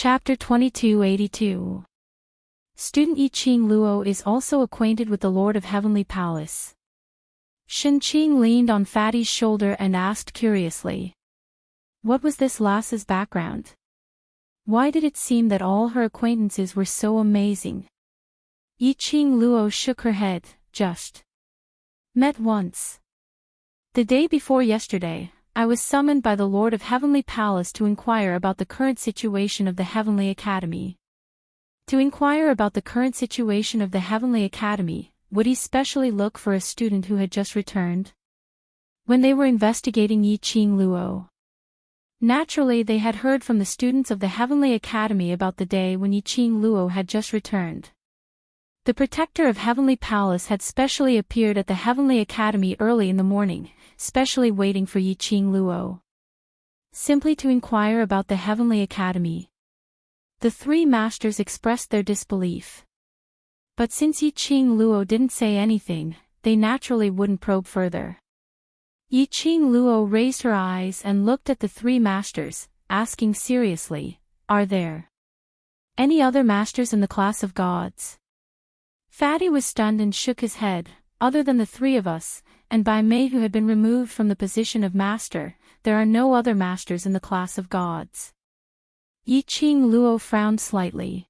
Chapter 2282. Student Yiqing Luo is also acquainted with the Lord of Heavenly Palace. Shenqing leaned on Fatty's shoulder and asked curiously. What was this lass's background? Why did it seem that all her acquaintances were so amazing? Yiqing Luo shook her head. Just met once. The day before yesterday, I was summoned by the Lord of Heavenly Palace to inquire about the current situation of the Heavenly Academy. To inquire about the current situation of the Heavenly Academy, would he specially look for a student who had just returned? When they were investigating Yiqing Luo, naturally they had heard from the students of the Heavenly Academy about the day when Yiqing Luo had just returned. The protector of Heavenly Palace had specially appeared at the Heavenly Academy early in the morning, specially waiting for Yiqing Luo. Simply to inquire about the Heavenly Academy. The three masters expressed their disbelief. But since Yiqing Luo didn't say anything, they naturally wouldn't probe further. Yiqing Luo raised her eyes and looked at the three masters, asking seriously, "Are there any other masters in the class of gods?" Fatty was stunned and shook his head. Other than the three of us, and Bai Mei who had been removed from the position of master, there are no other masters in the class of gods. Yiqing Luo frowned slightly.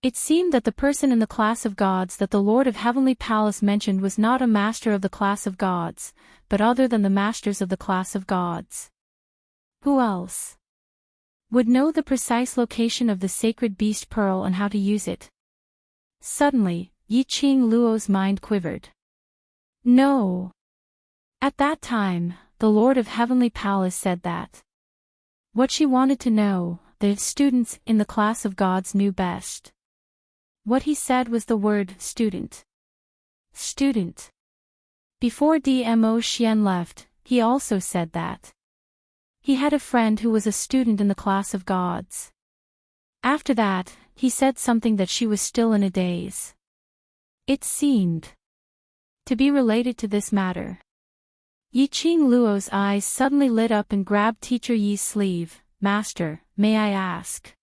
It seemed that the person in the class of gods that the Lord of Heavenly Palace mentioned was not a master of the class of gods, but other than the masters of the class of gods. Who else would know the precise location of the sacred beast pearl and how to use it? Suddenly, Yiqing Luo's mind quivered. No. At that time, the Lord of Heavenly Palace said that what she wanted to know, the students in the class of gods knew best. What he said was the word student. Student. Before Dmo Xian left, he also said that he had a friend who was a student in the class of gods. After that, he said something that she was still in a daze. It seemed to be related to this matter. Yiqing Luo's eyes suddenly lit up and grabbed Teacher Yi's sleeve. "Master, may I ask?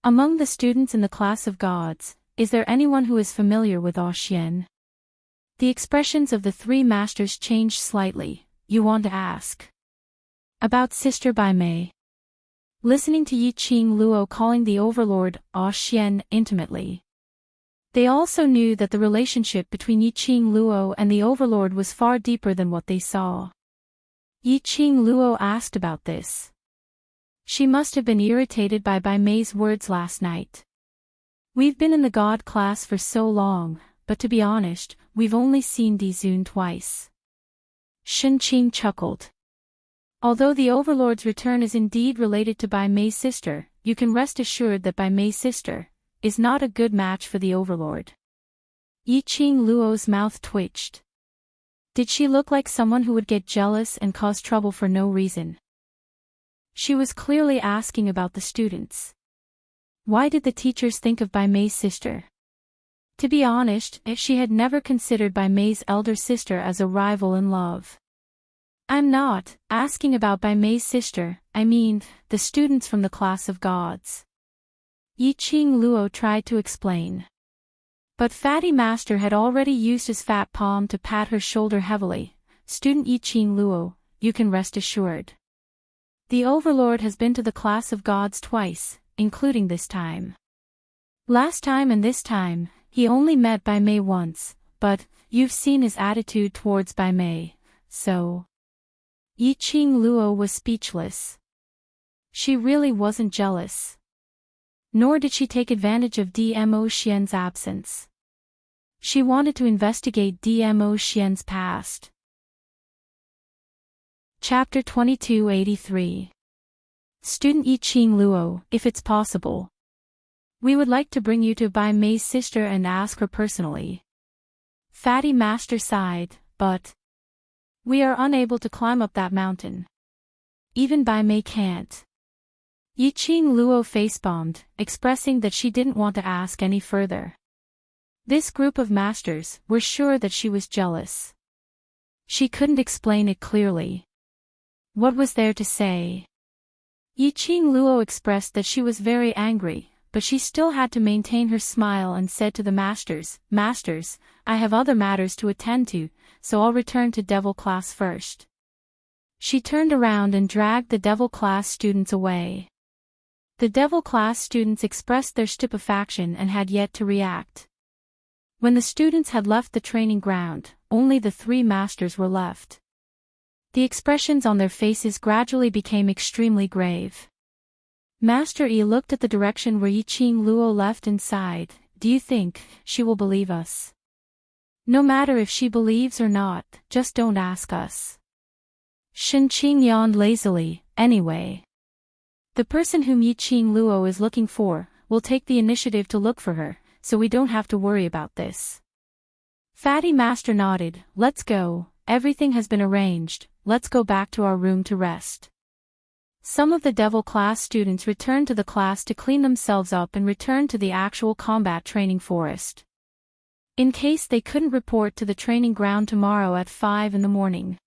Among the students in the class of gods, is there anyone who is familiar with Xian?" The expressions of the three masters changed slightly. "You want to ask about Sister Bai Mei?" Listening to Yiqing Luo calling the overlord Xian intimately, they also knew that the relationship between Yiqing Luo and the overlord was far deeper than what they saw. Yiqing Luo asked about this. She must have been irritated by Bai Mei's words last night. "We've been in the god class for so long, but to be honest, we've only seen Dizun twice." Shenqing chuckled. Although the overlord's return is indeed related to Bai Mei's sister, you can rest assured that Bai Mei's sister is not a good match for the overlord. Yiqing Luo's mouth twitched. Did she look like someone who would get jealous and cause trouble for no reason? She was clearly asking about the students. Why did the teachers think of Bai Mei's sister? To be honest, she had never considered Bai Mei's elder sister as a rival in love. "I'm not asking about Bai Mei's sister, I mean, the students from the class of gods." Yiqing Luo tried to explain. But Fatty Master had already used his fat palm to pat her shoulder heavily. "Student Yiqing Luo, you can rest assured. The overlord has been to the class of gods twice, including this time. Last time and this time, he only met Bai Mei once, but you've seen his attitude towards Bai Mei, so..." Yiqing Luo was speechless. She really wasn't jealous. Nor did she take advantage of Dmo Xian's absence. She wanted to investigate Dmo Xian's past. Chapter 2283. Student Yiqing Luo, if it's possible, we would like to bring you to Bai Mei's sister and ask her personally. Fatty Master sighed, but we are unable to climb up that mountain. Even Bai Mei can't. Yiqing Luo facepalmed, expressing that she didn't want to ask any further. This group of masters were sure that she was jealous. She couldn't explain it clearly. What was there to say? Yiqing Luo expressed that she was very angry, but she still had to maintain her smile and said to the masters, "Masters, I have other matters to attend to, so I'll return to Devil class first." She turned around and dragged the Devil class students away. The Devil class students expressed their stupefaction and had yet to react. When the students had left the training ground, only the three masters were left. The expressions on their faces gradually became extremely grave. Master Yi looked at the direction where Yiqing Luo left and sighed. "Do you think she will believe us?" "No matter if she believes or not, just don't ask us." Shen Qing yawned lazily. "Anyway, the person whom Yiqing Luo is looking for will take the initiative to look for her, so we don't have to worry about this." Fatty Master nodded. "Let's go, everything has been arranged, let's go back to our room to rest." Some of the Devil class students returned to the class to clean themselves up and return to the actual combat training forest. In case they couldn't report to the training ground tomorrow at 5 in the morning.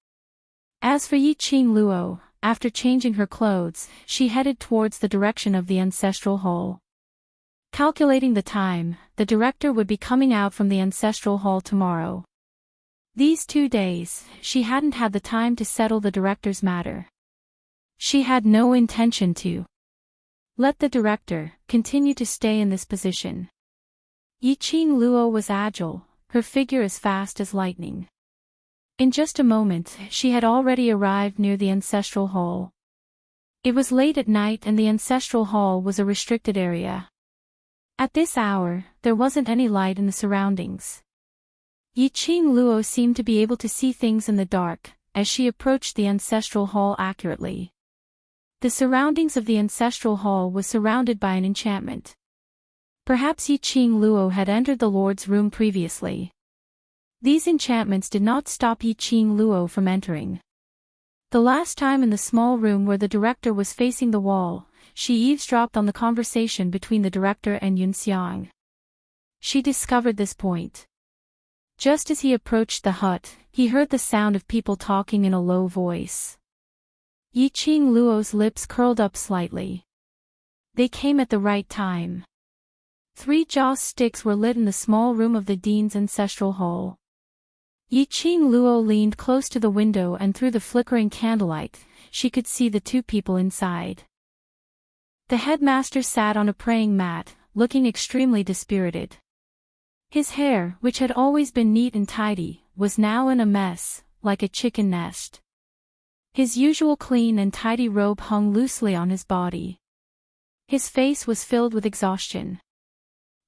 As for Yiqing Luo, after changing her clothes, she headed towards the direction of the ancestral hall. Calculating the time, the director would be coming out from the ancestral hall tomorrow. These 2 days, she hadn't had the time to settle the director's matter. She had no intention to let the director continue to stay in this position. Yiqing Luo was agile, her figure as fast as lightning. In just a moment, she had already arrived near the ancestral hall. It was late at night and the ancestral hall was a restricted area. At this hour, there wasn't any light in the surroundings. Yiqing Luo seemed to be able to see things in the dark, as she approached the ancestral hall accurately. The surroundings of the ancestral hall was surrounded by an enchantment. Perhaps Yiqing Luo had entered the Lord's room previously. These enchantments did not stop Yiqing Luo from entering. The last time in the small room where the director was facing the wall, she eavesdropped on the conversation between the director and Yunxiang. She discovered this point. Just as he approached the hut, he heard the sound of people talking in a low voice. Yiqing Luo's lips curled up slightly. They came at the right time. 3 joss sticks were lit in the small room of the dean's ancestral hall. Yiqing Luo leaned close to the window and through the flickering candlelight, she could see the 2 people inside. The headmaster sat on a praying mat, looking extremely dispirited. His hair, which had always been neat and tidy, was now in a mess, like a chicken nest. His usual clean and tidy robe hung loosely on his body. His face was filled with exhaustion.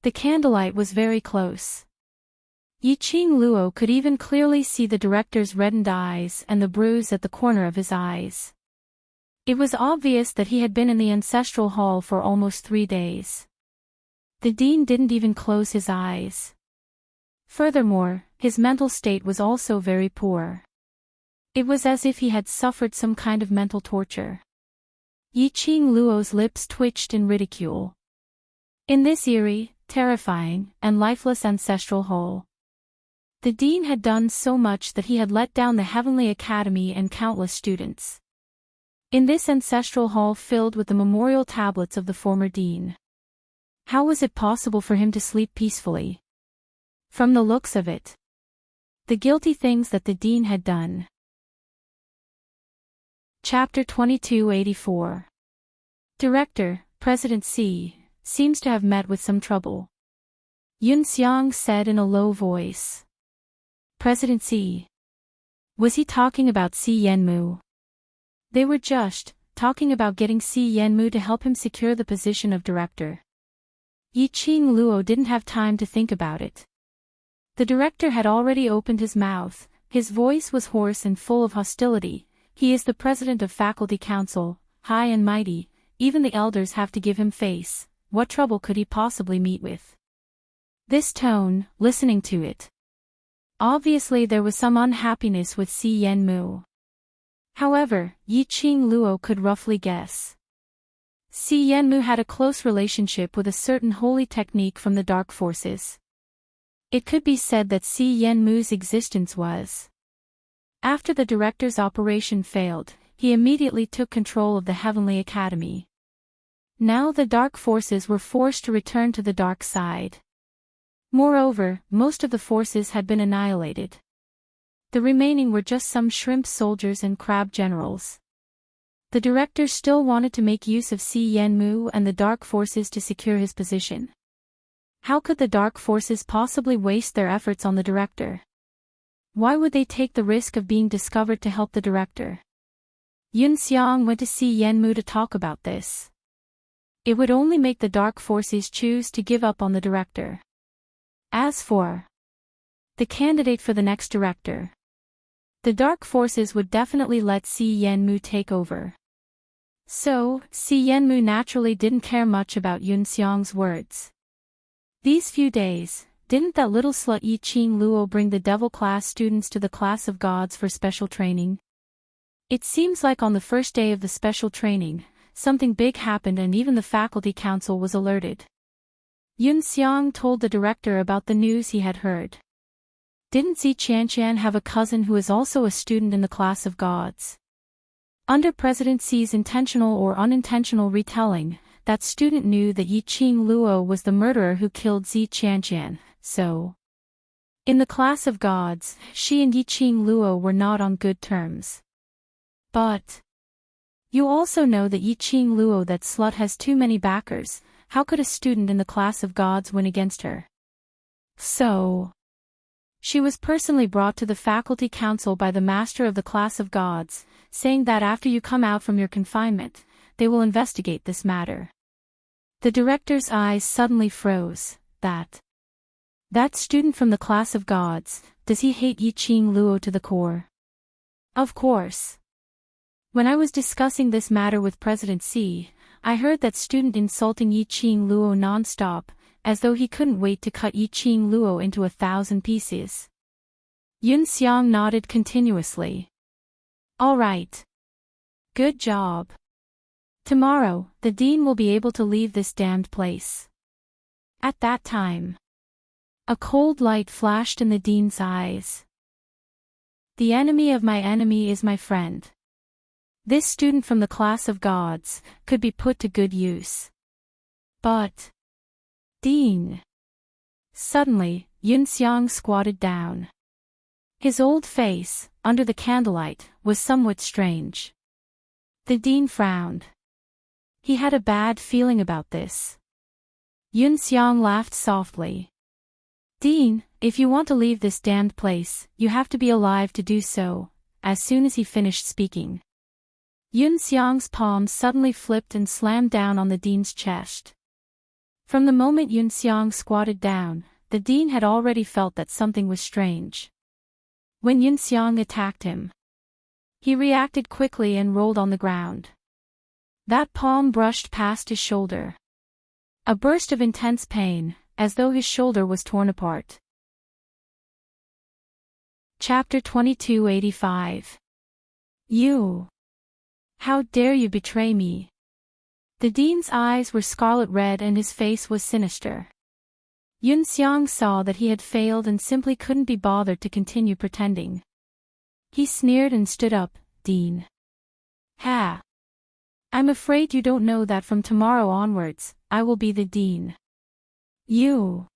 The candlelight was very close. Yiqing Luo could even clearly see the director's reddened eyes and the bruise at the corner of his eyes. It was obvious that he had been in the ancestral hall for almost 3 days. The dean didn't even close his eyes. Furthermore, his mental state was also very poor. It was as if he had suffered some kind of mental torture. Yiqing Luo's lips twitched in ridicule. In this eerie, terrifying, and lifeless ancestral hall, the dean had done so much that he had let down the Heavenly Academy and countless students. In this ancestral hall filled with the memorial tablets of the former dean, how was it possible for him to sleep peacefully? From the looks of it, the guilty things that the dean had done. Chapter 2284. Director, President C, seems to have met with some trouble. Yunxiang said in a low voice. President C. Was he talking about Si Yanmu? They were just talking about getting Si Yanmu to help him secure the position of director. Yiqing Luo didn't have time to think about it. The director had already opened his mouth, his voice was hoarse and full of hostility. He is the president of faculty council, high and mighty, even the elders have to give him face. What trouble could he possibly meet with? This tone, listening to it. Obviously there was some unhappiness with Si Yanmu. However, Yiqing Luo could roughly guess. Si Yanmu had a close relationship with a certain holy technique from the dark forces. It could be said that Si Yanmu's existence was. After the director's operation failed, he immediately took control of the Heavenly Academy. Now the dark forces were forced to return to the dark side. Moreover, most of the forces had been annihilated. The remaining were just some shrimp soldiers and crab generals. The director still wanted to make use of Si Yenmu and the dark forces to secure his position. How could the dark forces possibly waste their efforts on the director? Why would they take the risk of being discovered to help the director? Yun Xiang went to Si Yenmu to talk about this. It would only make the dark forces choose to give up on the director. As for the candidate for the next director, the dark forces would definitely let Si Yenmu take over. So, Si Yenmu naturally didn't care much about Yun Xiang's words. These few days, didn't that little slut Yi Qing Luo bring the devil class students to the class of gods for special training? It seems like on the first day of the special training, something big happened and even the faculty council was alerted. Yun Xiang told the director about the news he had heard. Didn't Zi Qianqian have a cousin who is also a student in the class of gods? Under President Xi's intentional or unintentional retelling, that student knew that Yi Qing Luo was the murderer who killed Zi Qianqian, so in the class of gods, she and Yi Qing Luo were not on good terms. But you also know that Yi Qing Luo, that slut, has too many backers. How could a student in the class of gods win against her? So she was personally brought to the faculty council by the master of the class of gods, saying that after you come out from your confinement, they will investigate this matter. The director's eyes suddenly froze. That student from the class of gods, does he hate Yi Qing Luo to the core? Of course. When I was discussing this matter with President Xi, I heard that student insulting Yi Qing Luo non-stop, as though he couldn't wait to cut Yi Qing Luo into 1,000 pieces. Yun Xiang nodded continuously. All right. Good job. Tomorrow, the dean will be able to leave this damned place. At that time, a cold light flashed in the dean's eyes. The enemy of my enemy is my friend. This student from the class of gods could be put to good use. But Dean. Suddenly, Yun Xiang squatted down. His old face, under the candlelight, was somewhat strange. The dean frowned. He had a bad feeling about this. Yun Xiang laughed softly. Dean, if you want to leave this damned place, you have to be alive to do so. As soon as he finished speaking, Yun Xiang's palm suddenly flipped and slammed down on the dean's chest. From the moment Yun Xiang squatted down, the dean had already felt that something was strange. When Yun Xiang attacked him, he reacted quickly and rolled on the ground. That palm brushed past his shoulder. A burst of intense pain, as though his shoulder was torn apart. Chapter 2285. You. How dare you betray me? The dean's eyes were scarlet red and his face was sinister. Yun Xiang saw that he had failed and simply couldn't be bothered to continue pretending. He sneered and stood up. Dean. Ha! I'm afraid you don't know that from tomorrow onwards, I will be the dean. You.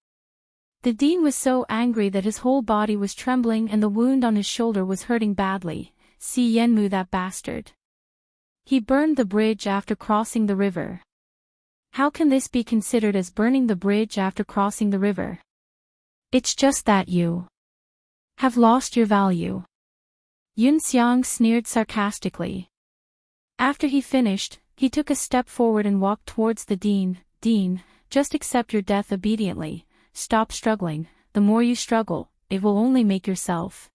The dean was so angry that his whole body was trembling and the wound on his shoulder was hurting badly. Si Yenmu, that bastard. He burned the bridge after crossing the river. How can this be considered as burning the bridge after crossing the river? It's just that you have lost your value. Yun Xiang sneered sarcastically. After he finished, he took a step forward and walked towards the dean. Dean, just accept your death obediently. Stop struggling. The more you struggle, it will only make yourself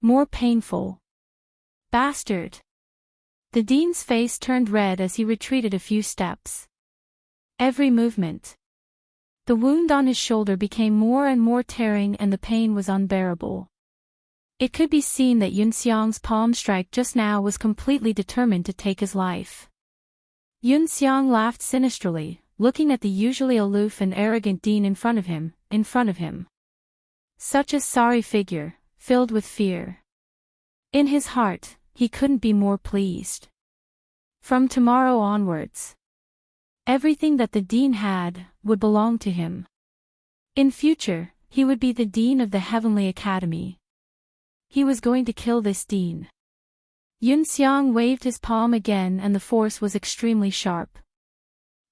more painful. Bastard. The dean's face turned red as he retreated a few steps. Every movement. The wound on his shoulder became more and more tearing and the pain was unbearable. It could be seen that Yun Xiang's palm strike just now was completely determined to take his life. Yun Xiang laughed sinisterly, looking at the usually aloof and arrogant dean in front of him. Such a sorry figure, filled with fear. In his heart, he couldn't be more pleased. From tomorrow onwards, everything that the dean had would belong to him. In future, he would be the dean of the Heavenly Academy. He was going to kill this dean. Yunxiang waved his palm again and the force was extremely sharp.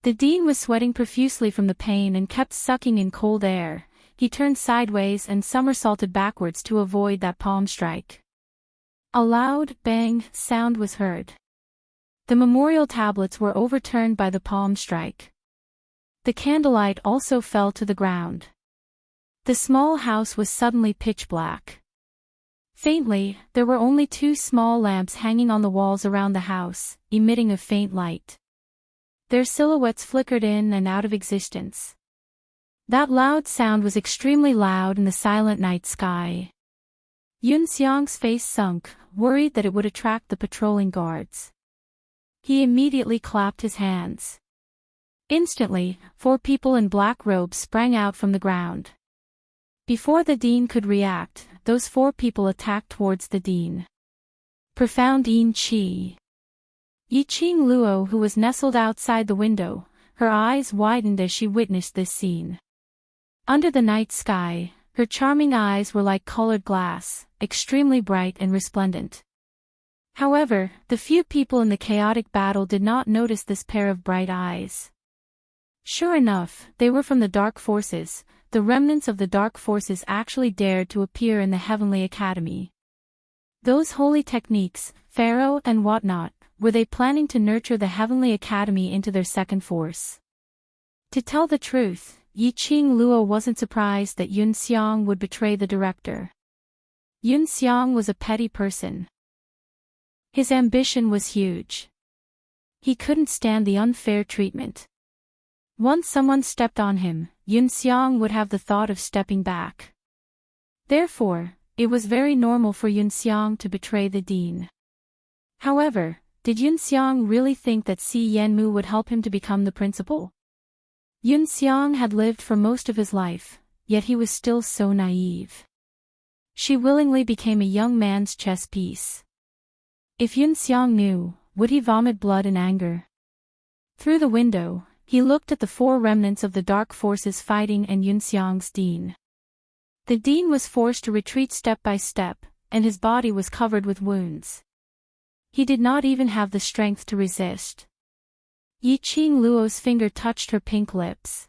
The dean was sweating profusely from the pain and kept sucking in cold air. He turned sideways and somersaulted backwards to avoid that palm strike. A loud bang sound was heard. The memorial tablets were overturned by the palm strike. The candlelight also fell to the ground. The small house was suddenly pitch black. Faintly, there were only 2 small lamps hanging on the walls around the house, emitting a faint light. Their silhouettes flickered in and out of existence. That loud sound was extremely loud in the silent night sky. Yunxiang's face sunk, worried that it would attract the patrolling guards. He immediately clapped his hands. Instantly, 4 people in black robes sprang out from the ground. Before the dean could react, those 4 people attacked towards the dean. Profound Yin Qi. Yiqing Luo, who was nestled outside the window, her eyes widened as she witnessed this scene. Under the night sky, her charming eyes were like colored glass, extremely bright and resplendent. However, the few people in the chaotic battle did not notice this pair of bright eyes. Sure enough, they were from the dark forces. The remnants of the dark forces actually dared to appear in the Heavenly Academy. Those holy techniques, Pharaoh and whatnot, were they planning to nurture the Heavenly Academy into their second force? To tell the truth, Yiqing Luo wasn't surprised that Yunxiang would betray the director. Yunxiang was a petty person. His ambition was huge. He couldn't stand the unfair treatment. Once someone stepped on him, Yunxiang would have the thought of stepping back. Therefore, it was very normal for Yunxiang to betray the dean. However, did Yunxiang really think that Si Yanmu would help him to become the principal? Yunxiang had lived for most of his life, yet he was still so naive. She willingly became a young man's chess piece. If Yunxiang knew, would he vomit blood in anger? Through the window, he looked at the 4 remnants of the dark forces fighting and Yunxiang's dean. The dean was forced to retreat step by step, and his body was covered with wounds. He did not even have the strength to resist. Yiqing Luo's finger touched her pink lips.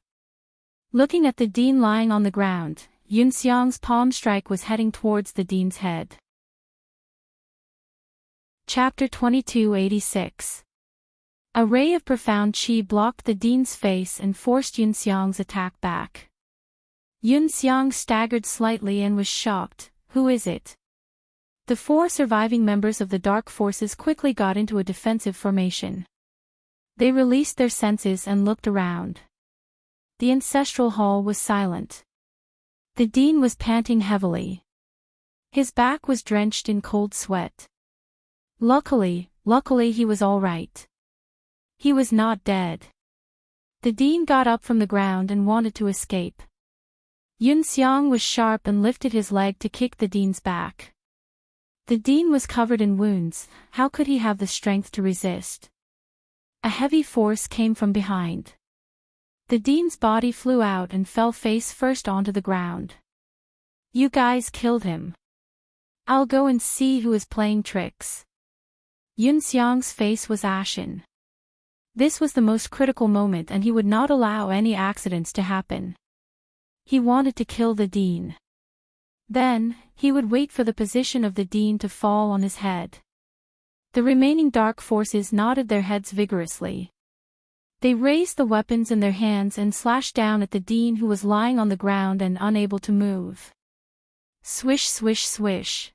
Looking at the dean lying on the ground, Yunxiang's palm strike was heading towards the dean's head. Chapter 2286. A ray of profound qi blocked the dean's face and forced Yunxiang's attack back. Yunxiang staggered slightly and was shocked. Who is it? The 4 surviving members of the dark forces quickly got into a defensive formation. They released their senses and looked around. The ancestral hall was silent. The dean was panting heavily. His back was drenched in cold sweat. Luckily he was all right. He was not dead. The dean got up from the ground and wanted to escape. Yunxiang was sharp and lifted his leg to kick the dean's back. The dean was covered in wounds. How could he have the strength to resist? A heavy force came from behind. The dean's body flew out and fell face first onto the ground. You guys killed him. I'll go and see who is playing tricks. Yunxiang's face was ashen. This was the most critical moment and he would not allow any accidents to happen. He wanted to kill the dean. Then, he would wait for the position of the dean to fall on his head. The remaining dark forces nodded their heads vigorously. They raised the weapons in their hands and slashed down at the dean who was lying on the ground and unable to move. Swish swish swish.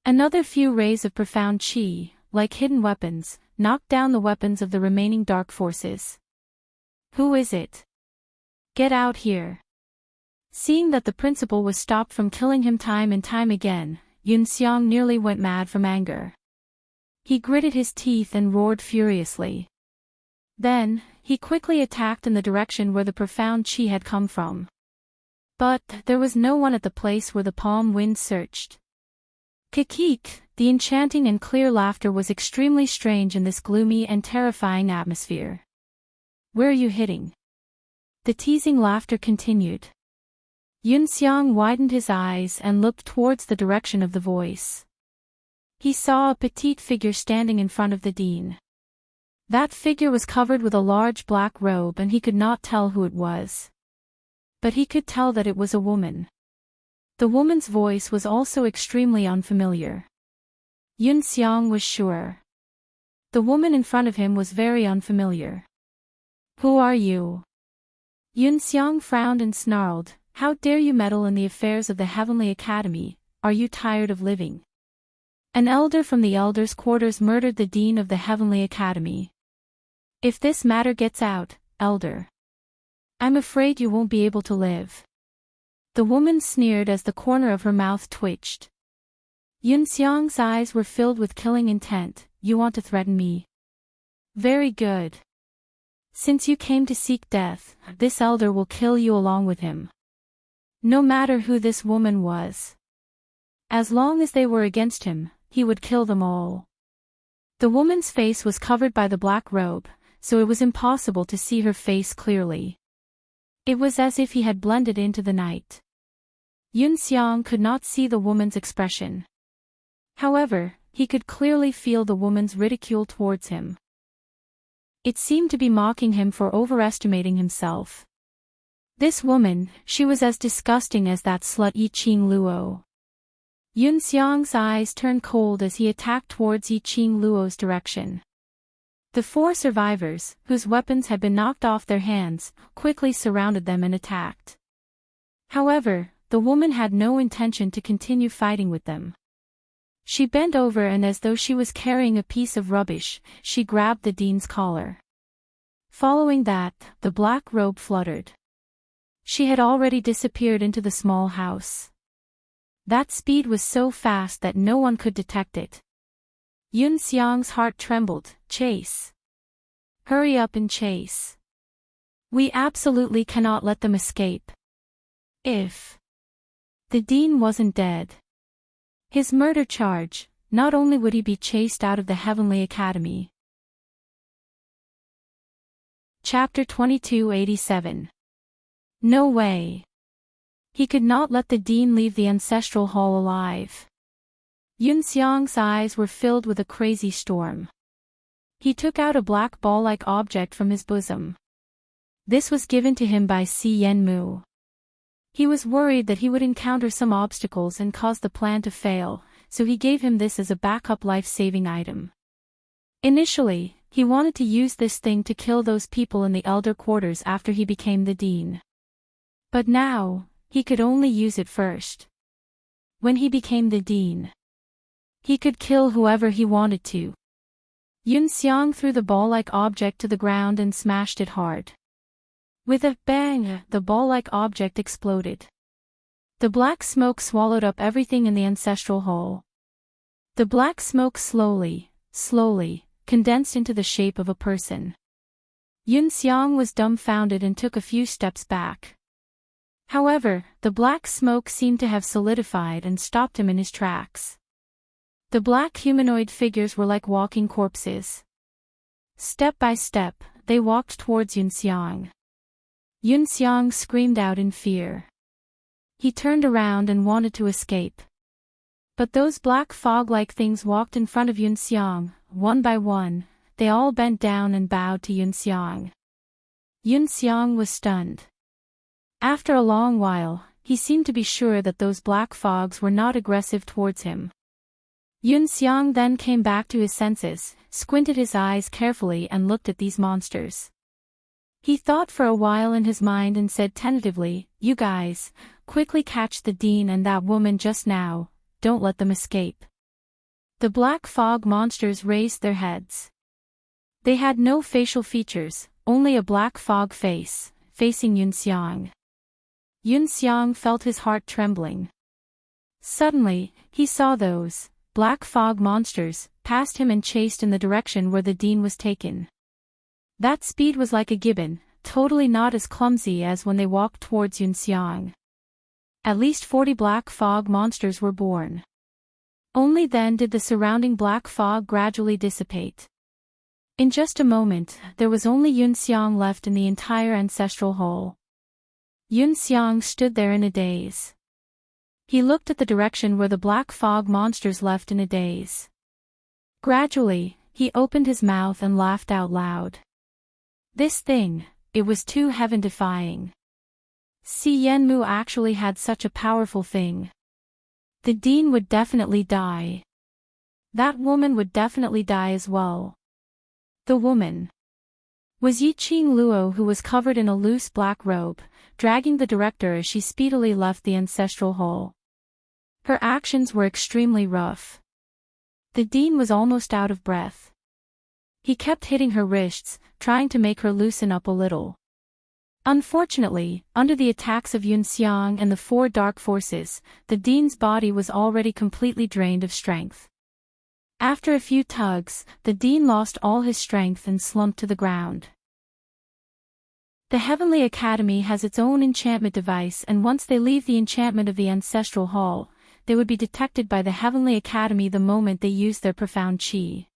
Another few rays of profound qi, like hidden weapons, knocked down the weapons of the remaining dark forces. Who is it? Get out here. Seeing that the principal was stopped from killing him time and time again, Yunxiang nearly went mad from anger. He gritted his teeth and roared furiously. Then, he quickly attacked in the direction where the profound qi had come from. But, there was no one at the place where the palm wind searched. Kikik, the enchanting and clear laughter was extremely strange in this gloomy and terrifying atmosphere. "Where are you hitting?" The teasing laughter continued. Yunxiang widened his eyes and looked towards the direction of the voice. He saw a petite figure standing in front of the dean. That figure was covered with a large black robe and he could not tell who it was. But he could tell that it was a woman. The woman's voice was also extremely unfamiliar. Yunxiang was sure. The woman in front of him was very unfamiliar. "Who are you?" Yunxiang frowned and snarled, "How dare you meddle in the affairs of the Heavenly Academy? Are you tired of living? An elder from the elders' quarters murdered the dean of the Heavenly Academy. If this matter gets out, elder, I'm afraid you won't be able to live." The woman sneered as the corner of her mouth twitched. Yunxiang's eyes were filled with killing intent. "You want to threaten me? Very good. Since you came to seek death, this elder will kill you along with him. No matter who this woman was. As long as they were against him, he would kill them all." The woman's face was covered by the black robe, so it was impossible to see her face clearly. It was as if he had blended into the night. Yunxiang could not see the woman's expression. However, he could clearly feel the woman's ridicule towards him. It seemed to be mocking him for overestimating himself. This woman, she was as disgusting as that slut Yi Qing Luo. Yunxiang's eyes turned cold as he attacked towards Yi Qing Luo's direction. The 4 survivors, whose weapons had been knocked off their hands, quickly surrounded them and attacked. However, the woman had no intention to continue fighting with them. She bent over and as though she was carrying a piece of rubbish, she grabbed the dean's collar. Following that, the black robe fluttered. She had already disappeared into the small house. That speed was so fast that no one could detect it. Yunxiang's heart trembled. "Chase. Hurry up and chase. We absolutely cannot let them escape." If the dean wasn't dead, his murder charge, not only would he be chased out of the Heavenly Academy. Chapter 2287. No way. He could not let the dean leave the ancestral hall alive. Yunxiang's eyes were filled with a crazy storm. He took out a black ball-like object from his bosom. This was given to him by Si Yenmu. He was worried that he would encounter some obstacles and cause the plan to fail, so he gave him this as a backup life-saving item. Initially, he wanted to use this thing to kill those people in the elder quarters after he became the dean. But now, he could only use it first. When he became the dean, he could kill whoever he wanted to. Yunxiang threw the ball-like object to the ground and smashed it hard. With a bang, the ball-like object exploded. The black smoke swallowed up everything in the ancestral hall. The black smoke slowly, condensed into the shape of a person. Yunxiang was dumbfounded and took a few steps back. However, the black smoke seemed to have solidified and stopped him in his tracks. The black humanoid figures were like walking corpses. Step by step, they walked towards Yunxiang. Yunxiang screamed out in fear. He turned around and wanted to escape. But those black fog-like things walked in front of Yunxiang, one by one. They all bent down and bowed to Yunxiang. Yunxiang was stunned. After a long while, he seemed to be sure that those black fogs were not aggressive towards him. Yunxiang then came back to his senses, squinted his eyes carefully and looked at these monsters. He thought for a while in his mind and said tentatively, "You guys, quickly catch the dean and that woman just now, don't let them escape." The black fog monsters raised their heads. They had no facial features, only a black fog face, facing Yunxiang. Yunxiang felt his heart trembling. Suddenly, he saw those black fog monsters passed him and chased in the direction where the dean was taken. That speed was like a gibbon, totally not as clumsy as when they walked towards Yunxiang. At least 40 black fog monsters were born. Only then did the surrounding black fog gradually dissipate. In just a moment, there was only Yun Xiang left in the entire ancestral hall. Yun Xiang stood there in a daze. He looked at the direction where the black fog monsters left in a daze. Gradually, he opened his mouth and laughed out loud. This thing, it was too heaven-defying. Si Yenmu actually had such a powerful thing. The dean would definitely die. That woman would definitely die as well. The woman was Yiqing Luo, who was covered in a loose black robe, dragging the director as she speedily left the ancestral hall. Her actions were extremely rough. The dean was almost out of breath. He kept hitting her wrists, trying to make her loosen up a little. Unfortunately, under the attacks of Yun Xiang and the four dark forces, the dean's body was already completely drained of strength. After a few tugs, the dean lost all his strength and slumped to the ground. The Heavenly Academy has its own enchantment device, and once they leave the enchantment of the Ancestral Hall, they would be detected by the Heavenly Academy the moment they use their profound qi.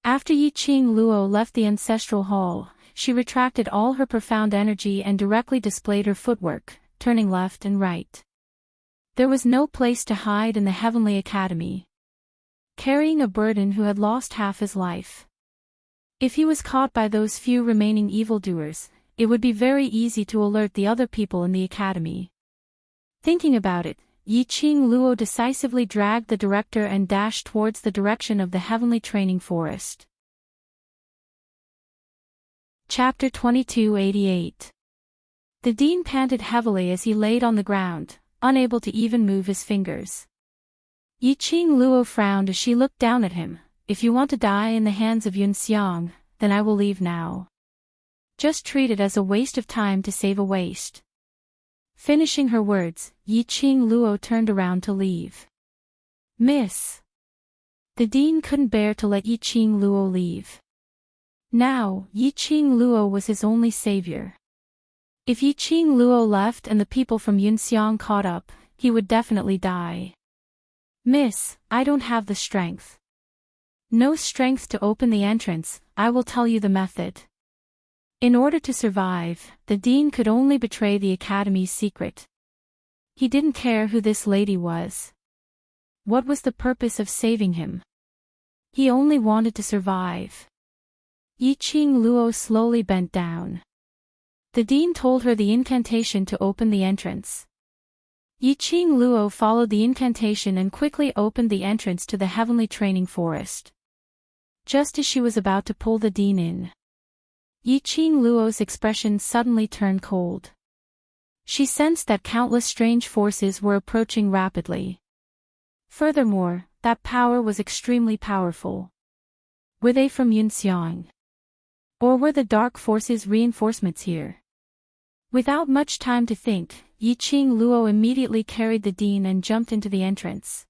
After Yiqing Luo left the Ancestral Hall, she retracted all her profound energy and directly displayed her footwork, turning left and right. There was no place to hide in the Heavenly Academy. Carrying a burden who had lost half his life. If he was caught by those few remaining evildoers, it would be very easy to alert the other people in the academy. Thinking about it, Yiqing Luo decisively dragged the director and dashed towards the direction of the Heavenly Training Forest. Chapter 2288. The dean panted heavily as he laid on the ground, unable to even move his fingers. Yiqing Luo frowned as she looked down at him. If you want to die in the hands of Yun Xiang, then I will leave now. Just treat it as a waste of time to save a waste. Finishing her words, Yiqing Luo turned around to leave. Miss. The dean couldn't bear to let Yiqing Luo leave. Now, Yiqing Luo was his only savior. If Yiqing Luo left and the people from Yun Xiang caught up, he would definitely die. Miss, I don't have the strength. No strength to open the entrance. I will tell you the method. In order to survive, the dean could only betray the academy's secret. He didn't care who this lady was. What was the purpose of saving him? He only wanted to survive. Yiqing Luo slowly bent down. The dean told her the incantation to open the entrance. Yiqing Luo followed the incantation and quickly opened the entrance to the Heavenly Training Forest. Just as she was about to pull the dean in, Yiqing Luo's expression suddenly turned cold. She sensed that countless strange forces were approaching rapidly. Furthermore, that power was extremely powerful. Were they from Yun Xiang? Or were the dark forces reinforcements here? Without much time to think, Yiqing Luo immediately carried the dean and jumped into the entrance.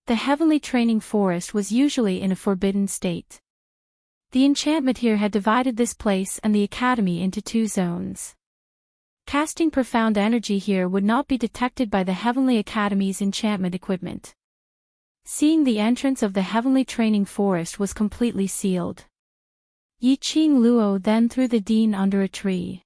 The Heavenly Training Forest was usually in a forbidden state. The enchantment here had divided this place and the academy into two zones. Casting profound energy here would not be detected by the Heavenly Academy's enchantment equipment. Seeing the entrance of the Heavenly Training Forest was completely sealed. Yiqing Luo then threw the dean under a tree.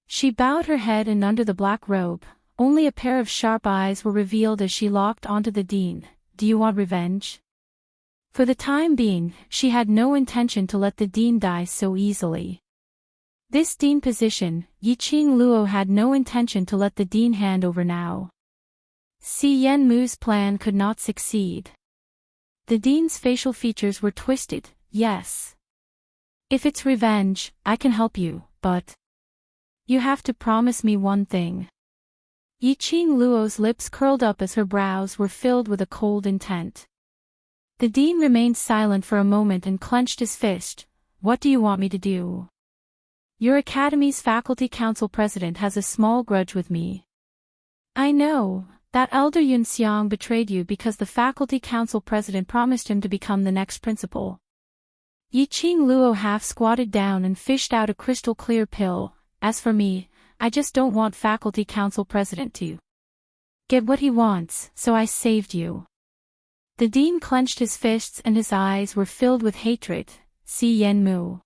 She bowed her head, and under the black robe, only a pair of sharp eyes were revealed as she locked onto the dean. Do you want revenge? For the time being, she had no intention to let the dean die so easily. This dean position, Yiqing Luo had no intention to let the dean hand over now. Si Yenmu's plan could not succeed. The dean's facial features were twisted. Yes. If it's revenge, I can help you, but you have to promise me one thing. Yiqing Luo's lips curled up as her brows were filled with a cold intent. The dean remained silent for a moment and clenched his fist. What do you want me to do? Your academy's faculty council president has a small grudge with me. I know, that elder Yun Xiang betrayed you because the faculty council president promised him to become the next principal. Yiqing Luo half squatted down and fished out a crystal-clear pill. As for me, I just don't want faculty council president to get what he wants, so I saved you. The dean clenched his fists and his eyes were filled with hatred. Si Yenmu.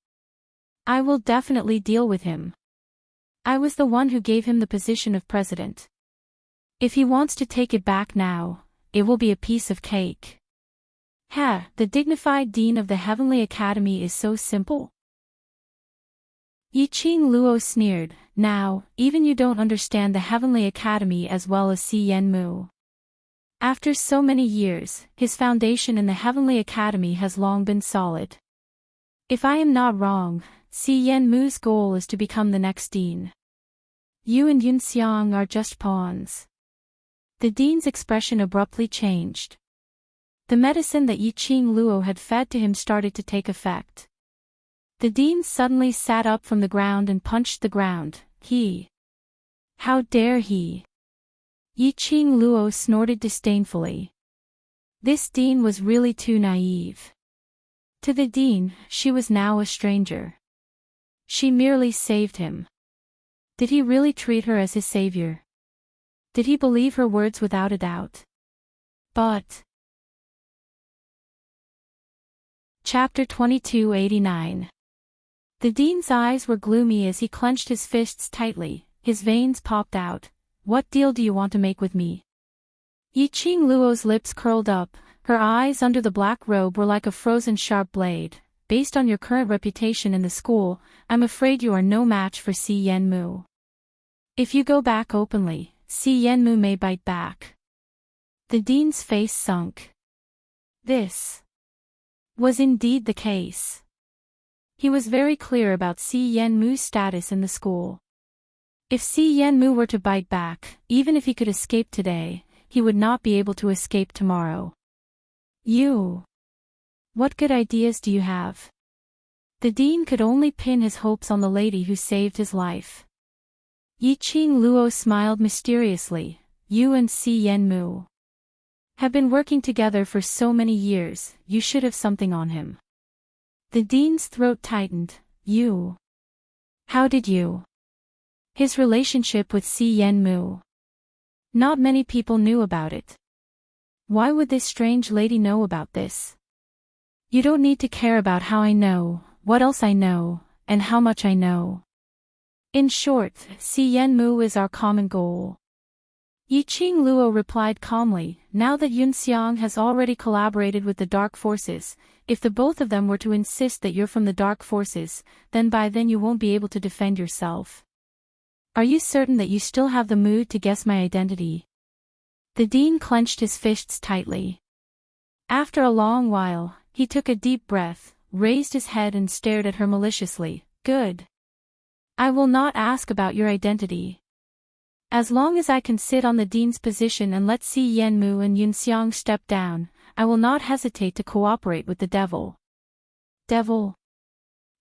I will definitely deal with him. I was the one who gave him the position of president. If he wants to take it back now, it will be a piece of cake. Ha, the dignified dean of the Heavenly Academy is so simple. Yiqing Luo sneered, now, even you don't understand the Heavenly Academy as well as Si Yenmu. After so many years, his foundation in the Heavenly Academy has long been solid. If I am not wrong, Si Yenmu's goal is to become the next dean. You and Yunxiang are just pawns. The dean's expression abruptly changed. The medicine that Yiqing Luo had fed to him started to take effect. The dean suddenly sat up from the ground and punched the ground. How dare he? Yiqing Luo snorted disdainfully. This dean was really too naive. To the dean, she was now a stranger. She merely saved him. Did he really treat her as his savior? Did he believe her words without a doubt? But... Chapter 2289. The dean's eyes were gloomy as he clenched his fists tightly, his veins popped out. What deal do you want to make with me? Yiqing Luo's lips curled up, her eyes under the black robe were like a frozen sharp blade. Based on your current reputation in the school, I'm afraid you are no match for Si Yenmu. If you go back openly, Si Yenmu may bite back. The dean's face sunk. This was indeed the case. He was very clear about Si Yenmu's status in the school. If Si Yenmu were to bite back, even if he could escape today, he would not be able to escape tomorrow. What good ideas do you have? The dean could only pin his hopes on the lady who saved his life. Yiqing Luo smiled mysteriously. You and Si Yenmu have been working together for so many years, you should have something on him. The dean's throat tightened. How did you? His relationship with Si Yenmu. Not many people knew about it. Why would this strange lady know about this? You don't need to care about how I know, what else I know, and how much I know. In short, Si Yenmu is our common goal. Yiqing Luo replied calmly, now that Yunxiang has already collaborated with the dark forces, if the both of them were to insist that you're from the dark forces, then by then you won't be able to defend yourself. Are you certain that you still have the mood to guess my identity? The dean clenched his fists tightly. After a long while, he took a deep breath, raised his head and stared at her maliciously. Good. I will not ask about your identity. As long as I can sit on the dean's position and let Si Yenmu and Yunxiang step down, I will not hesitate to cooperate with the devil. Devil?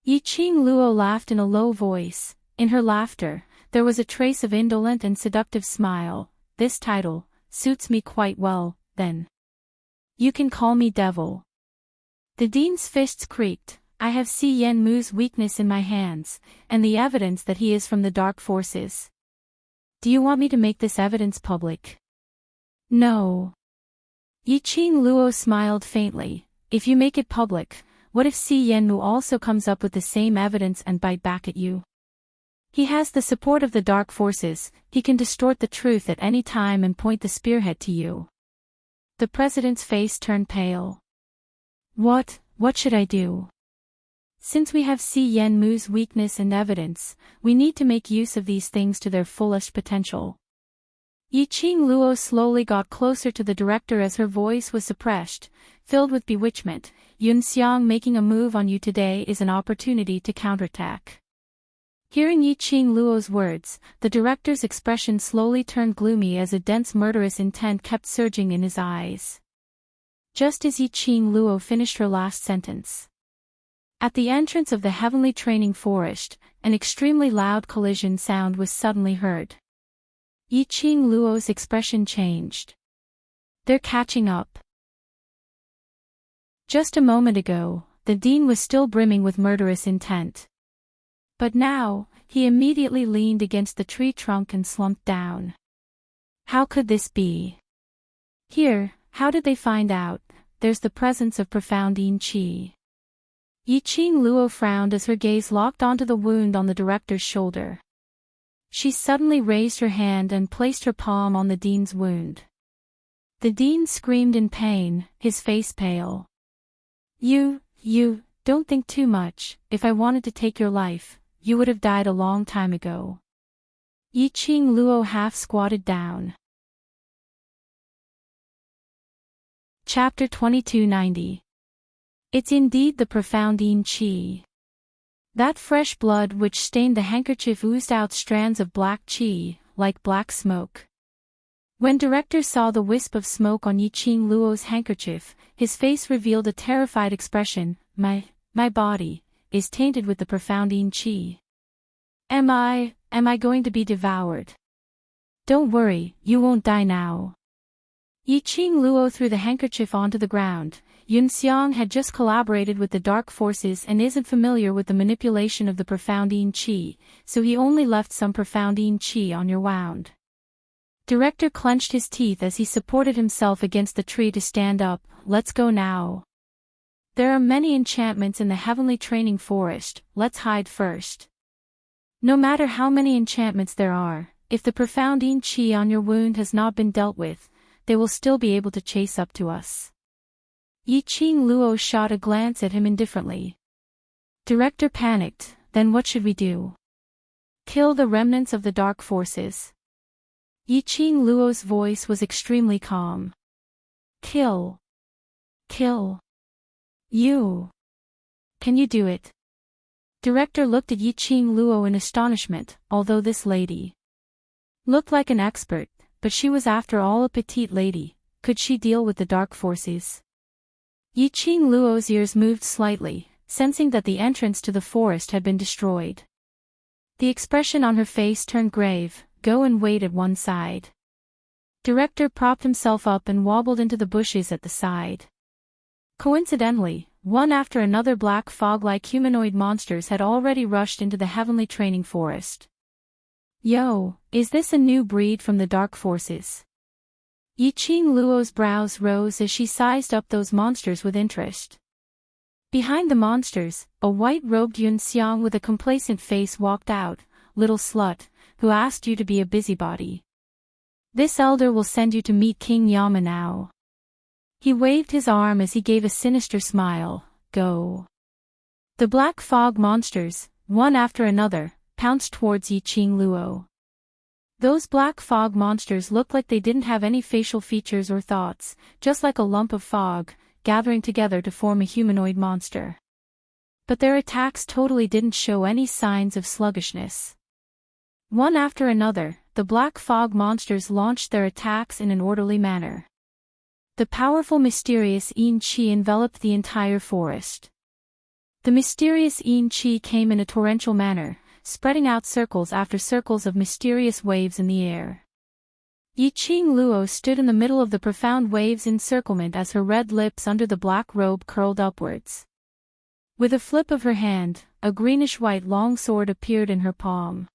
Yiqing Luo laughed in a low voice. In her laughter, there was a trace of indolent and seductive smile. This title suits me quite well, then. You can call me devil. The dean's fists creaked. I have Si Yenmu's weakness in my hands, and the evidence that he is from the dark forces. Do you want me to make this evidence public? No. Yiqing Luo smiled faintly. If you make it public, what if Si Yenmu also comes up with the same evidence and bite back at you? He has the support of the dark forces, he can distort the truth at any time and point the spearhead to you. The president's face turned pale. What should I do? Since we have Si Yenmu's weakness and evidence, we need to make use of these things to their fullest potential. Yiqing Luo slowly got closer to the director as her voice was suppressed, filled with bewitchment. Yunxiang making a move on you today is an opportunity to counterattack. Hearing Yiqing Luo's words, the director's expression slowly turned gloomy as a dense murderous intent kept surging in his eyes. Just as Yiqing Luo finished her last sentence. At the entrance of the heavenly training forest, an extremely loud collision sound was suddenly heard. Yiqing Luo's expression changed. They're catching up. Just a moment ago, the dean was still brimming with murderous intent. But now, he immediately leaned against the tree trunk and slumped down. How could this be? Here, how did they find out? there's the presence of profound yin qi. Yiqing Luo frowned as her gaze locked onto the wound on the director's shoulder. She suddenly raised her hand and placed her palm on the dean's wound. The dean screamed in pain, his face pale. You, don't think too much. If I wanted to take your life, you would have died a long time ago. Yiqing Luo half squatted down. Chapter 2290. It's indeed the profound yin qi. That fresh blood which stained the handkerchief oozed out strands of black qi, like black smoke. When director saw the wisp of smoke on Yiqing Luo's handkerchief, his face revealed a terrified expression. My body is tainted with the profound yin qi. Am I going to be devoured? Don't worry, you won't die now. Yiqing Luo threw the handkerchief onto the ground. Yun Xiang had just collaborated with the dark forces and isn't familiar with the manipulation of the profound yin qi, so he only left some profound yin qi on your wound. Director clenched his teeth as he supported himself against the tree to stand up. Let's go now. There are many enchantments in the heavenly training forest, let's hide first. No matter how many enchantments there are, if the profound yin qi on your wound has not been dealt with, they will still be able to chase up to us. Yiqing Luo shot a glance at him indifferently. Director panicked, then what should we do? Kill the remnants of the dark forces. Yiqing Luo's voice was extremely calm. Kill. You. Can you do it? Director looked at Yiqing Luo in astonishment, although this lady looked like an expert, but she was after all a petite lady. Could she deal with the dark forces? Yiqing Luo's ears moved slightly, sensing that the entrance to the forest had been destroyed. The expression on her face turned grave. Go and wait at one side. Director propped himself up and wobbled into the bushes at the side. Coincidentally, one after another black fog-like humanoid monsters had already rushed into the heavenly training forest. Yo, is this a new breed from the dark forces? Yiqing Luo's brows rose as she sized up those monsters with interest. Behind the monsters, a white-robed Yun Xiang with a complacent face walked out. Little slut, who asked you to be a busybody? This elder will send you to meet King Yama now. He waved his arm as he gave a sinister smile. Go. The black fog monsters, one after another, pounced towards Yiqing Luo. Those black fog monsters looked like they didn't have any facial features or thoughts, just like a lump of fog, gathering together to form a humanoid monster. But their attacks totally didn't show any signs of sluggishness. One after another, the black fog monsters launched their attacks in an orderly manner. The powerful mysterious yin qi enveloped the entire forest. The mysterious yin qi came in a torrential manner, spreading out circles after circles of mysterious waves in the air. Yiqing Luo stood in the middle of the profound waves' encirclement as her red lips under the black robe curled upwards. With a flip of her hand, a greenish-white long sword appeared in her palm.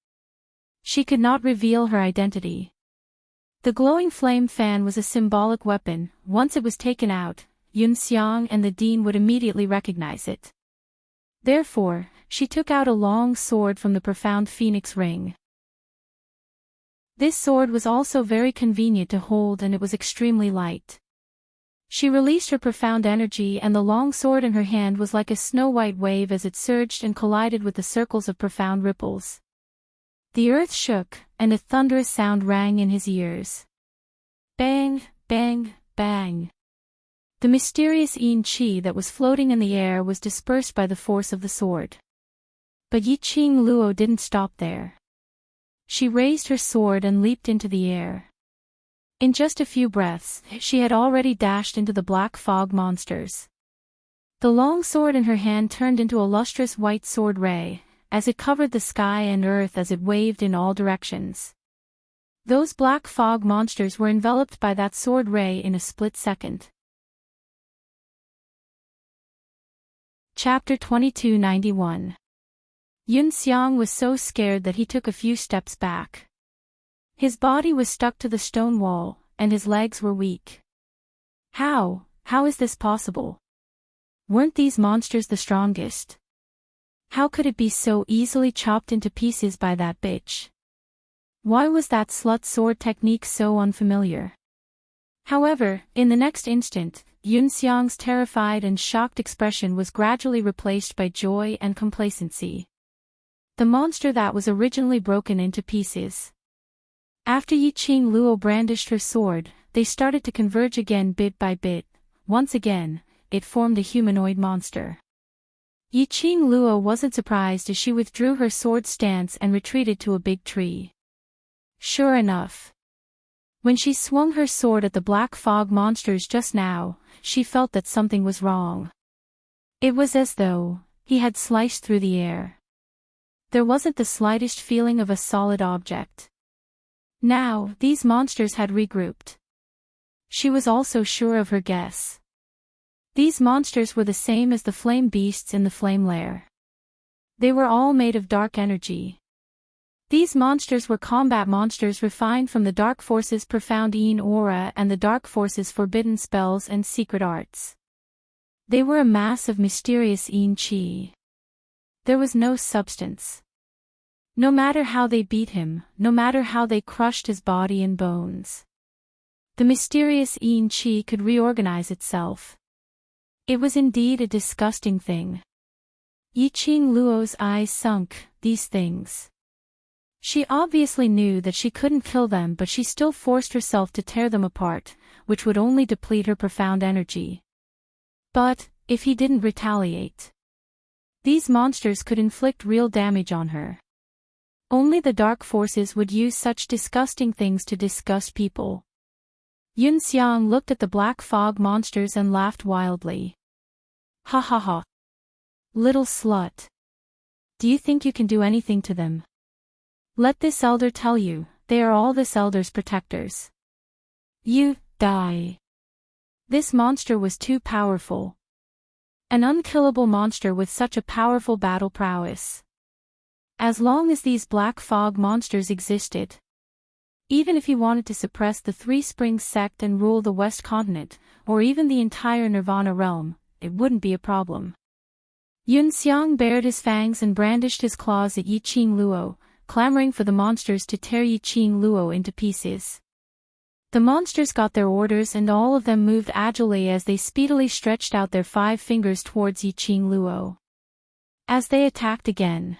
She could not reveal her identity. The glowing flame fan was a symbolic weapon. Once it was taken out, Yun Xiang and the dean would immediately recognize it. Therefore, she took out a long sword from the profound phoenix ring. This sword was also very convenient to hold and it was extremely light. She released her profound energy and the long sword in her hand was like a snow-white wave as it surged and collided with the circles of profound ripples. The earth shook, and a thunderous sound rang in his ears. Bang, bang, bang. The mysterious yin qi that was floating in the air was dispersed by the force of the sword. But Yiqing Luo didn't stop there. She raised her sword and leaped into the air. In just a few breaths, she had already dashed into the black fog monsters. The long sword in her hand turned into a lustrous white sword ray, as it covered the sky and earth as it waved in all directions. Those black fog monsters were enveloped by that sword ray in a split second. Chapter 2291. Yun Xiang was so scared that he took a few steps back. His body was stuck to the stone wall, and his legs were weak. How How is this possible? Weren't these monsters the strongest? How could it be so easily chopped into pieces by that bitch? Why was that slut sword technique so unfamiliar? However, in the next instant, Yunxiang's terrified and shocked expression was gradually replaced by joy and complacency. The monster that was originally broken into pieces. After Yiqing Luo brandished her sword, they started to converge again bit by bit. Once again, it formed a humanoid monster. Yiqing Luo wasn't surprised as she withdrew her sword stance and retreated to a big tree. Sure enough. When she swung her sword at the black fog monsters just now, she felt that something was wrong. It was as though he had sliced through the air. There wasn't the slightest feeling of a solid object. Now, these monsters had regrouped. She was also sure of her guess. These monsters were the same as the flame beasts in the flame lair. They were all made of dark energy. These monsters were combat monsters refined from the dark forces' profound Yin aura and the dark forces' forbidden spells and secret arts. They were a mass of mysterious Yin qi. There was no substance. No matter how they beat him, no matter how they crushed his body and bones, the mysterious Yin qi could reorganize itself. It was indeed a disgusting thing. Yiqing Luo's eyes sunk. These things. She obviously knew that she couldn't kill them, but she still forced herself to tear them apart, which would only deplete her profound energy. But, if he didn't retaliate, these monsters could inflict real damage on her. Only the dark forces would use such disgusting things to disgust people. Yunxiang looked at the black fog monsters and laughed wildly. Ha ha ha. Little slut. Do you think you can do anything to them? Let this elder tell you, they are all this elder's protectors. You, die. This monster was too powerful. An unkillable monster with such a powerful battle prowess. As long as these black fog monsters existed. Even if he wanted to suppress the Three Springs sect and rule the West Continent, or even the entire Nirvana realm, it wouldn't be a problem. Yunxiang bared his fangs and brandished his claws at Yiqing Luo, clamoring for the monsters to tear Yiqing Luo into pieces. The monsters got their orders and all of them moved agilely as they speedily stretched out their 5 fingers towards Yiqing Luo. As they attacked again.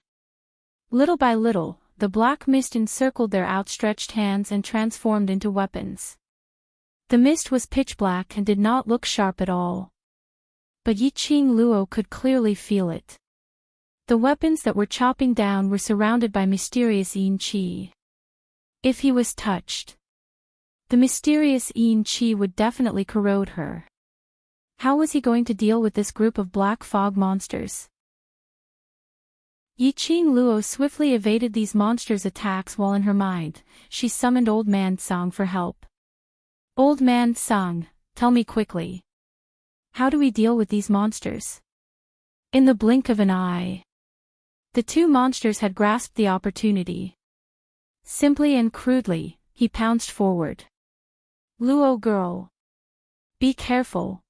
Little by little, the black mist encircled their outstretched hands and transformed into weapons. The mist was pitch black and did not look sharp at all. But Yiqing Luo could clearly feel it. The weapons that were chopping down were surrounded by mysterious Yin qi. If he was touched, the mysterious Yin qi would definitely corrode her. How was he going to deal with this group of black fog monsters? Yiqing Luo swiftly evaded these monsters' attacks while in her mind, she summoned Old Man Song for help. Old Man Song, tell me quickly. How do we deal with these monsters? In the blink of an eye. The 2 monsters had grasped the opportunity. Simply and crudely, he pounced forward. Luo girl. Be careful.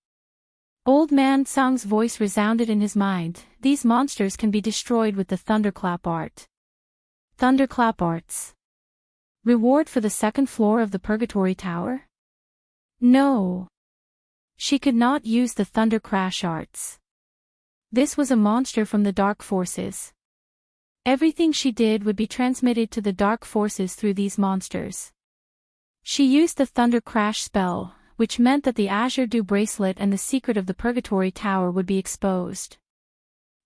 Old Man Song's voice resounded in his mind, these monsters can be destroyed with the Thunderclap art. Thunderclap arts. Reward for the 2nd floor of the Purgatory Tower? No. She could not use the Thunder Crash arts. This was a monster from the dark forces. Everything she did would be transmitted to the dark forces through these monsters. She used the Thunder Crash spell, which meant that the Azure Dew bracelet and the secret of the Purgatory Tower would be exposed.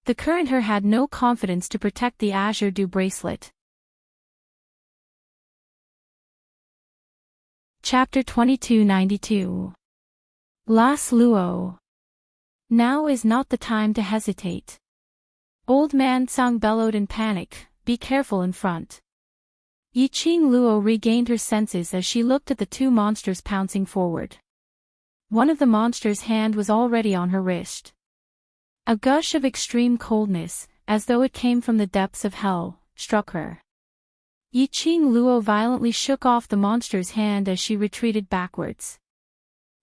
The current her had no confidence to protect the Azure Dew bracelet. Chapter 2292. Las Luo. Now is not the time to hesitate. Old Man Song bellowed in panic, be careful in front. Yiqing Luo regained her senses as she looked at the 2 monsters pouncing forward. One of the monsters' hand was already on her wrist. A gush of extreme coldness, as though it came from the depths of hell, struck her. Yiqing Luo violently shook off the monster's hand as she retreated backwards.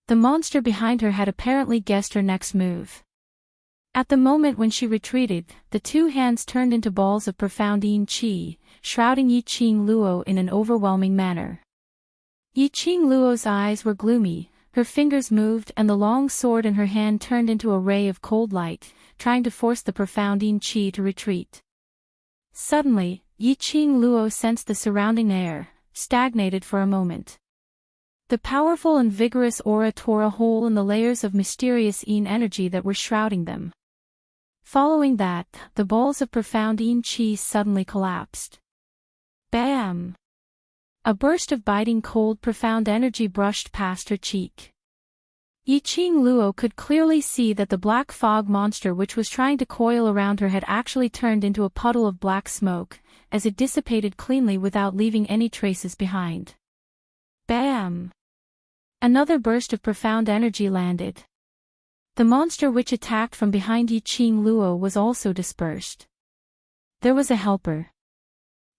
The monster behind her had apparently guessed her next move. At the moment when she retreated, the two hands turned into balls of profound Yin-Chi, shrouding Yi-Ching Luo in an overwhelming manner. Yi-Ching Luo's eyes were gloomy, her fingers moved and the long sword in her hand turned into a ray of cold light, trying to force the profound Yin-Chi to retreat. Suddenly, Yi-Ching Luo sensed the surrounding air, stagnated for a moment. The powerful and vigorous aura tore a hole in the layers of mysterious Yin energy that were shrouding them. Following that, the balls of profound Yin-Chi suddenly collapsed. Bam! A burst of biting cold profound energy brushed past her cheek. Yi-Ching Luo could clearly see that the black fog monster which was trying to coil around her had actually turned into a puddle of black smoke, as it dissipated cleanly without leaving any traces behind. Bam! Another burst of profound energy landed. The monster which attacked from behind Yi-Ching Luo was also dispersed. There was a helper.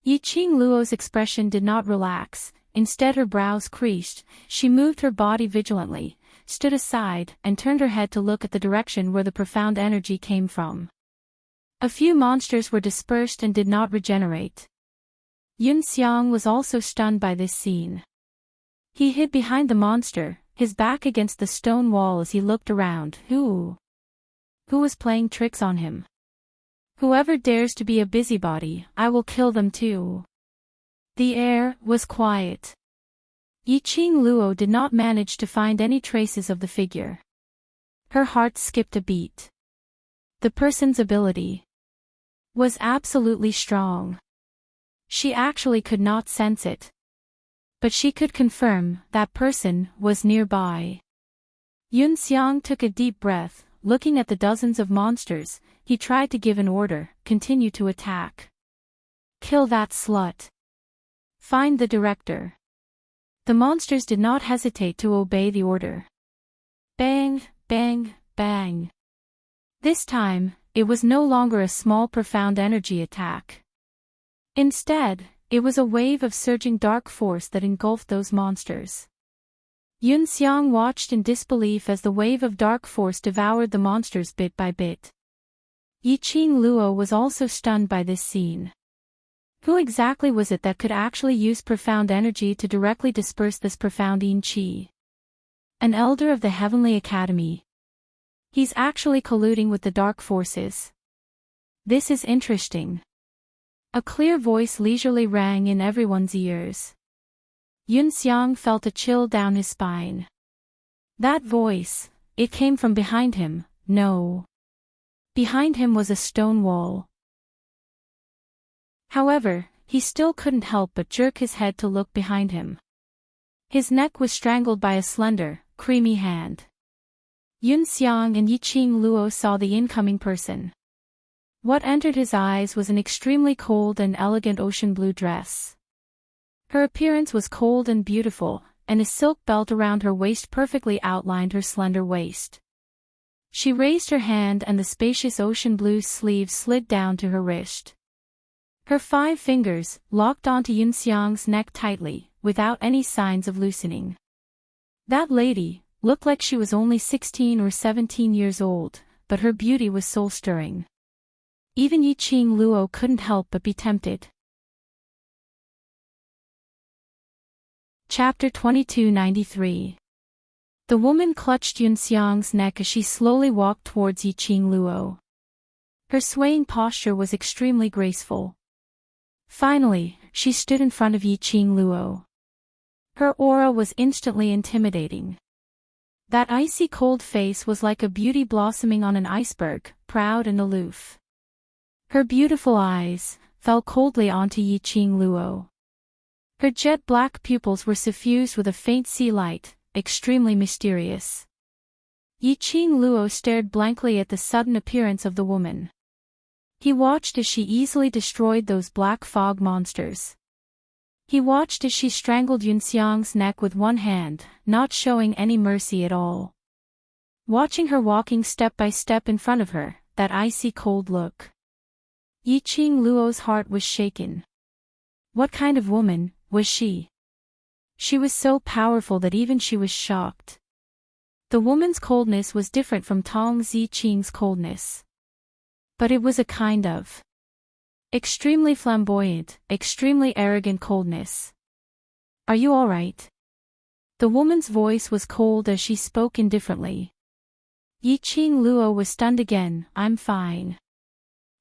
Yi-Ching Luo's expression did not relax, instead her brows creased, she moved her body vigilantly, stood aside, and turned her head to look at the direction where the profound energy came from. A few monsters were dispersed and did not regenerate. Yun Xiang was also stunned by this scene. He hid behind the monster, his back against the stone wall as he looked around. Who was playing tricks on him? Whoever dares to be a busybody, I will kill them too. The air was quiet. Yi-Ching Luo did not manage to find any traces of the figure. Her heart skipped a beat. The person's ability was absolutely strong. She actually could not sense it. But she could confirm that person was nearby. Yun Xiang took a deep breath, looking at the dozens of monsters. He tried to give an order, continue to attack. Kill that slut. Find the director. The monsters did not hesitate to obey the order. Bang, bang, bang. This time, it was no longer a small profound energy attack. Instead, it was a wave of surging dark force that engulfed those monsters. Yun Xiang watched in disbelief as the wave of dark force devoured the monsters bit by bit. Yi-Ching Luo was also stunned by this scene. Who exactly was it that could actually use profound energy to directly disperse this profound Yin-Chi? An elder of the Heavenly Academy. He's actually colluding with the dark forces. This is interesting. A clear voice leisurely rang in everyone's ears. Yun Xiang felt a chill down his spine. That voice, it came from behind him. No. Behind him was a stone wall. However, he still couldn't help but jerk his head to look behind him. His neck was strangled by a slender, creamy hand. Yun Xiang and Yi-Ching Luo saw the incoming person. What entered his eyes was an extremely cold and elegant ocean blue dress. Her appearance was cold and beautiful, and a silk belt around her waist perfectly outlined her slender waist. She raised her hand and the spacious ocean blue sleeve slid down to her wrist. Her 5 fingers locked onto Yun Xiang's neck tightly, without any signs of loosening. That lady looked like she was only 16 or 17 years old, but her beauty was soul-stirring. Even Yi-Ching Luo couldn't help but be tempted. Chapter 2293. The woman clutched Yun Xiang's neck as she slowly walked towards Yi-Ching Luo. Her swaying posture was extremely graceful. Finally, she stood in front of Yi-Ching Luo. Her aura was instantly intimidating. That icy cold face was like a beauty blossoming on an iceberg, proud and aloof. Her beautiful eyes fell coldly onto Yi-Ching Luo. Her jet-black pupils were suffused with a faint sea light, extremely mysterious. Yi-Ching Luo stared blankly at the sudden appearance of the woman. He watched as she easily destroyed those black fog monsters. He watched as she strangled Yun Xiang's neck with one hand, not showing any mercy at all. Watching her walking step by step in front of her, that icy cold look. Yi-Ching Luo's heart was shaken. What kind of woman was she? She was so powerful that even she was shocked. The woman's coldness was different from Tong Ziqing's coldness. But it was a kind of extremely flamboyant, extremely arrogant coldness. Are you all right? The woman's voice was cold as she spoke indifferently. Yiqing Luo was stunned again. I'm fine.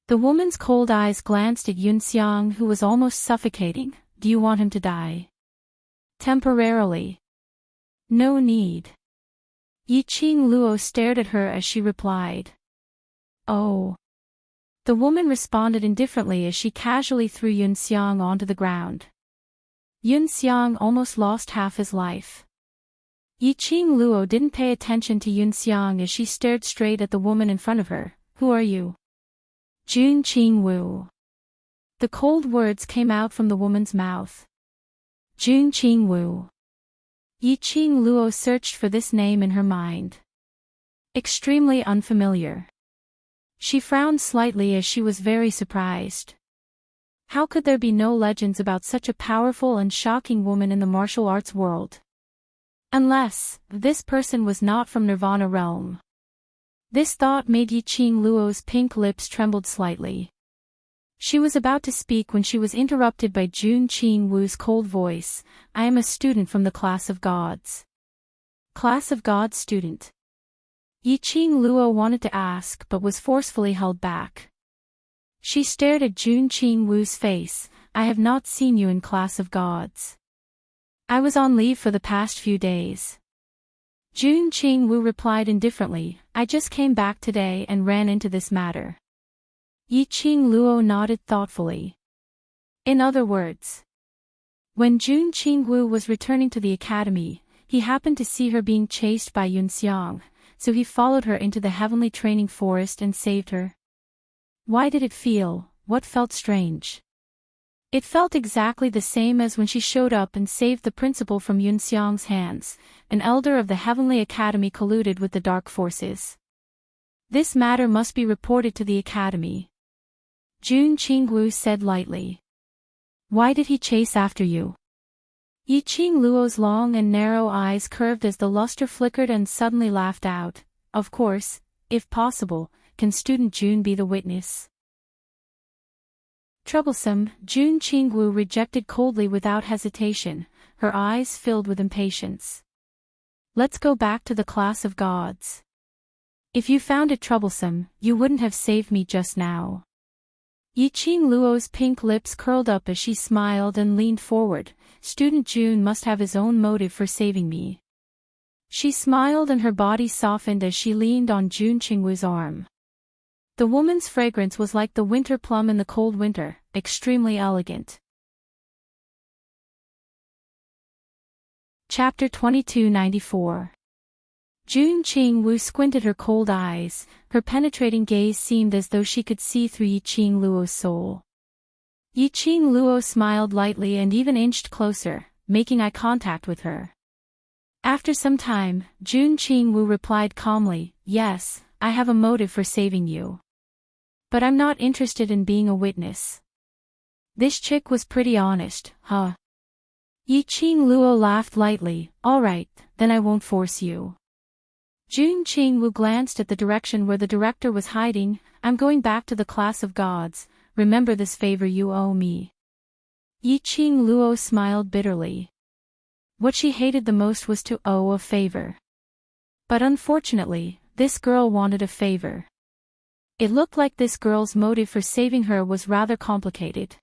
The woman's cold eyes glanced at Yunxiang, who was almost suffocating. Do you want him to die? Temporarily. No need. Yiqing Luo stared at her as she replied. Oh. The woman responded indifferently as she casually threw Yunxiang onto the ground. Yunxiang almost lost half his life. Yiqing Luo didn't pay attention to Yunxiang as she stared straight at the woman in front of her. Who are you? Jun Qingwu. The cold words came out from the woman's mouth. Jun Qingwu. Yiqing Luo searched for this name in her mind. Extremely unfamiliar. She frowned slightly as she was very surprised. How could there be no legends about such a powerful and shocking woman in the martial arts world? Unless this person was not from Nirvana realm. This thought made Yiqing Luo's pink lips trembled slightly. She was about to speak when she was interrupted by Jun Qingwu's cold voice. I am a student from the class of gods. Class of gods student. Yiqing Luo wanted to ask but was forcefully held back. She stared at Jun Qingwu's face. I have not seen you in class of gods. I was on leave for the past few days. Jun Qingwu replied indifferently. I just came back today and ran into this matter. Yiqing Luo nodded thoughtfully. In other words, when Jun Qingwu was returning to the academy, he happened to see her being chased by Yunxiang, so he followed her into the heavenly training forest and saved her. Why did it feel, what felt strange? It felt exactly the same as when she showed up and saved the principal from Yunxiang's hands. An elder of the Heavenly Academy colluded with the dark forces. This matter must be reported to the academy. Jun Qingwu said lightly. Why did he chase after you? Yiqing Luo's long and narrow eyes curved as the luster flickered and suddenly laughed out. Of course, if possible, can student Jun be the witness? Troublesome, Jun Qingwu rejected coldly without hesitation, her eyes filled with impatience. Let's go back to the class of gods. If you found it troublesome, you wouldn't have saved me just now. Yiqing Luo's pink lips curled up as she smiled and leaned forward. Student Jun must have his own motive for saving me. She smiled and her body softened as she leaned on Jun Qingwu's arm. The woman's fragrance was like the winter plum in the cold winter, extremely elegant. Chapter 2294. Jun Qingwu squinted her cold eyes, her penetrating gaze seemed as though she could see through Yiqing Luo's soul. Yiqing Luo smiled lightly and even inched closer, making eye contact with her. After some time, Jun Qingwu replied calmly, yes, I have a motive for saving you. But I'm not interested in being a witness. This chick was pretty honest, huh? Yiqing Luo laughed lightly. All right, then I won't force you. Jun Qingwu glanced at the direction where the director was hiding. I'm going back to the class of gods. Remember this favor you owe me. Yiqing Luo smiled bitterly. What she hated the most was to owe a favor. But unfortunately, this girl wanted a favor. It looked like this girl's motive for saving her was rather complicated.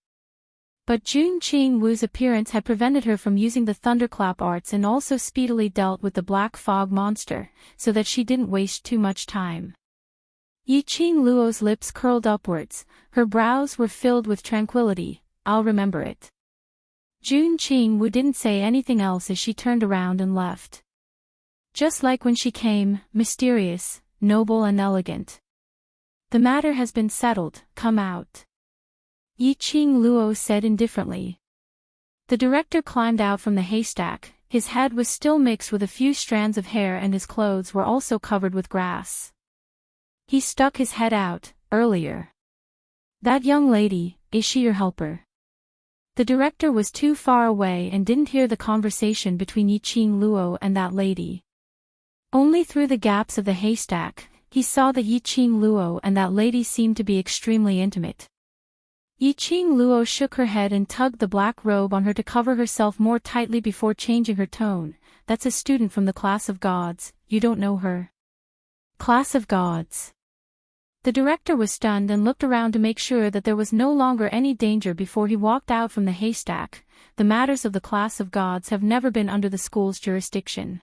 But Jun Qingwu's appearance had prevented her from using the thunderclap arts and also speedily dealt with the black fog monster, so that she didn't waste too much time. Yiqing Luo's lips curled upwards, her brows were filled with tranquility. I'll remember it. Jun Qingwu didn't say anything else as she turned around and left. Just like when she came, mysterious, noble and elegant. The matter has been settled, come out. Yiqing Luo said indifferently. The director climbed out from the haystack, his head was still mixed with a few strands of hair and his clothes were also covered with grass. He stuck his head out. Earlier. That young lady, is she your helper? The director was too far away and didn't hear the conversation between Yiqing Luo and that lady. Only through the gaps of the haystack, he saw that Yiqing Luo and that lady seemed to be extremely intimate. Yiqing Luo shook her head and tugged the black robe on her to cover herself more tightly before changing her tone. That's a student from the class of gods, you don't know her. Class of gods. The director was stunned and looked around to make sure that there was no longer any danger before he walked out from the haystack. The matters of the class of gods have never been under the school's jurisdiction.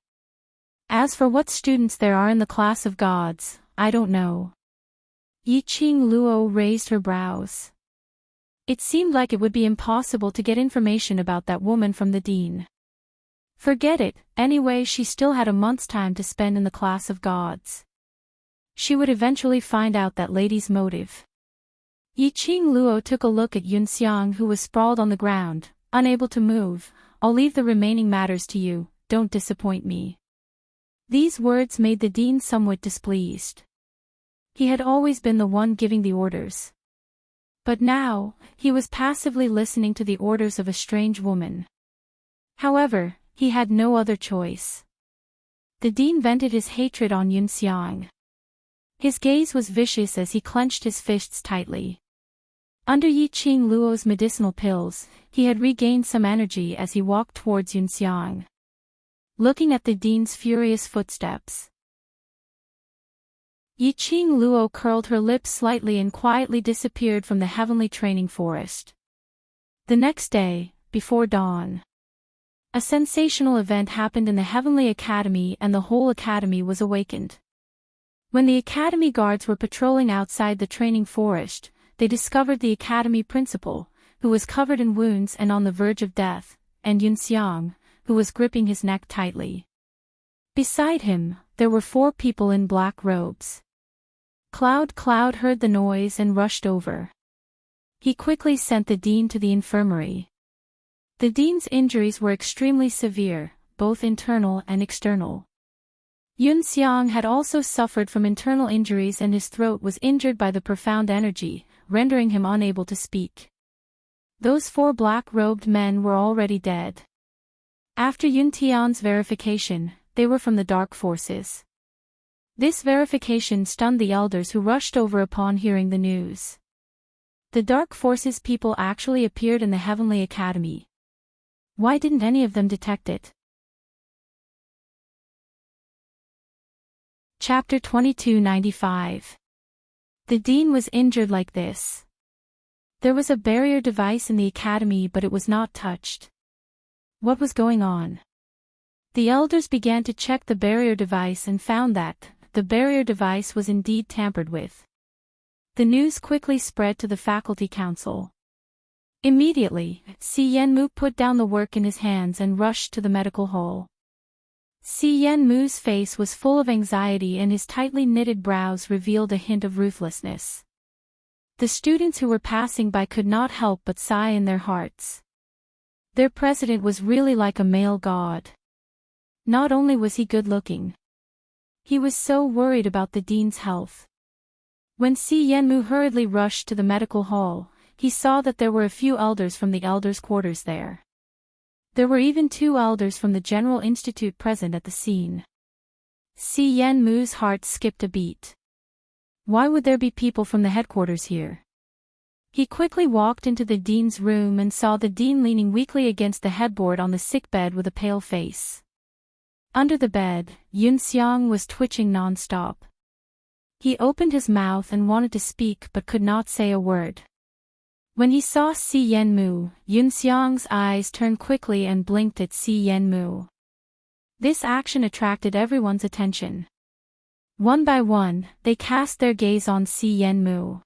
As for what students there are in the class of gods, I don't know. Yiqing Luo raised her brows. It seemed like it would be impossible to get information about that woman from the dean. Forget it, anyway she still had a month's time to spend in the class of gods. She would eventually find out that lady's motive. Yiqing Luo took a look at Yunxiang who was sprawled on the ground, unable to move. I'll leave the remaining matters to you, don't disappoint me. These words made the dean somewhat displeased. He had always been the one giving the orders. But now, he was passively listening to the orders of a strange woman. However, he had no other choice. The dean vented his hatred on Yunxiang. His gaze was vicious as he clenched his fists tightly. Under Yiqing Luo's medicinal pills, he had regained some energy as he walked towards Yunxiang. Looking at the dean's furious footsteps. Yiqing Luo curled her lips slightly and quietly disappeared from the heavenly training forest. The next day, before dawn, a sensational event happened in the Heavenly Academy and the whole academy was awakened. When the academy guards were patrolling outside the training forest, they discovered the academy principal, who was covered in wounds and on the verge of death, and Yunxiang, who was gripping his neck tightly. Beside him, there were 4 people in black robes. Cloud heard the noise and rushed over. He quickly sent the dean to the infirmary. The dean's injuries were extremely severe, both internal and external. Yunxiang had also suffered from internal injuries and his throat was injured by the profound energy, rendering him unable to speak. Those 4 black-robed men were already dead. After Yuntian's verification, they were from the dark forces. This verification stunned the elders who rushed over upon hearing the news. The dark forces people actually appeared in the Heavenly Academy. Why didn't any of them detect it? Chapter 2295. The dean was injured like this. There was a barrier device in the academy but it was not touched. What was going on? The elders began to check the barrier device and found that the barrier device was indeed tampered with. The news quickly spread to the faculty council. Immediately, Si Yenmu put down the work in his hands and rushed to the medical hall. Si Yenmu's face was full of anxiety and his tightly knitted brows revealed a hint of ruthlessness. The students who were passing by could not help but sigh in their hearts. Their president was really like a male god. Not only was he good-looking, he was so worried about the dean's health. When Si Yenmu hurriedly rushed to the medical hall, he saw that there were a few elders from the elders' quarters there. There were even 2 elders from the General Institute present at the scene. Si Yenmu's heart skipped a beat. Why would there be people from the headquarters here? He quickly walked into the dean's room and saw the dean leaning weakly against the headboard on the sickbed with a pale face. Under the bed, Yunxiang was twitching non-stop. He opened his mouth and wanted to speak but could not say a word. When he saw Si Yenmu, Yunxiang's eyes turned quickly and blinked at Si Yenmu. This action attracted everyone's attention. One by one, they cast their gaze on Si Yenmu.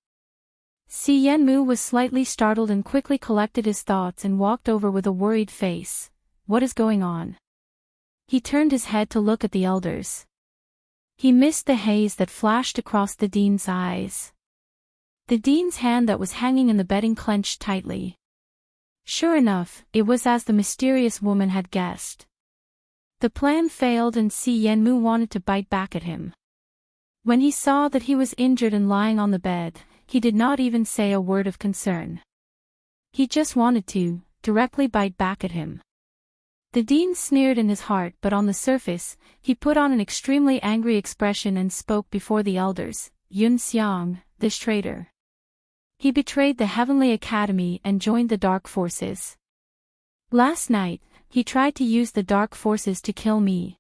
Si Yenmu was slightly startled and quickly collected his thoughts and walked over with a worried face. What is going on? He turned his head to look at the elders. He missed the haze that flashed across the dean's eyes. The dean's hand that was hanging in the bedding clenched tightly. Sure enough, it was as the mysterious woman had guessed. The plan failed and Si Yenmu wanted to bite back at him. When he saw that he was injured and lying on the bed, he did not even say a word of concern. He just wanted to, directly bite back at him. The dean sneered in his heart, but on the surface, he put on an extremely angry expression and spoke before the elders. Yun Xiang, this traitor. He betrayed the Heavenly Academy and joined the Dark Forces. Last night, he tried to use the Dark Forces to kill me.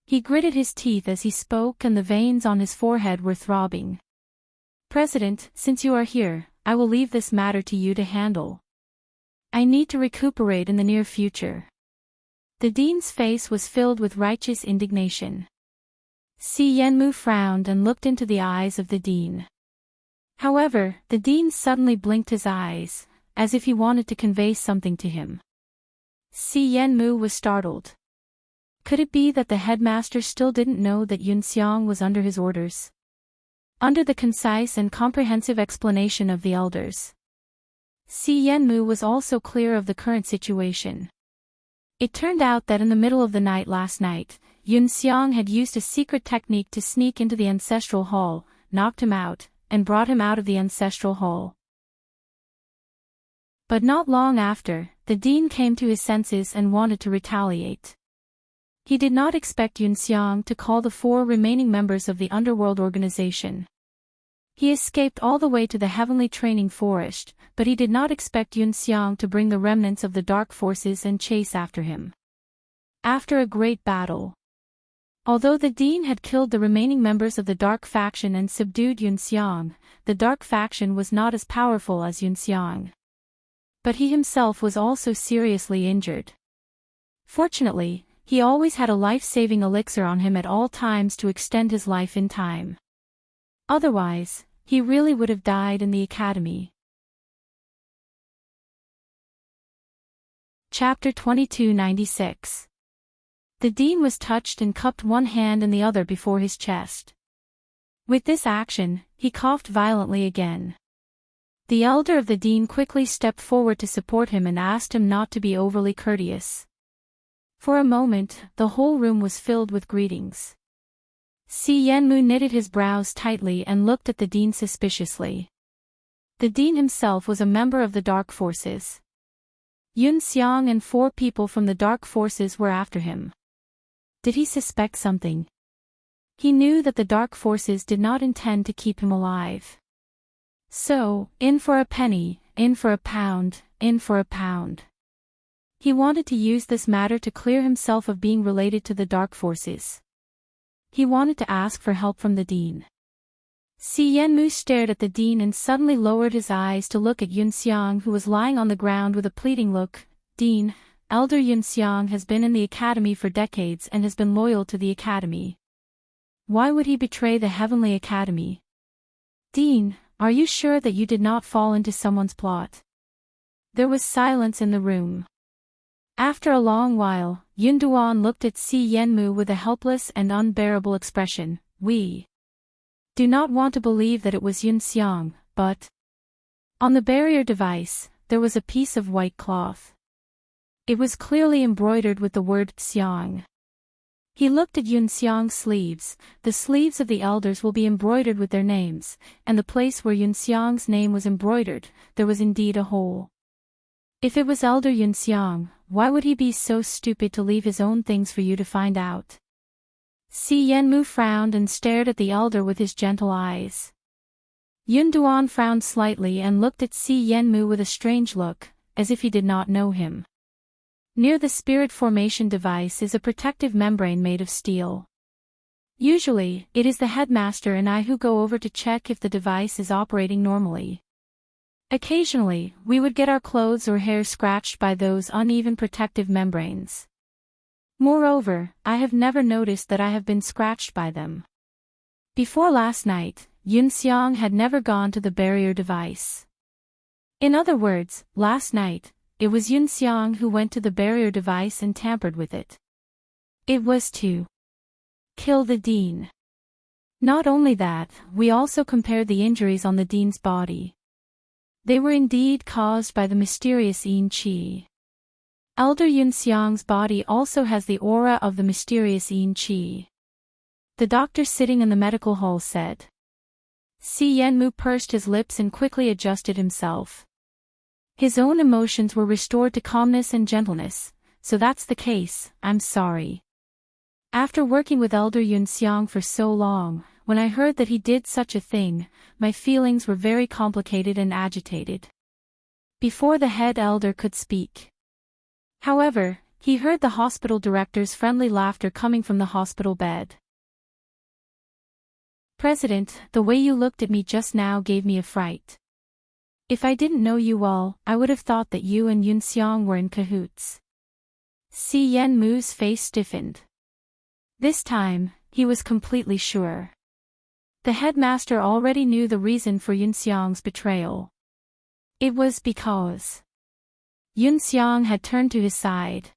He gritted his teeth as he spoke and the veins on his forehead were throbbing. President, since you are here, I will leave this matter to you to handle. I need to recuperate in the near future. The dean's face was filled with righteous indignation. Si Yenmu frowned and looked into the eyes of the dean. However, the dean suddenly blinked his eyes, as if he wanted to convey something to him. Si Yenmu was startled. Could it be that the headmaster still didn't know that Yun Xiang was under his orders? Under the concise and comprehensive explanation of the elders, Si Yenmu was also clear of the current situation. It turned out that in the middle of the night last night, Yun Xiang had used a secret technique to sneak into the ancestral hall, knocked him out, and brought him out of the ancestral hall. But not long after, the dean came to his senses and wanted to retaliate. He did not expect Yun Xiang to call the 4 remaining members of the underworld organization. He escaped all the way to the Heavenly Training Forest, but he did not expect Yun Xiang to bring the remnants of the Dark Forces and chase after him. After a great battle. Although the dean had killed the remaining members of the Dark Faction and subdued Yun Xiang, the Dark Faction was not as powerful as Yun Xiang. But he himself was also seriously injured. Fortunately, he always had a life-saving elixir on him at all times to extend his life in time. Otherwise, he really would have died in the academy. Chapter 2296. The dean was touched and cupped one hand and the other before his chest. With this action, he coughed violently again. The elder of the dean quickly stepped forward to support him and asked him not to be overly courteous. For a moment, the whole room was filled with greetings. Si Yenmu knitted his brows tightly and looked at the dean suspiciously. The dean himself was a member of the Dark Forces. Yun Xiang and 4 people from the Dark Forces were after him. Did he suspect something? He knew that the Dark Forces did not intend to keep him alive. So, in for a penny, in for a pound, in for a pound. He wanted to use this matter to clear himself of being related to the Dark Forces. He wanted to ask for help from the dean. Si Yenmu stared at the dean and suddenly lowered his eyes to look at Yun Xiang, who was lying on the ground with a pleading look. Dean, Elder Yun Xiang has been in the academy for decades and has been loyal to the academy. Why would he betray the Heavenly Academy? Dean, are you sure that you did not fall into someone's plot? There was silence in the room. After a long while, Yun Duan looked at Si Yenmu with a helpless and unbearable expression. We do not want to believe that it was Yun Xiang, but on the barrier device, there was a piece of white cloth. It was clearly embroidered with the word Xiang. He looked at Yun Xiang's sleeves. The sleeves of the elders will be embroidered with their names, and the place where Yun Xiang's name was embroidered, there was indeed a hole. If it was Elder Yun Xiang, why would he be so stupid to leave his own things for you to find out? Si Yenmu frowned and stared at the elder with his gentle eyes. Yun Duan frowned slightly and looked at Si Yenmu with a strange look, as if he did not know him. Near the spirit formation device is a protective membrane made of steel. Usually, it is the headmaster and I who go over to check if the device is operating normally. Occasionally, we would get our clothes or hair scratched by those uneven protective membranes. Moreover, I have never noticed that I have been scratched by them. Before last night, Yun Xiang had never gone to the barrier device. In other words, last night, it was Yun Xiang who went to the barrier device and tampered with it. It was to kill the dean. Not only that, we also compared the injuries on the dean's body. They were indeed caused by the mysterious Yin Qi. Elder Yun Xiang's body also has the aura of the mysterious Yin Qi. The doctor sitting in the medical hall said. Si Yenmu pursed his lips and quickly adjusted himself. His own emotions were restored to calmness and gentleness. so that's the case, I'm sorry. After working with Elder Yunxiang for so long, when I heard that he did such a thing, my feelings were very complicated and agitated. Before the head elder could speak. However, he heard the hospital director's friendly laughter coming from the hospital bed. President, the way you looked at me just now gave me a fright. If I didn't know you all, I would have thought that you and Yunxiang were in cahoots. Si Yenmu's face stiffened. This time, he was completely sure. The headmaster already knew the reason for Yunxiang's betrayal. It was because Yunxiang had turned to his side.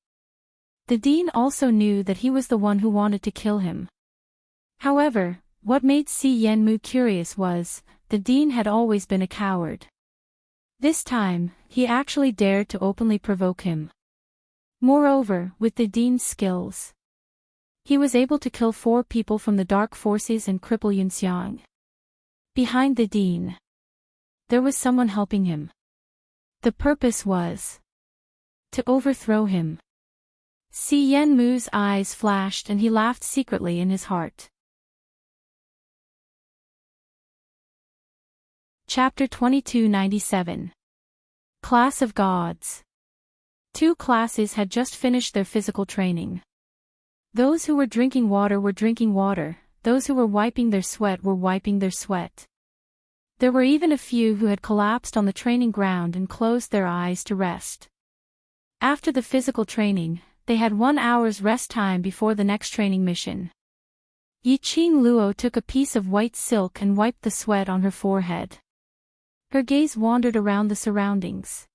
The dean also knew that he was the one who wanted to kill him. However, what made Si Yenmu curious was, the dean had always been a coward. This time, he actually dared to openly provoke him. Moreover, with the dean's skills, he was able to kill 4 people from the dark forces and cripple Yunxiang. Behind the dean, there was someone helping him. The purpose was to overthrow him. Si Yenmu's eyes flashed and he laughed secretly in his heart. Chapter 2297. Class of Gods. 2 classes had just finished their physical training. Those who were drinking water were drinking water, those who were wiping their sweat were wiping their sweat. There were even a few who had collapsed on the training ground and closed their eyes to rest. After the physical training, they had 1 hour's rest time before the next training mission. Yiqing Luo took a piece of white silk and wiped the sweat on her forehead. Her gaze wandered around the surroundings.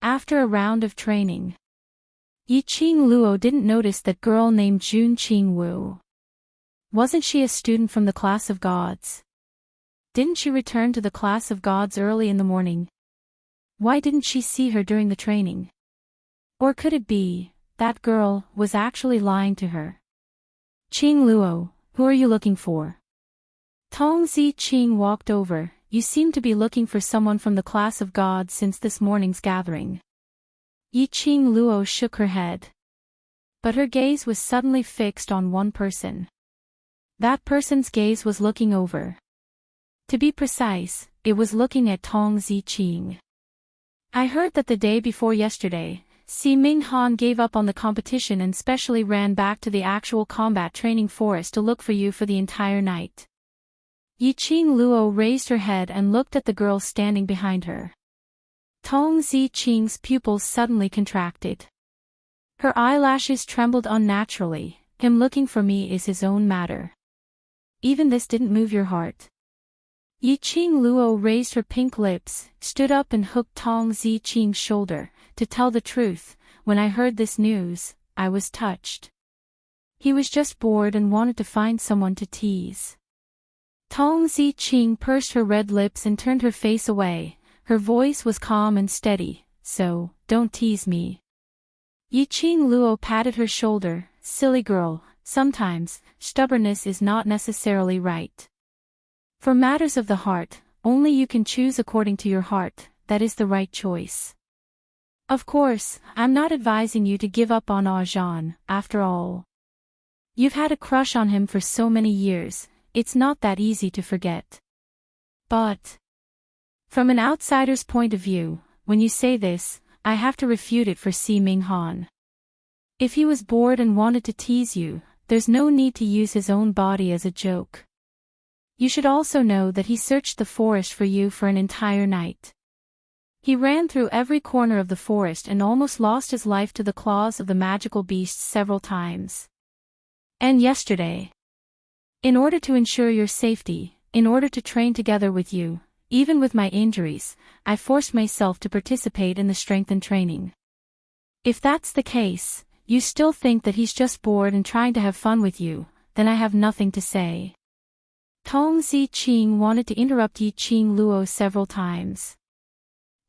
After a round of training, Yiqing Luo didn't notice that girl named Jun Qingwu. Wasn't she a student from the class of gods? Didn't she return to the class of gods early in the morning? Why didn't she see her during the training? Or could it be, that girl was actually lying to her? Qing Luo, who are you looking for? Tong Zi Qing walked over. You seem to be looking for someone from the class of gods since this morning's gathering. Yiqing Luo shook her head. But her gaze was suddenly fixed on one person. That person's gaze was looking over. To be precise, it was looking at Tong Zi Qing. I heard that the day before yesterday, Si Minghan gave up on the competition and specially ran back to the actual combat training forest to look for you for the entire night. Yiqing Luo raised her head and looked at the girl standing behind her. Tong Zi Qing's pupils suddenly contracted. Her eyelashes trembled unnaturally. Him looking for me is his own matter. Even this didn't move your heart. Yiqing Luo raised her pink lips, stood up and hooked Tong Zi Qing's shoulder. To tell the truth, when I heard this news, I was touched. He was just bored and wanted to find someone to tease. Tong Zi Qing pursed her red lips and turned her face away. Her voice was calm and steady, so, don't tease me. Yiqing Luo patted her shoulder. Silly girl, sometimes, stubbornness is not necessarily right. For matters of the heart, only you can choose according to your heart, that is the right choice. Of course, I'm not advising you to give up on Zhan, after all. You've had a crush on him for so many years. It's not that easy to forget. But from an outsider's point of view, when you say this, I have to refute it for Si Minghan. If he was bored and wanted to tease you, there's no need to use his own body as a joke. You should also know that he searched the forest for you for an entire night. He ran through every corner of the forest and almost lost his life to the claws of the magical beasts several times. And yesterday, in order to ensure your safety, in order to train together with you, even with my injuries, I forced myself to participate in the strengthened training. If that's the case, you still think that he's just bored and trying to have fun with you, then I have nothing to say. Tong Zi Qing wanted to interrupt Yiqing Luo several times.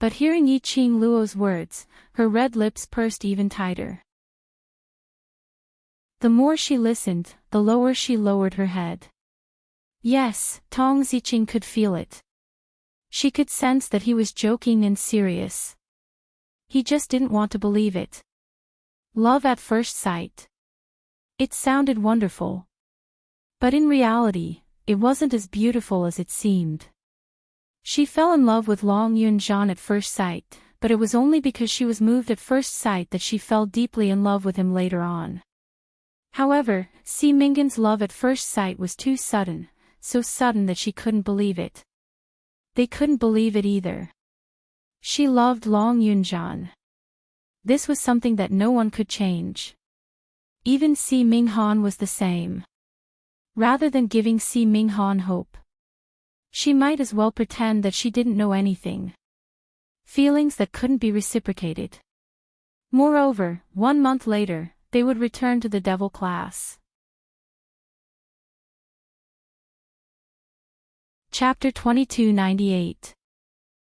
But hearing Yiqing Luo's words, her red lips pursed even tighter. The more she listened, the lower she lowered her head. Yes, Tong Zi Qing could feel it. She could sense that he was joking and serious. He just didn't want to believe it. Love at first sight. It sounded wonderful. But in reality, it wasn't as beautiful as it seemed. She fell in love with Long Yun-jan at first sight, but it was only because she was moved at first sight that she fell deeply in love with him later on. However, Si Mingan's love at first sight was too sudden, so sudden that she couldn't believe it. They couldn't believe it either. She loved Long Yun-jan. This was something that no one could change. Even Si Ming-han was the same. Rather than giving Si Ming-han hope, she might as well pretend that she didn't know anything. Feelings that couldn't be reciprocated. Moreover, 1 month later, they would return to the devil class. Chapter 2298.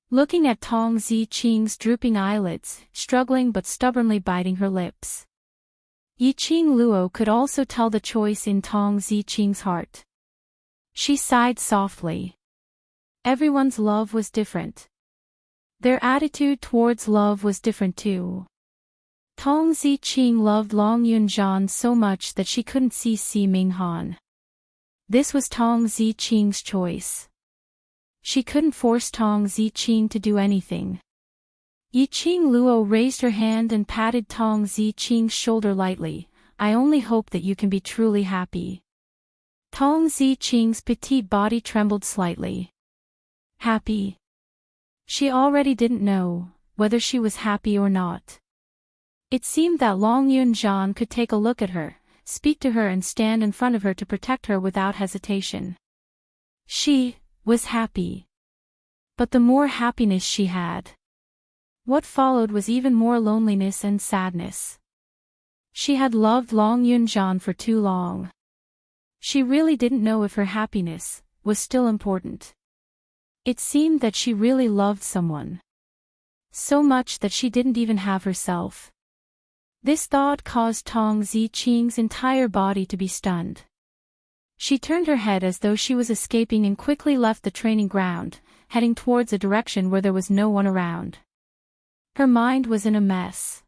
Looking at Tong Ziqing's drooping eyelids, struggling but stubbornly biting her lips. Yiqing Luo could also tell the choice in Tong Ziqing's heart. She sighed softly. Everyone's love was different. Their attitude towards love was different too. Tong Ziqing loved Long Yun-jan so much that she couldn't see Si Ming-han. This was Tong Ziqing's choice. She couldn't force Tong Ziqing to do anything. Yiqing Luo raised her hand and patted Tong Ziqing's shoulder lightly. I only hope that you can be truly happy. Tong Ziqing's petite body trembled slightly. Happy? She already didn't know whether she was happy or not. It seemed that Long Yun-jan could take a look at her, speak to her and stand in front of her to protect her without hesitation. She was happy. But the more happiness she had, what followed was even more loneliness and sadness. She had loved Long Yun-jan for too long. She really didn't know if her happiness was still important. It seemed that she really loved someone. So much that she didn't even have herself. This thought caused Tong Ziqing's entire body to be stunned. She turned her head as though she was escaping and quickly left the training ground, heading towards a direction where there was no one around. Her mind was in a mess.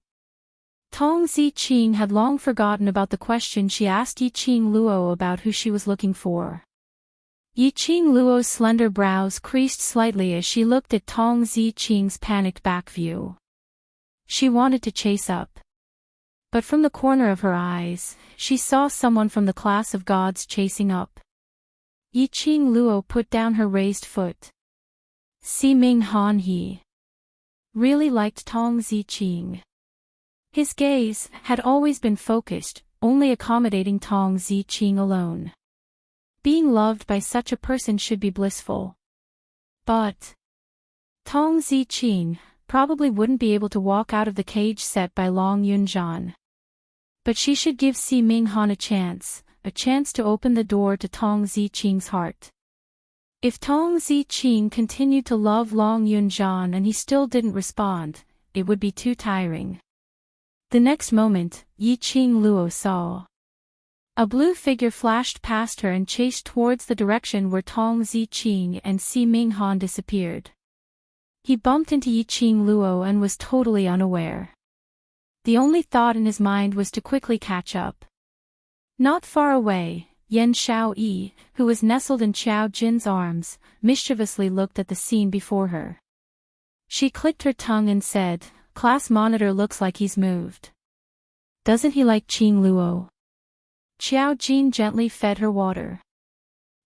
Tong Ziqing had long forgotten about the question she asked Yiqing Luo about who she was looking for. Yiqing Luo's slender brows creased slightly as she looked at Tong Ziqing's panicked back view. She wanted to chase up. But from the corner of her eyes, she saw someone from the class of gods chasing up. Yiqing Luo put down her raised foot. Si Ming-han he really liked Tong Ziqing. His gaze had always been focused, only accommodating Tong Ziqing alone. Being loved by such a person should be blissful. But Tong Ziqing probably wouldn't be able to walk out of the cage set by Long Yun-jan. But she should give Si Ming-han a chance to open the door to Tong Ziqing's heart. If Tong Ziqing continued to love Long Yun-jan and he still didn't respond, it would be too tiring. The next moment, Yiqing Luo saw a blue figure flashed past her and chased towards the direction where Tong Ziqing and Si Ming-han disappeared. He bumped into Yiqing Luo and was totally unaware. The only thought in his mind was to quickly catch up. Not far away, Yan Xiaoyi, who was nestled in Qiao Jin's arms, mischievously looked at the scene before her. She clicked her tongue and said, "Class monitor looks like he's moved. Doesn't he like Qing Luo?" Qiao Jin gently fed her water.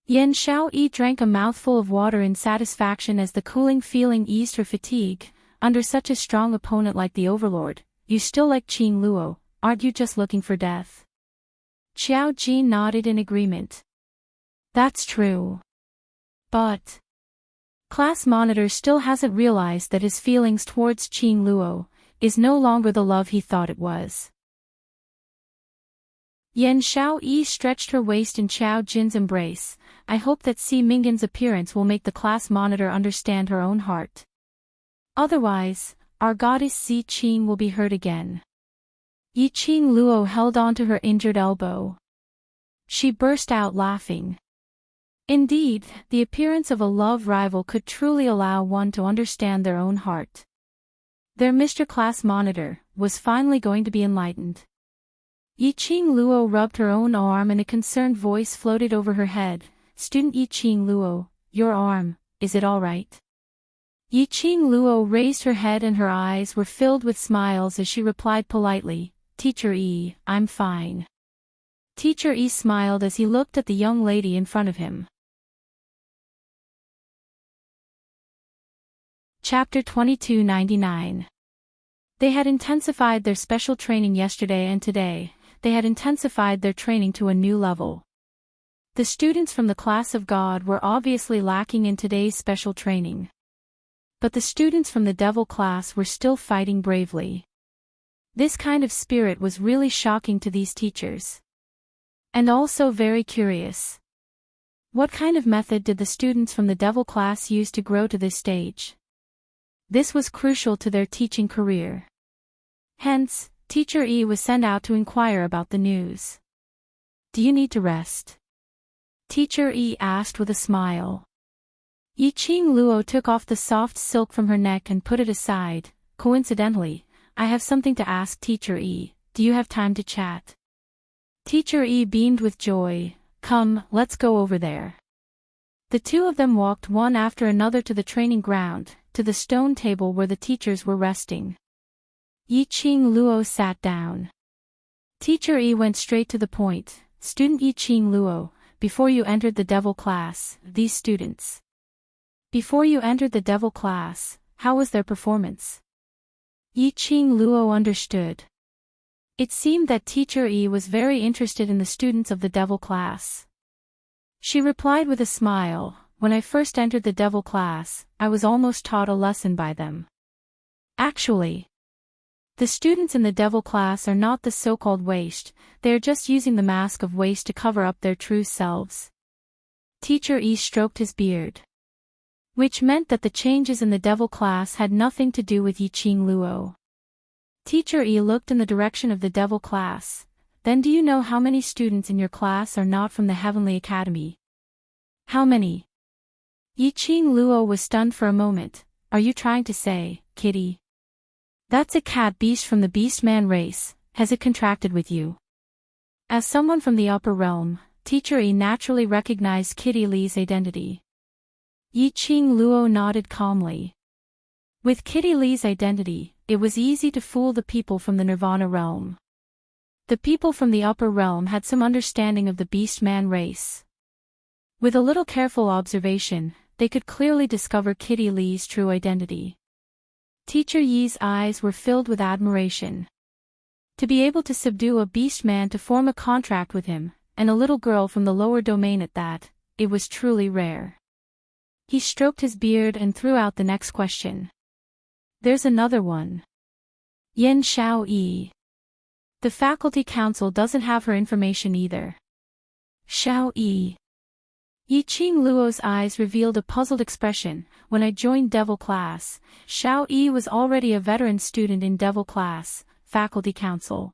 Yan Xiaoyi drank a mouthful of water in satisfaction as the cooling feeling eased her fatigue. Under such a strong opponent like the Overlord, you still like Qing Luo, aren't you just looking for death? Qiao Jin nodded in agreement. That's true. But Class Monitor still hasn't realized that his feelings towards Qing Luo is no longer the love he thought it was. Yan Xiaoyi stretched her waist in Qiao Jin's embrace. I hope that Si Minggan's appearance will make the Class Monitor understand her own heart. Otherwise, our goddess Si Qing will be hurt again. Yiqing Luo held onto her injured elbow. She burst out laughing. Indeed, the appearance of a love rival could truly allow one to understand their own heart. Their Mr. Class Monitor was finally going to be enlightened. Yiqing Luo rubbed her own arm and a concerned voice floated over her head. Student Yiqing Luo, your arm, is it all right? Yiqing Luo raised her head and her eyes were filled with smiles as she replied politely, Teacher Yi, I'm fine. Teacher Yi smiled as he looked at the young lady in front of him. Chapter 2299. They had intensified their special training yesterday and today, they had intensified their training to a new level. The students from the class of God were obviously lacking in today's special training. But the students from the devil class were still fighting bravely. This kind of spirit was really shocking to these teachers. And also very curious. What kind of method did the students from the devil class use to grow to this stage? This was crucial to their teaching career. Hence, Teacher Yi was sent out to inquire about the news. Do you need to rest? Teacher Yi asked with a smile. Yiqing Luo took off the soft silk from her neck and put it aside. Coincidentally, I have something to ask Teacher Yi. Do you have time to chat? Teacher Yi beamed with joy. Come, let's go over there. The two of them walked one after another to the training ground, to the stone table where the teachers were resting. Yiqing Luo sat down. Teacher Yi went straight to the point. Student Yiqing Luo, before you entered the devil class, these students. Before you entered the devil class, how was their performance? Yiqing Luo understood. It seemed that Teacher Yi was very interested in the students of the devil class. She replied with a smile, when I first entered the devil class, I was almost taught a lesson by them. Actually, the students in the devil class are not the so-called waste, they are just using the mask of waste to cover up their true selves. Teacher Yi stroked his beard. Which meant that the changes in the devil class had nothing to do with Yiqing Luo. Teacher Yi looked in the direction of the devil class. Then do you know how many students in your class are not from the Heavenly Academy? How many? Yiqing Luo was stunned for a moment. Are you trying to say, kitty? That's a cat beast from the beast-man race, has it contracted with you? As someone from the upper realm, Teacher Yi naturally recognized Kitty Lee's identity. Yiqing Luo nodded calmly. With Kitty Lee's identity, it was easy to fool the people from the Nirvana realm. The people from the upper realm had some understanding of the beast-man race. With a little careful observation, they could clearly discover Kitty Lee's true identity. Teacher Yi's eyes were filled with admiration. To be able to subdue a beast man to form a contract with him, and a little girl from the lower domain at that, it was truly rare. He stroked his beard and threw out the next question. There's another one. Yan Xiao Yi. The faculty council doesn't have her information either. Xiao Yi. Yiqing Luo's eyes revealed a puzzled expression. When I joined Devil class, Xiao Yi was already a veteran student in Devil class, faculty council.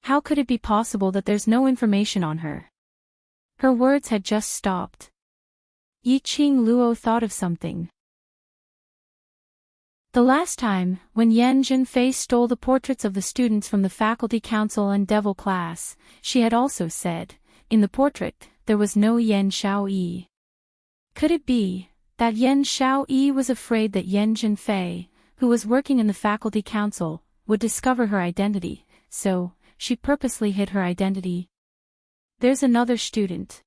How could it be possible that there's no information on her? Her words had just stopped. Yiqing Luo thought of something. The last time, when Yan Zhenfei stole the portraits of the students from the faculty council and Devil class, she had also said, in the portrait, there was no Yan Xiao Yi. Could it be that Yan Xiao Yi was afraid that Yan Zhenfei, who was working in the faculty council, would discover her identity, so she purposely hid her identity? There's another student.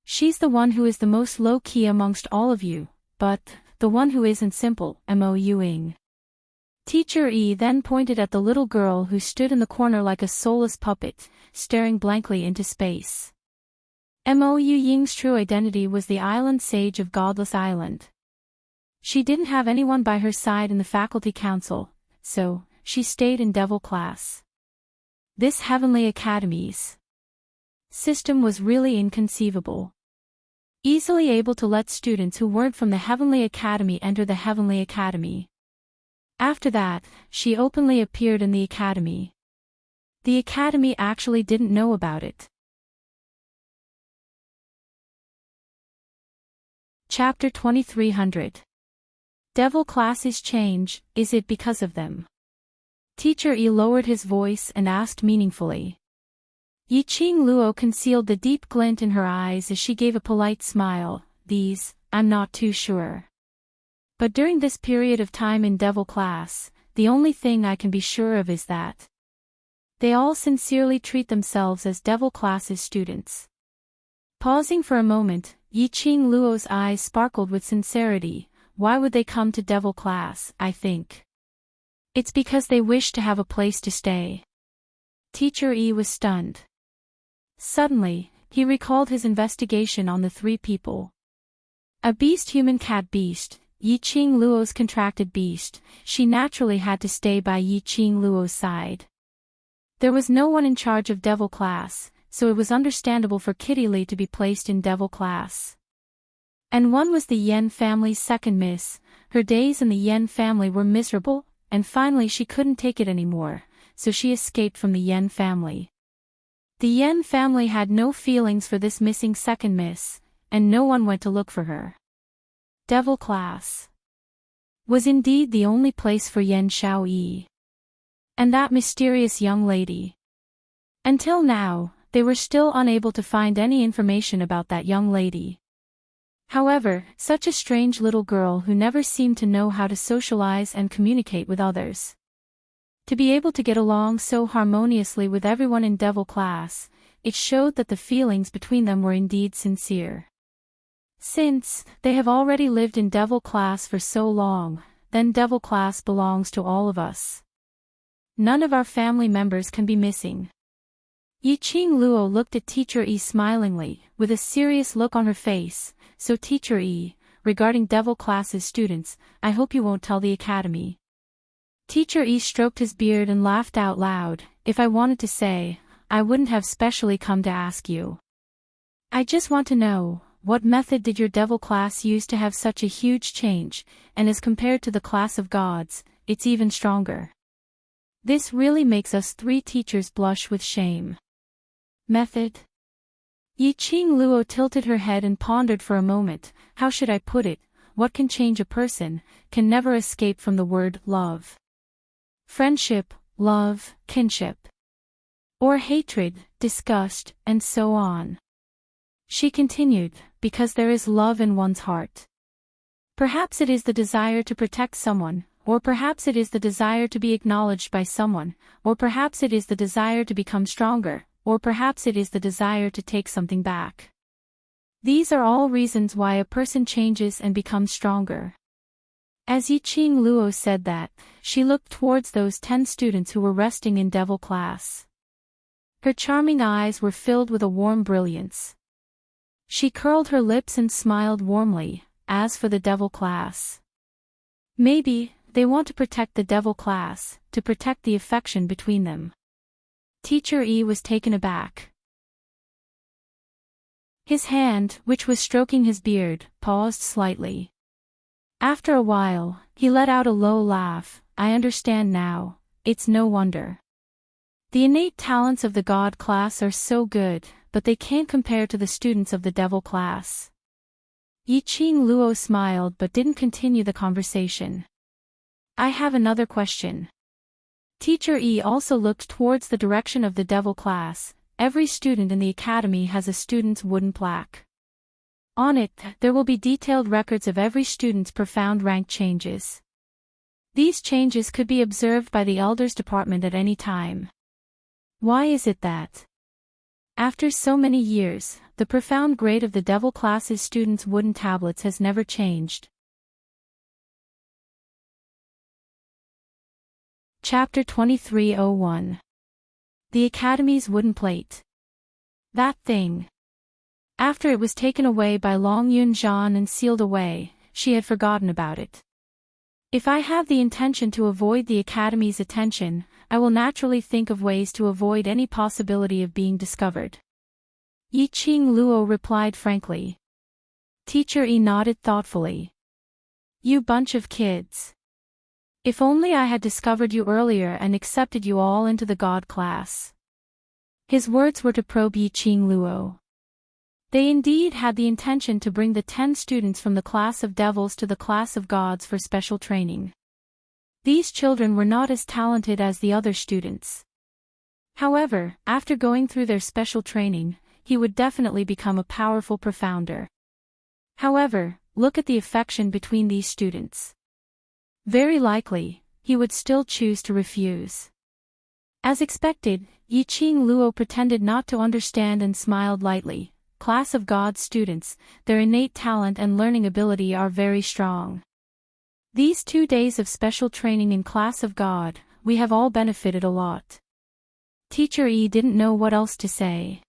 She's the one who is the most low-key amongst all of you, but the one who isn't simple, Mo-Yuing. Teacher Yi then pointed at the little girl who stood in the corner like a soulless puppet, staring blankly into space. Mo-Ying's true identity was the island sage of Godless Island. She didn't have anyone by her side in the faculty council, so she stayed in Devil class. This Heavenly Academy's system was really inconceivable. Easily able to let students who weren't from the Heavenly Academy enter the Heavenly Academy. After that, she openly appeared in the Academy. The Academy actually didn't know about it. Chapter 2300. Devil classes change, is it because of them? Teacher E lowered his voice and asked meaningfully. Yiqing Luo concealed the deep glint in her eyes as she gave a polite smile. I'm not too sure. But during this period of time in Devil class, the only thing I can be sure of is that they all sincerely treat themselves as Devil classes students. Pausing for a moment, Yiqing Luo's eyes sparkled with sincerity. Why would they come to Devil class? I think it's because they wish to have a place to stay. Teacher E was stunned. Suddenly, he recalled his investigation on the three people. A beast, human, cat, beast. Yiqing Luo's contracted beast. She naturally had to stay by Yiqing Luo's side. There was no one in charge of Devil class, so it was understandable for Kitty Lee to be placed in Devil class. And one was the Yen family's second miss. Her days in the Yen family were miserable, and finally she couldn't take it anymore, so she escaped from the Yen family. The Yen family had no feelings for this missing second miss, and no one went to look for her. Devil class was indeed the only place for Yen Xiaoyi and that mysterious young lady. Until now, they were still unable to find any information about that young lady. However, such a strange little girl who never seemed to know how to socialize and communicate with others. To be able to get along so harmoniously with everyone in Devil class, it showed that the feelings between them were indeed sincere. Since they have already lived in Devil class for so long, then Devil class belongs to all of us. None of our family members can be missing. Yiqing Luo looked at Teacher E smilingly, with a serious look on her face. So Teacher E, regarding Devil class's students, I hope you won't tell the academy. Teacher E stroked his beard and laughed out loud. If I wanted to say, I wouldn't have specially come to ask you. I just want to know, what method did your Devil class use to have such a huge change, and as compared to the class of gods, it's even stronger. This really makes us three teachers blush with shame. Method? Yiqing Luo tilted her head and pondered for a moment. How should I put it? What can change a person, can never escape from the word love. Friendship, love, kinship. Or hatred, disgust, and so on. She continued, because there is love in one's heart. Perhaps it is the desire to protect someone, or perhaps it is the desire to be acknowledged by someone, or perhaps it is the desire to become stronger, or perhaps it is the desire to take something back. These are all reasons why a person changes and becomes stronger. As Yiqing Luo said that, she looked towards those 10 students who were resting in Devil class. Her charming eyes were filled with a warm brilliance. She curled her lips and smiled warmly. As for the Devil class, maybe they want to protect the Devil class, to protect the affection between them. Teacher E was taken aback. His hand, which was stroking his beard, paused slightly. After a while, he let out a low laugh. I understand now, it's no wonder. The innate talents of the God class are so good, but they can't compare to the students of the Devil class. Yiqing Luo smiled but didn't continue the conversation. I have another question. Teacher E also looked towards the direction of the Devil class. Every student in the academy has a student's wooden plaque. On it, there will be detailed records of every student's profound rank changes. These changes could be observed by the Elders Department at any time. Why is it that, after so many years, the profound grade of the Devil class's students' wooden tablets has never changed? Chapter 2301. The Academy's Wooden Plate. That thing. After it was taken away by Long Yunjian and sealed away, she had forgotten about it. If I have the intention to avoid the Academy's attention, I will naturally think of ways to avoid any possibility of being discovered. Yiqing Luo replied frankly. Teacher E nodded thoughtfully. You bunch of kids. If only I had discovered you earlier and accepted you all into the God class. His words were to probe Yiqing Luo. They indeed had the intention to bring the 10 students from the class of devils to the class of gods for special training. These children were not as talented as the other students. However, after going through their special training, he would definitely become a powerful profounder. However, look at the affection between these students. Very likely, he would still choose to refuse. As expected, Yiqing Luo pretended not to understand and smiled lightly. Class of God students, their innate talent and learning ability are very strong. These 2 days of special training in Class of God, we have all benefited a lot. Teacher Yi didn't know what else to say.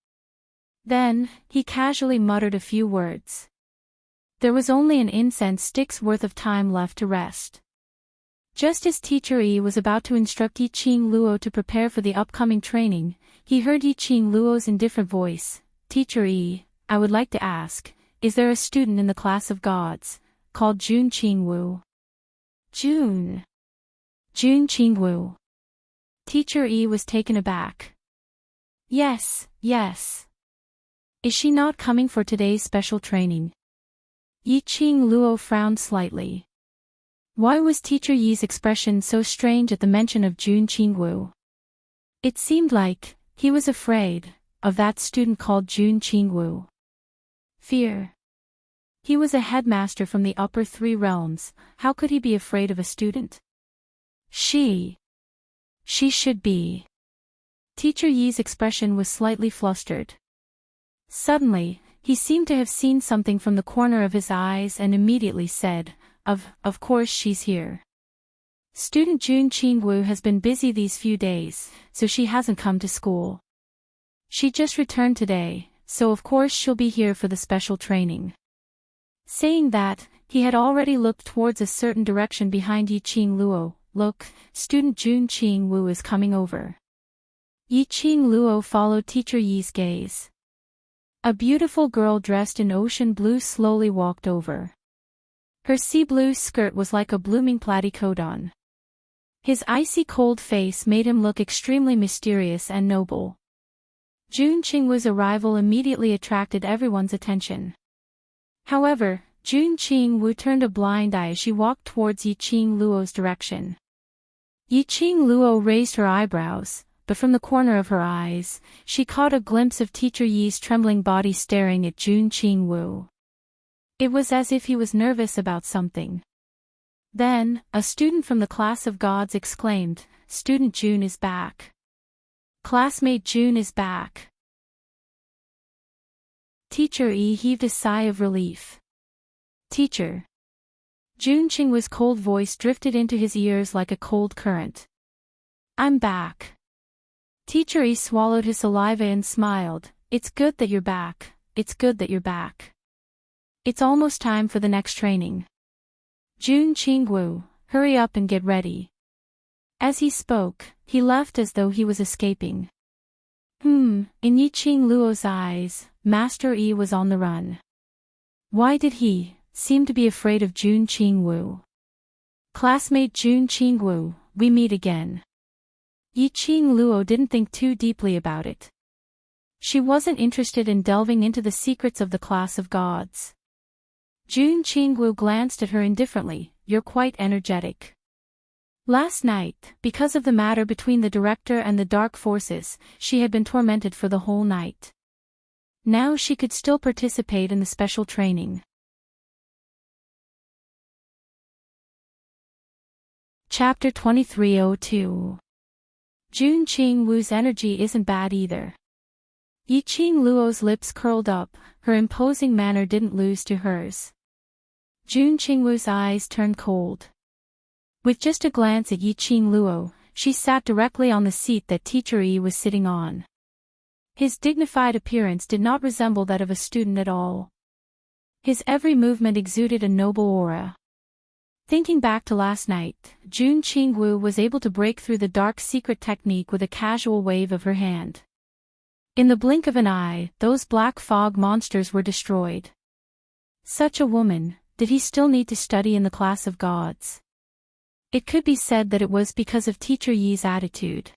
Then, he casually muttered a few words. There was only an incense stick's worth of time left to rest. Just as Teacher Yi was about to instruct Yiqing Luo to prepare for the upcoming training, he heard Yiqing Luo's indifferent voice. Teacher Yi, I would like to ask, is there a student in the class of gods, called Jun Qingwu? Jun Qingwu. Teacher Yi was taken aback. Yes. Is she not coming for today's special training? Yiqing Luo frowned slightly. Why was Teacher Yi's expression so strange at the mention of Jun Qingwu? It seemed like he was afraid of that student called Jun Qingwu. Fear. He was a headmaster from the upper 3 realms, how could he be afraid of a student? She should be. Teacher Yi's expression was slightly flustered. Suddenly, he seemed to have seen something from the corner of his eyes and immediately said, Of course she's here. Student Jun Qingwu has been busy these few days, so she hasn't come to school. She just returned today, so of course she'll be here for the special training. Saying that, he had already looked towards a certain direction behind Yiqing Luo. Look, student Jun Qingwu is coming over. Yiqing Luo followed Teacher Yi's gaze. A beautiful girl dressed in ocean blue slowly walked over. Her sea blue skirt was like a blooming platycodon. His icy cold face made him look extremely mysterious and noble. Jun Qingwu's arrival immediately attracted everyone's attention. However, Jun Qingwu turned a blind eye as she walked towards Yiqing Luo's direction. Yiqing Luo raised her eyebrows, but from the corner of her eyes, she caught a glimpse of Teacher Yi's trembling body staring at Jun Qingwu. It was as if he was nervous about something. Then, a student from the class of gods exclaimed, Student Jun is back. Classmate Jun is back. Teacher Yi heaved a sigh of relief. Teacher. Jun Qingwu's cold voice drifted into his ears like a cold current. I'm back. Teacher Yi swallowed his saliva and smiled. It's good that you're back. It's good that you're back. It's almost time for the next training. Jun Qingwu, hurry up and get ready. As he spoke, he left as though he was escaping. In Yiqing Luo's eyes, Master Yi was on the run. Why did he seem to be afraid of Jun Qingwu? Classmate Jun Qingwu, we meet again. Yiqing Luo didn't think too deeply about it. She wasn't interested in delving into the secrets of the class of gods. Jun Qingwu glanced at her indifferently. You're quite energetic. Last night, because of the matter between the director and the dark forces, she had been tormented for the whole night. Now she could still participate in the special training. Chapter 2302. Jun Qingwu's energy isn't bad either. Yiqing Luo's lips curled up, her imposing manner didn't lose to hers. Jun Qingwu's eyes turned cold. With just a glance at Yiqing Luo, she sat directly on the seat that Teacher Yi was sitting on. His dignified appearance did not resemble that of a student at all. His every movement exuded a noble aura. Thinking back to last night, Jun Qingwu was able to break through the dark secret technique with a casual wave of her hand. In the blink of an eye, those black fog monsters were destroyed. Such a woman, did he still need to study in the class of gods? It could be said that it was because of Teacher Yi's attitude.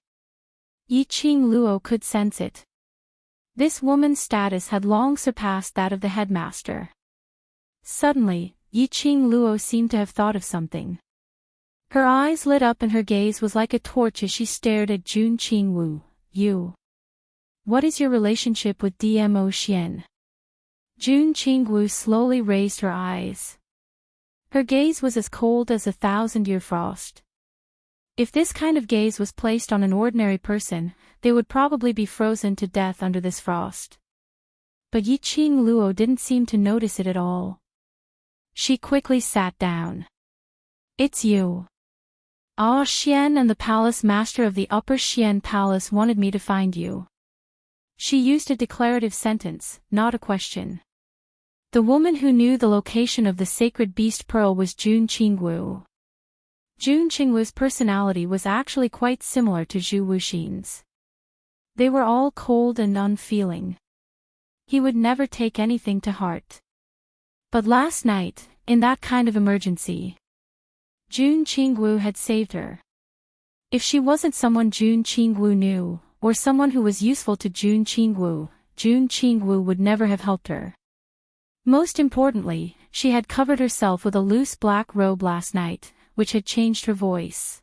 Yiqing Luo could sense it. This woman's status had long surpassed that of the headmaster. Suddenly, Yiqing Luo seemed to have thought of something. Her eyes lit up and her gaze was like a torch as she stared at Jun Qingwu. You. What is your relationship with Dmo Xian? Jun Qingwu slowly raised her eyes. Her gaze was as cold as 1,000-year frost. If this kind of gaze was placed on an ordinary person, they would probably be frozen to death under this frost. But Yiqing Luo didn't seem to notice it at all. She quickly sat down. It's you. Ah, Xian and the palace master of the Upper Xian Palace wanted me to find you. She used a declarative sentence, not a question. The woman who knew the location of the sacred beast pearl was Jun Qingwu. Jun Qingwu's personality was actually quite similar to Zhu Wuxin's. They were all cold and unfeeling. He would never take anything to heart. But last night, in that kind of emergency, Jun Qingwu had saved her. If she wasn't someone Jun Qingwu knew, or someone who was useful to Jun Qingwu would never have helped her. Most importantly, she had covered herself with a loose black robe last night, which had changed her voice.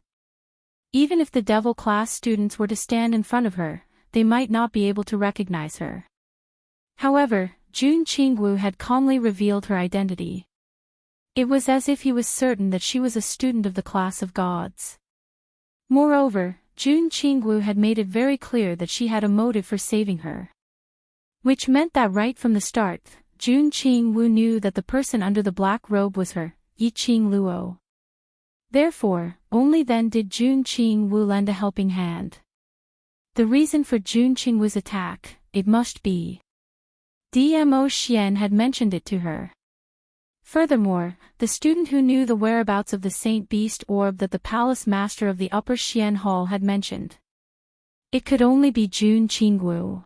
Even if the devil class students were to stand in front of her, they might not be able to recognize her. However, Jun Qingwu had calmly revealed her identity. It was as if he was certain that she was a student of the class of gods. Moreover, Jun Qingwu had made it very clear that she had a motive for saving her. Which meant that right from the start, Jun Qingwu knew that the person under the black robe was her, Yiqing Luo. Therefore, only then did Jun Qingwu lend a helping hand. The reason for Jun Qingwu's attack, it must be. Dmo Xian had mentioned it to her. Furthermore, the student who knew the whereabouts of the Saint Beast orb that the palace master of the Upper Xian Hall had mentioned. It could only be Jun Qingwu.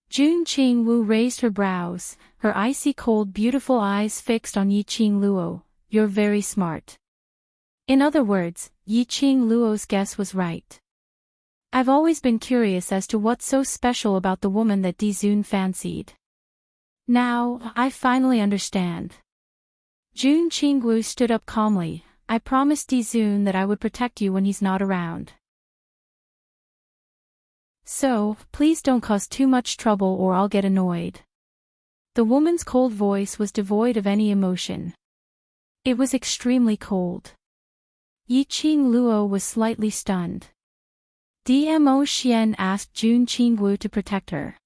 Jun Qingwu raised her brows, her icy cold beautiful eyes fixed on Yiqing Luo. You're very smart. In other words, Yiqing Luo's guess was right. I've always been curious as to what's so special about the woman that Dizun fancied. Now, I finally understand. Jun Qingwu stood up calmly. I promised Dizun that I would protect you when he's not around. So, please don't cause too much trouble or I'll get annoyed. The woman's cold voice was devoid of any emotion. It was extremely cold. Yiqing Luo was slightly stunned. Dmo Xian asked Jun Qingwu to protect her.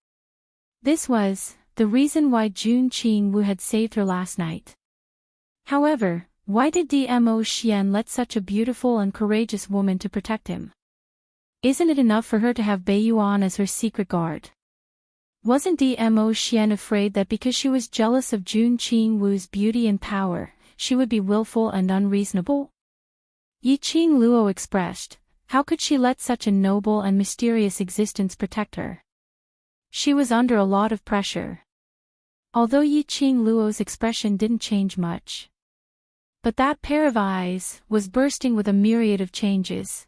This was the reason why Jun Qingwu had saved her last night. However, why did Dmo Xian let such a beautiful and courageous woman to protect him? Isn't it enough for her to have Beiyuan as her secret guard? Wasn't Dmo Xian afraid that because she was jealous of Jun Qingwu's beauty and power, she would be willful and unreasonable? Yiqing Luo expressed, how could she let such a noble and mysterious existence protect her? She was under a lot of pressure. Although Yiqing Luo's expression didn't change much. But that pair of eyes was bursting with a myriad of changes.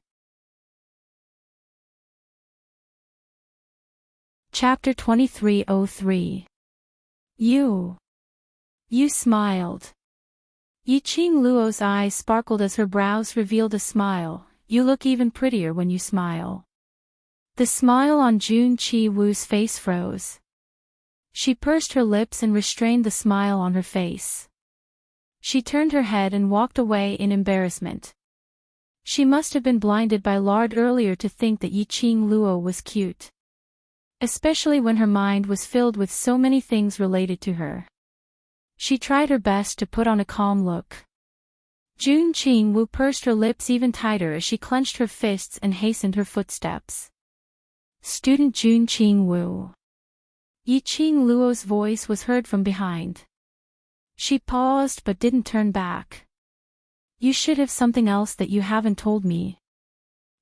Chapter 2303. You smiled. Yiqing Luo's eyes sparkled as her brows revealed a smile. You look even prettier when you smile. The smile on Jun Qingwu's face froze. She pursed her lips and restrained the smile on her face. She turned her head and walked away in embarrassment. She must have been blinded by lard earlier to think that Yiqing Luo was cute. Especially when her mind was filled with so many things related to her. She tried her best to put on a calm look. Jun Qingwu pursed her lips even tighter as she clenched her fists and hastened her footsteps. Student Jun Qingwu. Yiqing Luo's voice was heard from behind. She paused but didn't turn back. You should have something else that you haven't told me.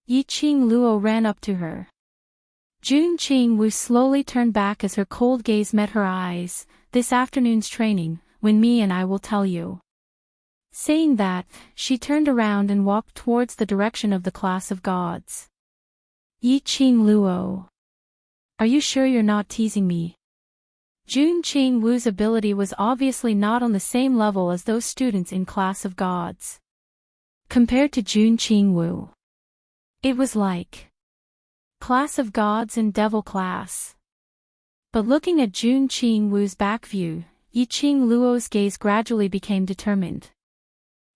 Yiqing Luo ran up to her. Jun Qingwu slowly turned back as her cold gaze met her eyes. This afternoon's training, when me and I will tell you. Saying that, she turned around and walked towards the direction of the class of gods. Yiqing Luo. Are you sure you're not teasing me? Jun Qingwu's ability was obviously not on the same level as those students in Class of Gods. Compared to Jun Qingwu, it was like Class of Gods and Devil Class. But looking at Jun Qingwu's back view, Yiqing Luo's gaze gradually became determined.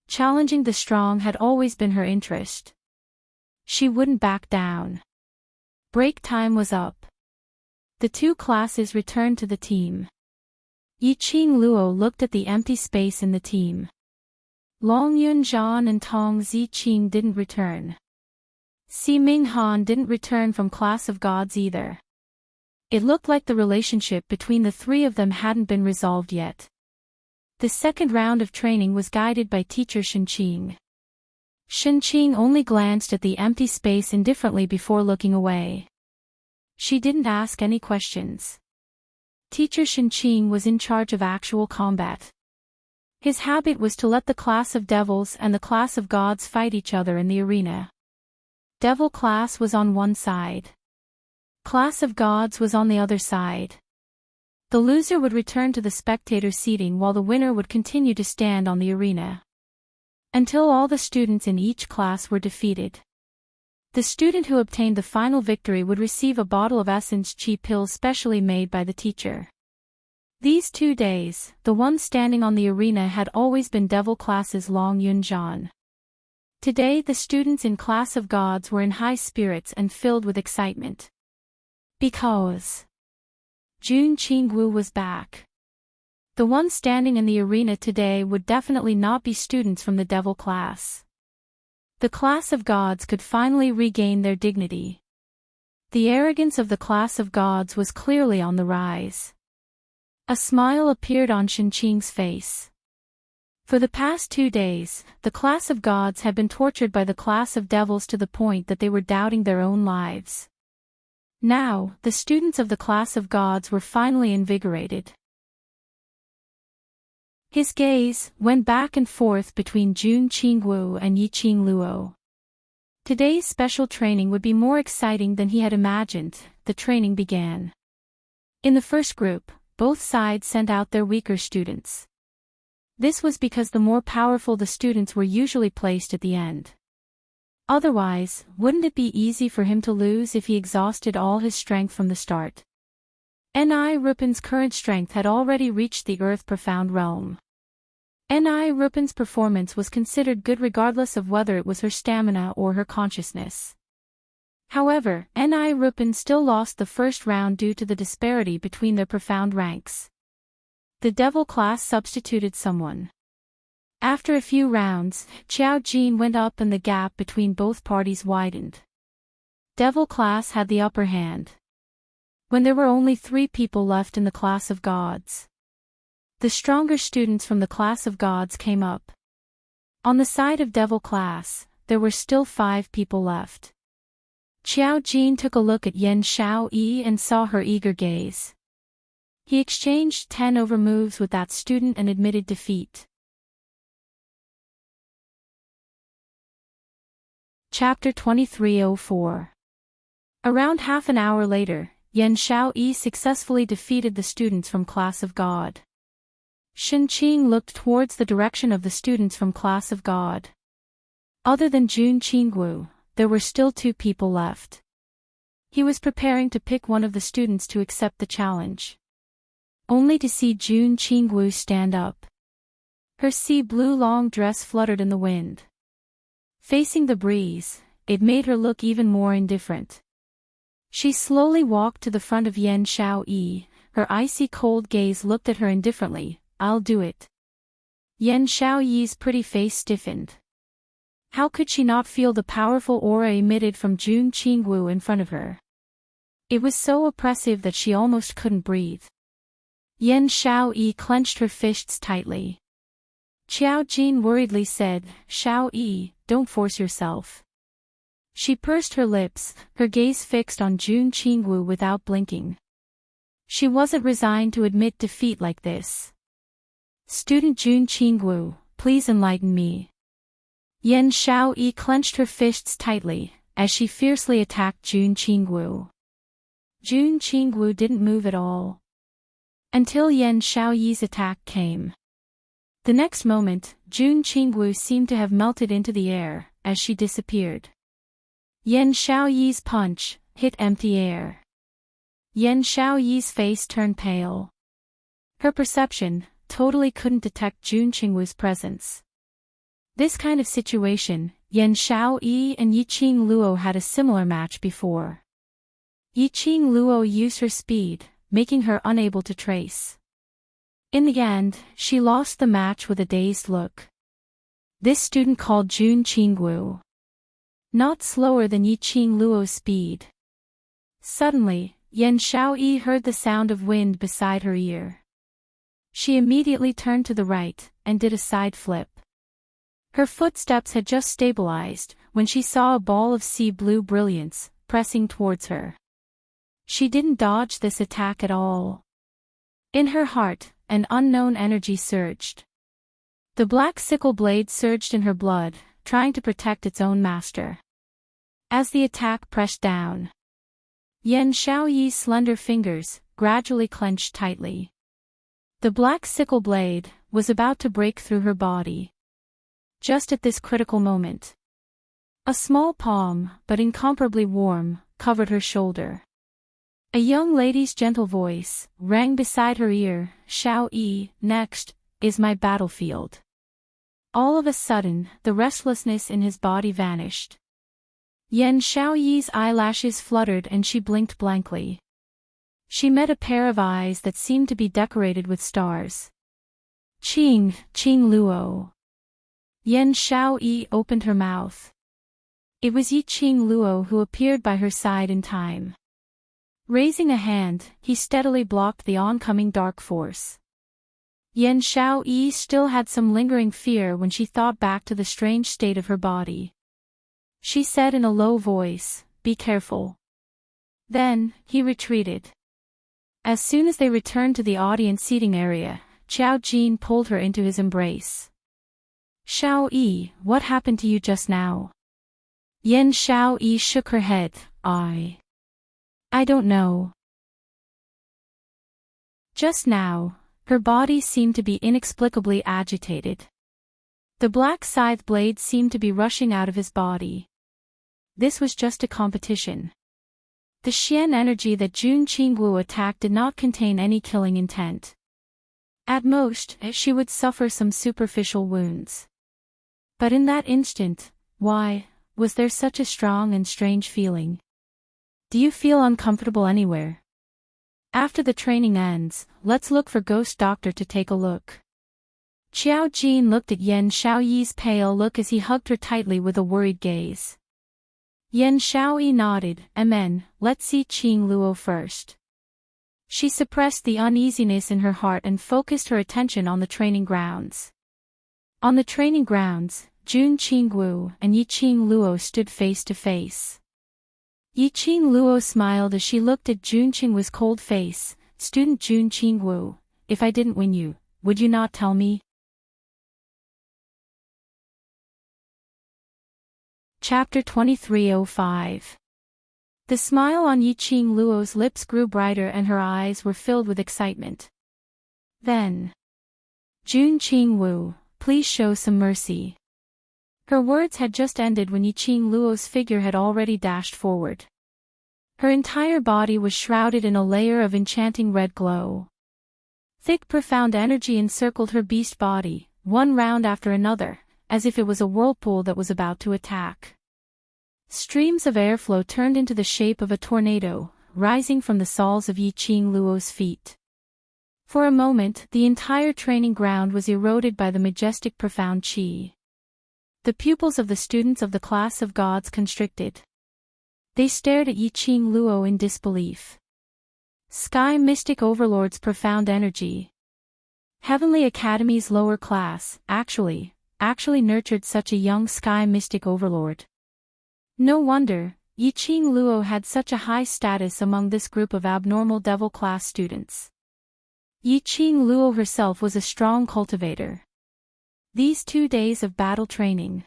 Challenging the strong had always been her interest. She wouldn't back down. Break time was up. The two classes returned to the team. Yiqing Luo looked at the empty space in the team. Long Yunzhan and Tong Ziqing didn't return. Si Minghan didn't return from Class of Gods either. It looked like the relationship between the three of them hadn't been resolved yet. The second round of training was guided by teacher Shenqing. Shenqing only glanced at the empty space indifferently before looking away. She didn't ask any questions. Teacher Shenqing was in charge of actual combat. His habit was to let the class of devils and the class of gods fight each other in the arena. Devil class was on one side. Class of gods was on the other side. The loser would return to the spectator seating while the winner would continue to stand on the arena. Until all the students in each class were defeated. The student who obtained the final victory would receive a bottle of essence chi pill specially made by the teacher. These 2 days, the one standing on the arena had always been Devil class's Long Yunzhan. Today the students in Class of Gods were in high spirits and filled with excitement. Because Jun Qingwu was back. The one standing in the arena today would definitely not be students from the Devil class. The Class of Gods could finally regain their dignity. The arrogance of the Class of Gods was clearly on the rise. A smile appeared on Shenqing's face. For the past 2 days, the Class of Gods had been tortured by the Class of Devils to the point that they were doubting their own lives. Now, the students of the Class of Gods were finally invigorated. His gaze went back and forth between Jun Qingwu and Yiqing Luo. Today's special training would be more exciting than he had imagined. The training began. In the first group, both sides sent out their weaker students. This was because the more powerful the students were usually placed at the end. Otherwise, wouldn't it be easy for him to lose if he exhausted all his strength from the start? Ni Rupin's current strength had already reached the Earth Profound realm. Ni Rupin's performance was considered good regardless of whether it was her stamina or her consciousness. However, Ni Rupin still lost the first round due to the disparity between their profound ranks. The Devil class substituted someone. After a few rounds, Qiao Jin went up and the gap between both parties widened. Devil class had the upper hand. When there were only 3 people left in the Class of Gods, the stronger students from the Class of Gods came up. On the side of Devil class, there were still 5 people left. Qiao Jin took a look at Yan Xiaoyi and saw her eager gaze. He exchanged 10 over moves with that student and admitted defeat. Chapter 2304. Around half an hour later, Yan Xiaoyi successfully defeated the students from Class of God. Shenqing looked towards the direction of the students from Class of God. Other than Jun Qingwu, there were still 2 people left. He was preparing to pick one of the students to accept the challenge. Only to see Jun Qingwu stand up. Her sea blue long dress fluttered in the wind. Facing the breeze, it made her look even more indifferent. She slowly walked to the front of Yan Xiaoyi, her icy cold gaze looked at her indifferently. "I'll do it." Yan Xiaoyi's pretty face stiffened. How could she not feel the powerful aura emitted from Jun Qingwu in front of her? It was so oppressive that she almost couldn't breathe. Yan Xiaoyi clenched her fists tightly. Qiao Jin worriedly said, "Xiaoyi, don't force yourself." She pursed her lips, her gaze fixed on Jun Qingwu without blinking. She wasn't resigned to admit defeat like this. "Student Jun Qingwu, please enlighten me." Yan Xiaoyi clenched her fists tightly, as she fiercely attacked Jun Qingwu. Jun Qingwu didn't move at all. Until Yan Xiaoyi's attack came. The next moment, Jun Qingwu seemed to have melted into the air, as she disappeared. Yan Xiaoyi's punch hit empty air. Yan Xiaoyi's face turned pale. Her perception totally couldn't detect Jun Qingwu's presence. This kind of situation, Yan Xiaoyi and Yiqing Luo had a similar match before. Yiqing Luo used her speed, making her unable to trace. In the end, she lost the match with a dazed look. This student called Jun Qingwu. Not slower than Yiqing Luo's speed. Suddenly, Yan Xiaoyi heard the sound of wind beside her ear. She immediately turned to the right, and did a side flip. Her footsteps had just stabilized, when she saw a ball of sea blue brilliance, pressing towards her. She didn't dodge this attack at all. In her heart, an unknown energy surged. The black sickle blade surged in her blood, trying to protect its own master. As the attack pressed down, Yan Xiaoyi's slender fingers gradually clenched tightly. The black sickle blade was about to break through her body. Just at this critical moment, a small palm, but incomparably warm, covered her shoulder. A young lady's gentle voice rang beside her ear, "Xiaoyi, next is my battlefield." All of a sudden, the restlessness in his body vanished. Yan Xiaoyi's eyelashes fluttered and she blinked blankly. She met a pair of eyes that seemed to be decorated with stars. Qing Luo. Yan Xiaoyi opened her mouth. It was Yiqing Luo who appeared by her side in time. Raising a hand, he steadily blocked the oncoming dark force. Yan Xiaoyi still had some lingering fear when she thought back to the strange state of her body. She said in a low voice, "Be careful." Then, he retreated. As soon as they returned to the audience seating area, Qiao Jin pulled her into his embrace. "Xiaoyi, what happened to you just now?" Yan Xiaoyi shook her head. I don't know. Just now, her body seemed to be inexplicably agitated. The black scythe blade seemed to be rushing out of his body. This was just a competition. The Xian energy that Jun Qingwu attacked did not contain any killing intent. At most, she would suffer some superficial wounds. But in that instant, why was there such a strong and strange feeling? Do you feel uncomfortable anywhere? After the training ends, let's look for Ghost Doctor to take a look. Qiao Jin looked at Yan Xiaoyi's pale look as he hugged her tightly with a worried gaze. Yan Xiaoyi nodded. Amen, let's see Qing Luo first. She suppressed the uneasiness in her heart and focused her attention on the training grounds. On the training grounds, Jun Qingwu and Yiqing Luo stood face to face. Yiqing Luo smiled as she looked at Jun Qingwu's cold face. "Student Jun Qingwu, if I didn't win you, would you not tell me?" Chapter 2305. The smile on Yiqing Luo's lips grew brighter and her eyes were filled with excitement. Then, "Jun Qingwu, please show some mercy." Her words had just ended when Yiqing Luo's figure had already dashed forward. Her entire body was shrouded in a layer of enchanting red glow. Thick profound energy encircled her beast body, one round after another, as if it was a whirlpool that was about to attack. Streams of airflow turned into the shape of a tornado, rising from the soles of Yiqing Luo's feet. For a moment, the entire training ground was eroded by the majestic profound qi. The pupils of the students of the class of gods constricted. They stared at Yiqing Luo in disbelief. Sky Mystic Overlord's profound energy. Heavenly Academy's lower class, actually nurtured such a young Sky Mystic Overlord. No wonder, Yiqing Luo had such a high status among this group of abnormal devil class students. Yiqing Luo herself was a strong cultivator. These 2 days of battle training.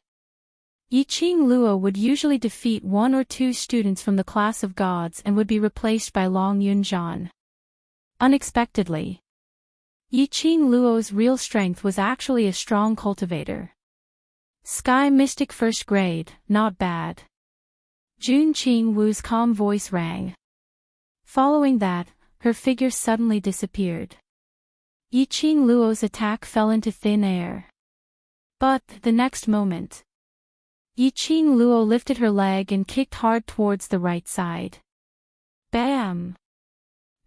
Yiqing Luo would usually defeat one or two students from the class of gods and would be replaced by Long Yunzhan. Unexpectedly, Yiqing Luo's real strength was actually a strong cultivator. Sky Mystic First Grade, not bad. Jun Qing Wu's calm voice rang. Following that, her figure suddenly disappeared. Yiqing Luo's attack fell into thin air. But, the next moment, Yiqing Luo lifted her leg and kicked hard towards the right side. Bam!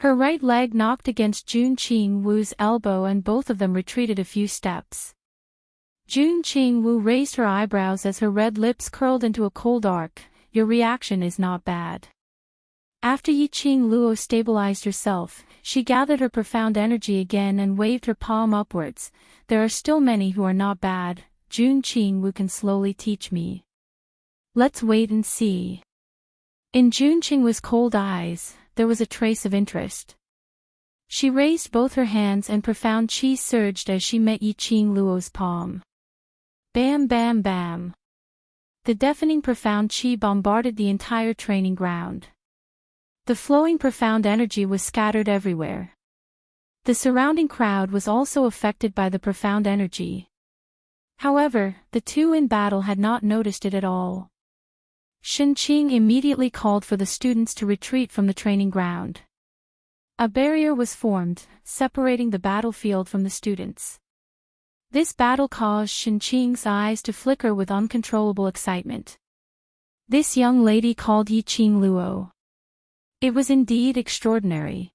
Her right leg knocked against Jun Qing Wu's elbow and both of them retreated a few steps. Jun Qing Wu raised her eyebrows as her red lips curled into a cold arc. Your reaction is not bad. After Yiqing Luo stabilized herself, she gathered her profound energy again and waved her palm upwards. There are still many who are not bad. Jun Qing Wu can slowly teach me. Let's wait and see. In Jun Qing Wu's cold eyes, there was a trace of interest. She raised both her hands and profound qi surged as she met Yiqing Luo's palm. Bam bam bam. The deafening profound qi bombarded the entire training ground. The flowing profound energy was scattered everywhere. The surrounding crowd was also affected by the profound energy. However, the two in battle had not noticed it at all. Shen Qing immediately called for the students to retreat from the training ground. A barrier was formed, separating the battlefield from the students. This battle caused Shen Qing's eyes to flicker with uncontrollable excitement. This young lady called Yiqing Luo. It was indeed extraordinary.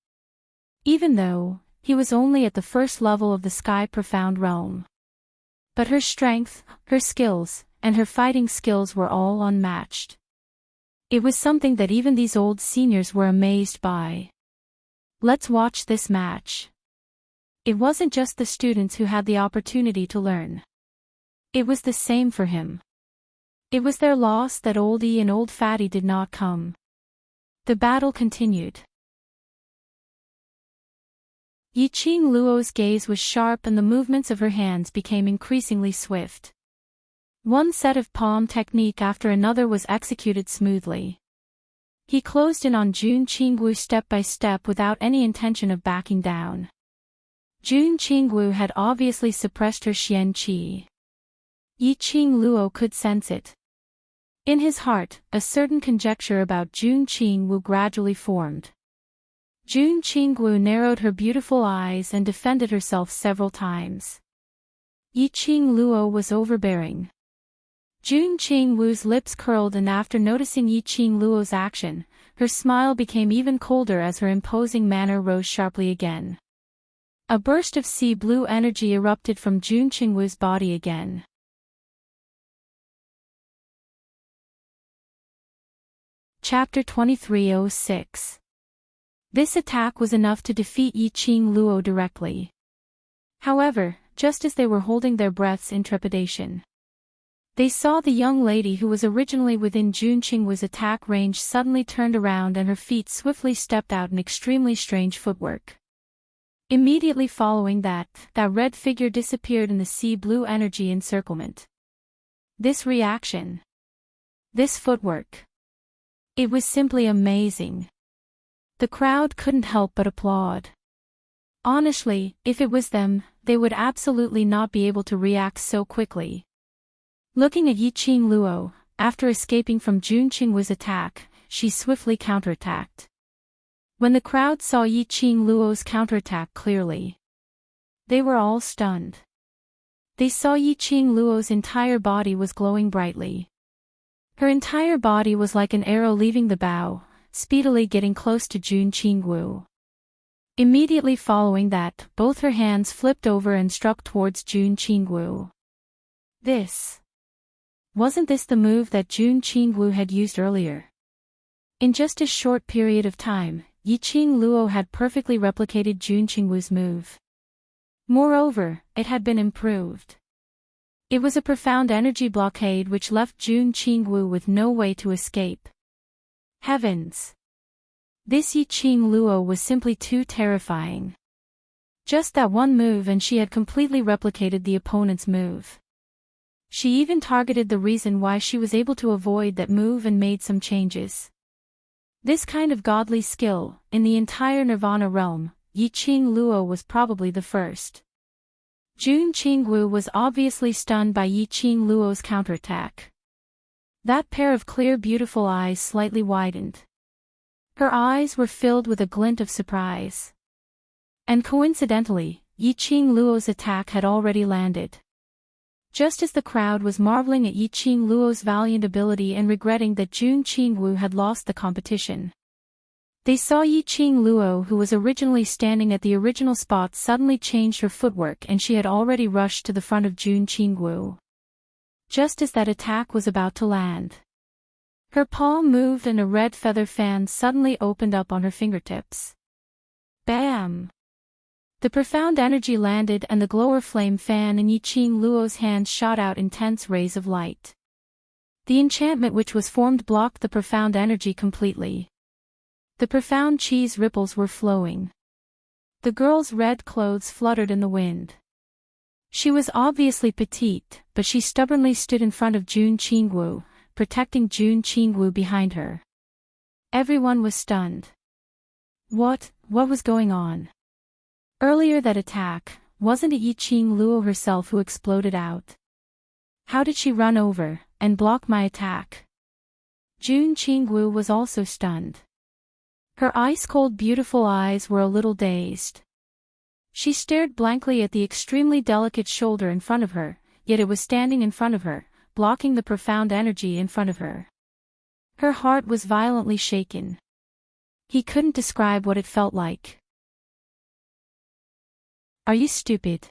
Even though he was only at the first level of the Sky Profound Realm. But her strength, her skills, and her fighting skills were all unmatched. It was something that even these old seniors were amazed by. Let's watch this match. It wasn't just the students who had the opportunity to learn. It was the same for him. It was their loss that Oldie and Old Fatty did not come. The battle continued. Yiqing Luo's gaze was sharp and the movements of her hands became increasingly swift. One set of palm technique after another was executed smoothly. He closed in on Jun Qingwu step by step without any intention of backing down. Jun Qingwu had obviously suppressed her Xian Qi. Yiqing Luo could sense it. In his heart, a certain conjecture about Jun Qingwu gradually formed. Jun Qingwu narrowed her beautiful eyes and defended herself several times. Yiqing Luo was overbearing. Jun Qingwu's lips curled and after noticing Yiqing Luo's action, her smile became even colder as her imposing manner rose sharply again. A burst of sea blue energy erupted from Jun Qingwu's body again. Chapter 2306. This attack was enough to defeat Yiqing Luo directly. However, just as they were holding their breaths in trepidation, they saw the young lady who was originally within Jun Qingwu's attack range suddenly turned around and her feet swiftly stepped out in extremely strange footwork. Immediately following that red figure disappeared in the sea blue energy encirclement. This reaction. This footwork. It was simply amazing. The crowd couldn't help but applaud. Honestly, if it was them, they would absolutely not be able to react so quickly. Looking at Yiqing Luo, after escaping from Jun Qingwu's attack, she swiftly counterattacked. When the crowd saw Yiqing Luo's counterattack clearly, they were all stunned. They saw Yiqing Luo's entire body was glowing brightly. Her entire body was like an arrow leaving the bow, speedily getting close to Jun Qingwu. Immediately following that, both her hands flipped over and struck towards Jun Qingwu. Wasn't this the move that Jun Qingwu had used earlier? In just a short period of time, Yiqing Luo had perfectly replicated Jun Qingwu's move. Moreover, it had been improved. It was a profound energy blockade which left Jun Qingwu with no way to escape. Heavens! This Yiqing Luo was simply too terrifying. Just that one move and she had completely replicated the opponent's move. She even targeted the reason why she was able to avoid that move and made some changes. This kind of godly skill, in the entire Nirvana realm, Yiqing Luo was probably the first. Jun Qingwu was obviously stunned by Yiqing Luo's counterattack. That pair of clear beautiful eyes slightly widened. Her eyes were filled with a glint of surprise. And coincidentally, Yiqing Luo's attack had already landed. Just as the crowd was marveling at Yiqing Luo's valiant ability and regretting that Jun Qingwu had lost the competition, they saw Yiqing Luo, who was originally standing at the original spot, suddenly change her footwork, and she had already rushed to the front of Jun Qingwu. Just as that attack was about to land, her palm moved and a red feather fan suddenly opened up on her fingertips. Bam! The profound energy landed and the glower flame fan in Yiqing Luo's hands shot out intense rays of light. The enchantment which was formed blocked the profound energy completely. The profound cheese ripples were flowing. The girl's red clothes fluttered in the wind. She was obviously petite, but she stubbornly stood in front of Jun Qingwu, protecting Jun Qingwu behind her. Everyone was stunned. What was going on? Earlier that attack, wasn't it Yiqing Luo herself who exploded out? How did she run over and block my attack? Jun Qingwu was also stunned. Her ice-cold beautiful eyes were a little dazed. She stared blankly at the extremely delicate shoulder in front of her, yet it was standing in front of her, blocking the profound energy in front of her. Her heart was violently shaken. He couldn't describe what it felt like. Are you stupid?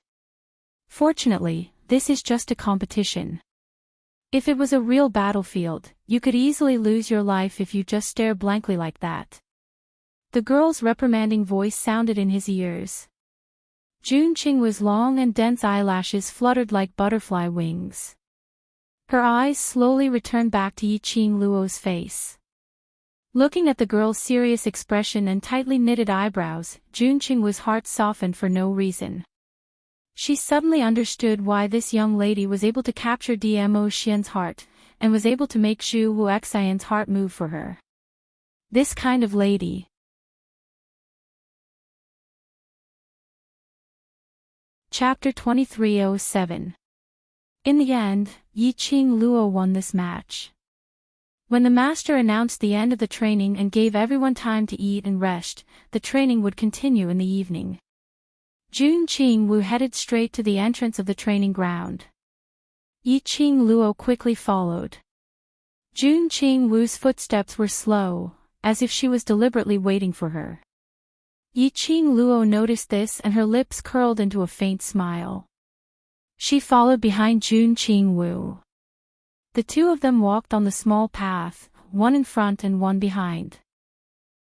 Fortunately, this is just a competition. If it was a real battlefield, you could easily lose your life if you just stare blankly like that. The girl's reprimanding voice sounded in his ears. Jun Qingwu's long and dense eyelashes fluttered like butterfly wings. Her eyes slowly returned back to Yiqing Luo's face. Looking at the girl's serious expression and tightly knitted eyebrows, Jun Qingwu's heart softened for no reason. She suddenly understood why this young lady was able to capture Dmo Xian's heart, and was able to make Zhu Wuxian's heart move for her. This kind of lady. Chapter 2307. In the end, Yiqing Luo won this match. When the master announced the end of the training and gave everyone time to eat and rest, the training would continue in the evening. Jun Qingwu headed straight to the entrance of the training ground. Yiqing Luo quickly followed. Jun Qingwu's footsteps were slow, as if she was deliberately waiting for her. Yiqing Luo noticed this and her lips curled into a faint smile. She followed behind Jun Qingwu. The two of them walked on the small path, one in front and one behind.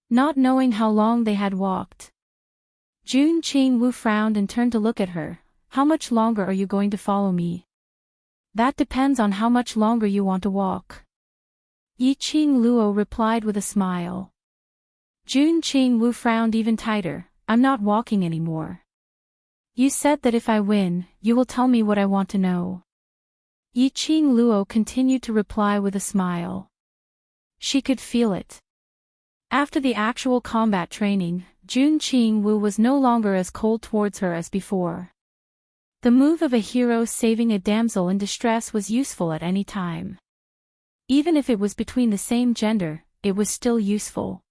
Not knowing how long they had walked, Jun Qingwu frowned and turned to look at her. How much longer are you going to follow me? That depends on how much longer you want to walk. Yiqing Luo replied with a smile. Jun Qingwu frowned even tighter. I'm not walking anymore. You said that if I win, you will tell me what I want to know. Yiqing Luo continued to reply with a smile. She could feel it. After the actual combat training, Jun Qingwu was no longer as cold towards her as before. The move of a hero saving a damsel in distress was useful at any time. Even if it was between the same gender, it was still useful.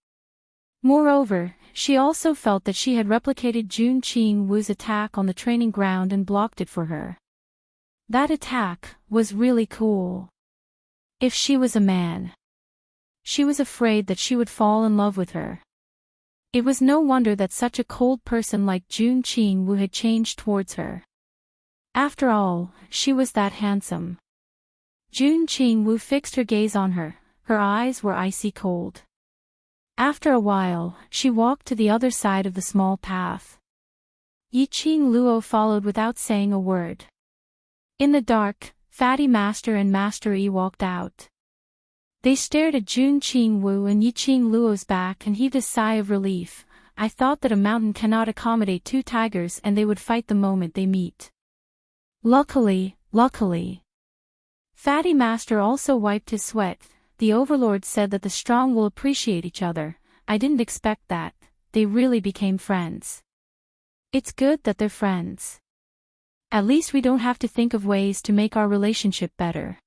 Moreover, she also felt that she had replicated Jun Qingwu's attack on the training ground and blocked it for her. That attack was really cool. If she was a man, she was afraid that she would fall in love with her. It was no wonder that such a cold person like Jun Qingwu had changed towards her. After all, she was that handsome. Jun Qingwu fixed her gaze on her. Her eyes were icy cold. After a while, she walked to the other side of the small path. Yiqing Luo followed without saying a word. In the dark, Fatty Master and Master Yi walked out. They stared at Jun Qingwu and Yiqing Luo's back and heaved a sigh of relief. I thought that a mountain cannot accommodate two tigers and they would fight the moment they meet. Luckily. Fatty Master also wiped his sweat. The overlord said that the strong will appreciate each other. I didn't expect that. They really became friends. It's good that they're friends. At least we don't have to think of ways to make our relationship better.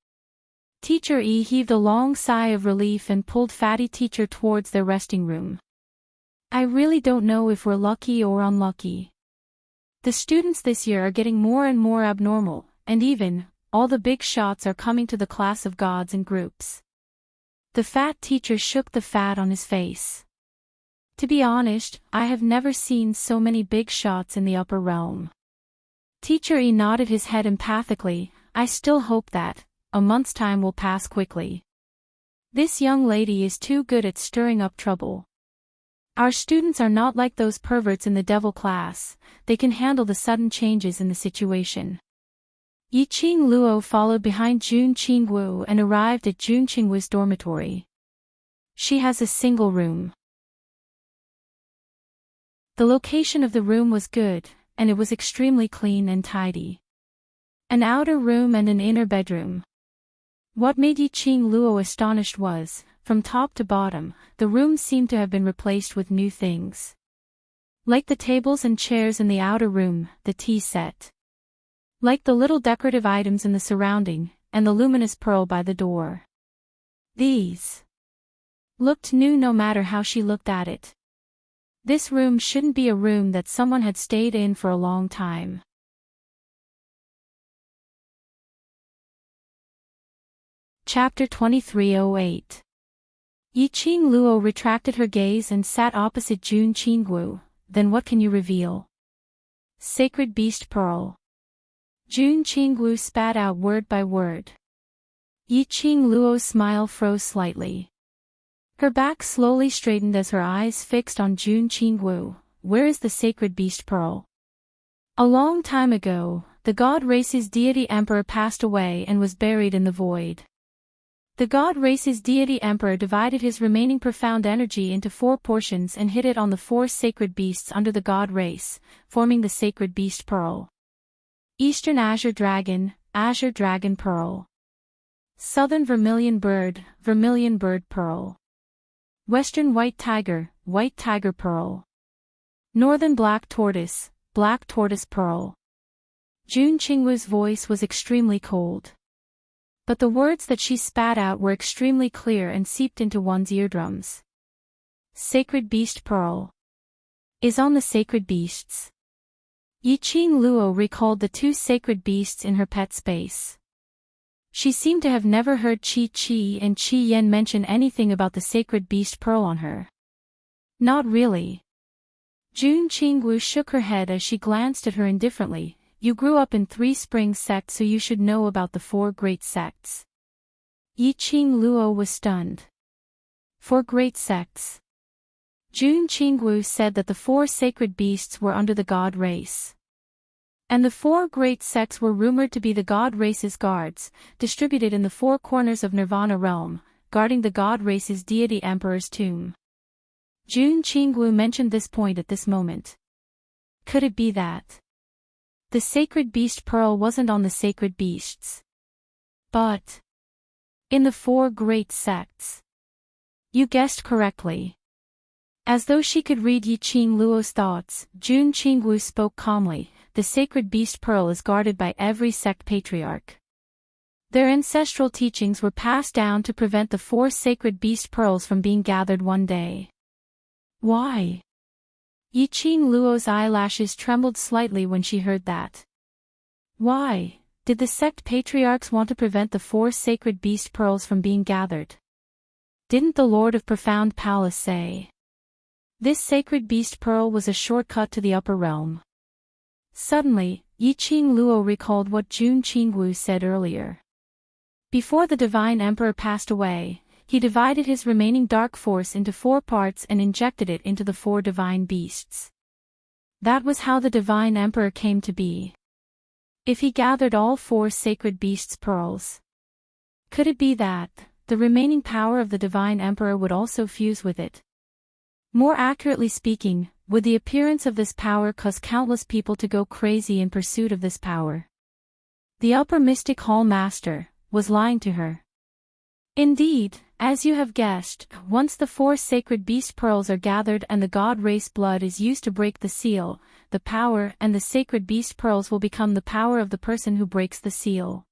Teacher E heaved a long sigh of relief and pulled Fatty Teacher towards their resting room. I really don't know if we're lucky or unlucky. The students this year are getting more and more abnormal, and even, all the big shots are coming to the class of gods in groups. The fat teacher shook the fat on his face. To be honest, I have never seen so many big shots in the upper realm. Teacher E nodded his head empathically. I still hope that a month's time will pass quickly. This young lady is too good at stirring up trouble. Our students are not like those perverts in the devil class. They can handle the sudden changes in the situation. Yi Qing Luo followed behind Jun Qingwu and arrived at Jun Qingwu's dormitory. She has a single room. The location of the room was good, and it was extremely clean and tidy. An outer room and an inner bedroom. What made Yi Qing Luo astonished was, from top to bottom, the room seemed to have been replaced with new things. Like the tables and chairs in the outer room, the tea set. Like the little decorative items in the surrounding, and the luminous pearl by the door. These looked new no matter how she looked at it. This room shouldn't be a room that someone had stayed in for a long time. Chapter 2308. Yi Qing Luo retracted her gaze and sat opposite Jun Qingwu. Then what can you reveal? Sacred Beast Pearl. Jun Qingwu spat out word by word. Yi Qing Luo's smile froze slightly. Her back slowly straightened as her eyes fixed on Jun Qingwu. Where is the Sacred Beast Pearl? A long time ago, the god race's deity emperor passed away and was buried in the void. The god race's deity emperor divided his remaining profound energy into 4 portions and hid it on the 4 sacred beasts under the god race, forming the Sacred Beast Pearl. Eastern Azure Dragon Pearl. Southern Vermilion Bird Pearl. Western White Tiger Pearl. Northern Black Tortoise Pearl. Jun Qingwu's voice was extremely cold. But the words that she spat out were extremely clear and seeped into one's eardrums. Sacred Beast Pearl is on the sacred beasts. Yi Qing Luo recalled the 2 sacred beasts in her pet space. She seemed to have never heard Qi Qi and Qi Yan mention anything about the Sacred Beast Pearl on her. Not really. Jun Qingwu shook her head as she glanced at her indifferently. You grew up in 3 spring sects, so you should know about the 4 great sects. Yi Qing Luo was stunned. 4 great sects. Jun Qingwu said that the 4 sacred beasts were under the god race. And the 4 great sects were rumored to be the god race's guards, distributed in the 4 corners of Nirvana realm, guarding the god race's deity emperor's tomb. Jun Qingwu mentioned this point at this moment. Could it be that the Sacred Beast Pearl wasn't on the sacred beasts, but in the 4 great sects? You guessed correctly. As though she could read Yi Qing Luo's thoughts, Jun Qingwu spoke calmly. The Sacred Beast Pearl is guarded by every sect patriarch. Their ancestral teachings were passed down to prevent the 4 sacred beast pearls from being gathered one day. Why? Yi Qing Luo's eyelashes trembled slightly when she heard that. Why did the sect patriarchs want to prevent the 4 sacred beast pearls from being gathered? Didn't the Lord of Profound Palace say this sacred beast pearl was a shortcut to the upper realm? Suddenly, Yi Qing Luo recalled what Jun Qingwu said earlier. Before the Divine Emperor passed away, he divided his remaining dark force into 4 parts and injected it into the 4 divine beasts. That was how the Divine Emperor came to be. If he gathered all 4 sacred beasts' pearls, could it be that the remaining power of the Divine Emperor would also fuse with it? More accurately speaking, would the appearance of this power cause countless people to go crazy in pursuit of this power? The Upper Mystic Hall Master, was lying to her. Indeed, as you have guessed, once the 4 sacred beast pearls are gathered and the god race blood is used to break the seal, the power and the sacred beast pearls will become the power of the person who breaks the seal.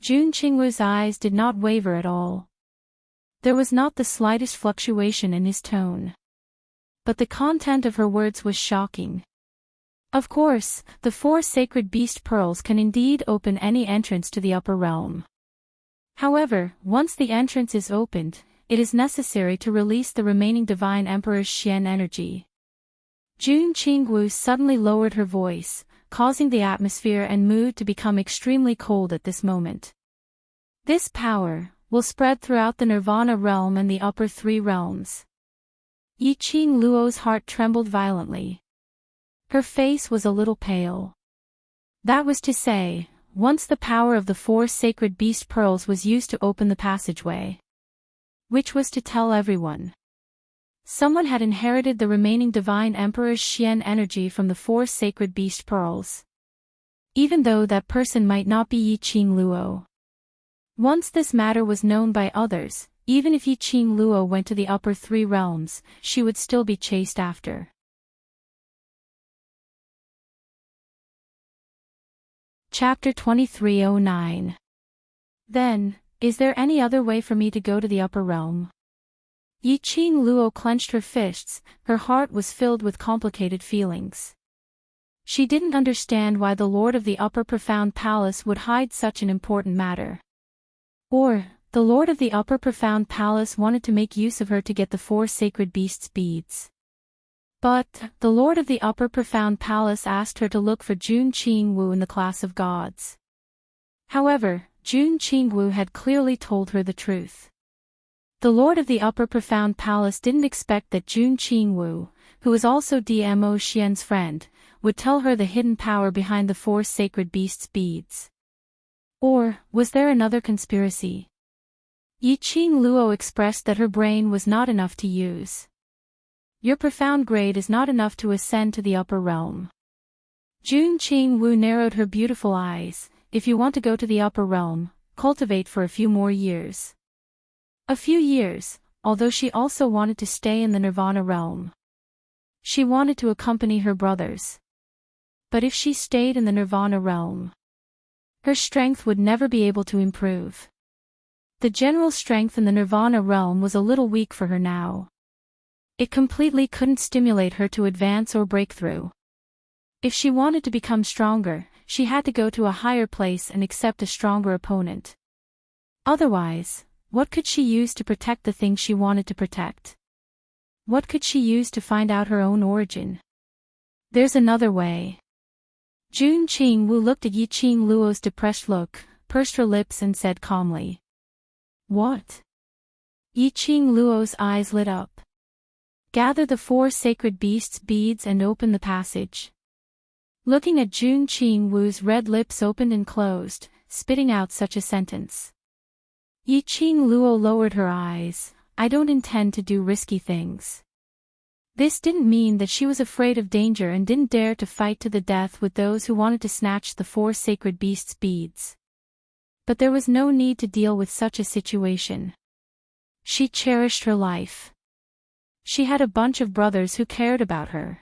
Jun Qingwu's eyes did not waver at all. There was not the slightest fluctuation in his tone. But the content of her words was shocking. Of course, the 4 sacred beast pearls can indeed open any entrance to the upper realm. However, once the entrance is opened, it is necessary to release the remaining Divine Emperor's Xian energy. Jun Qingwu suddenly lowered her voice, causing the atmosphere and mood to become extremely cold at this moment. This power will spread throughout the Nirvana realm and the upper 3 realms. Yiqing Luo's heart trembled violently. Her face was a little pale. That was to say, once the power of the 4 sacred beast pearls was used to open the passageway. Which was to tell everyone. Someone had inherited the remaining Divine Emperor's Xian energy from the 4 sacred beast pearls. Even though that person might not be Yiqing Luo. Once this matter was known by others, even if Yiqing Luo went to the upper 3 realms, she would still be chased after. Chapter 2309. Then, is there any other way for me to go to the upper realm? Yiqing Luo clenched her fists, her heart was filled with complicated feelings. She didn't understand why the Lord of the Upper Profound Palace would hide such an important matter. Or, the Lord of the Upper Profound Palace wanted to make use of her to get the 4 sacred beasts' beads. But, the Lord of the Upper Profound Palace asked her to look for Jun Qingwu in the class of gods. However, Jun Qingwu had clearly told her the truth. The Lord of the Upper Profound Palace didn't expect that Jun Qingwu, who was also Dmo Xian's friend, would tell her the hidden power behind the 4 sacred beasts' beads. Or, was there another conspiracy? Yiqing Luo expressed that her brain was not enough to use. Your profound grade is not enough to ascend to the upper realm. Jun Qingwu narrowed her beautiful eyes. If you want to go to the upper realm, cultivate for a few more years. A few years, although she also wanted to stay in the Nirvana realm. She wanted to accompany her brothers. But if she stayed in the Nirvana realm, her strength would never be able to improve. The general strength in the Nirvana realm was a little weak for her now. It completely couldn't stimulate her to advance or break through. If she wanted to become stronger, she had to go to a higher place and accept a stronger opponent. Otherwise, what could she use to protect the thing she wanted to protect? What could she use to find out her own origin? There's another way. Jun Qingwu looked at Yiqing Luo's depressed look, pursed her lips and said calmly. What? Yiqing Luo's eyes lit up. Gather the 4 sacred beasts' beads and open the passage. Looking at Jun Qingwu's red lips opened and closed, spitting out such a sentence. Yiqing Luo lowered her eyes. I don't intend to do risky things. This didn't mean that she was afraid of danger and didn't dare to fight to the death with those who wanted to snatch the 4 sacred beasts' beads. But there was no need to deal with such a situation. She cherished her life. She had a bunch of brothers who cared about her.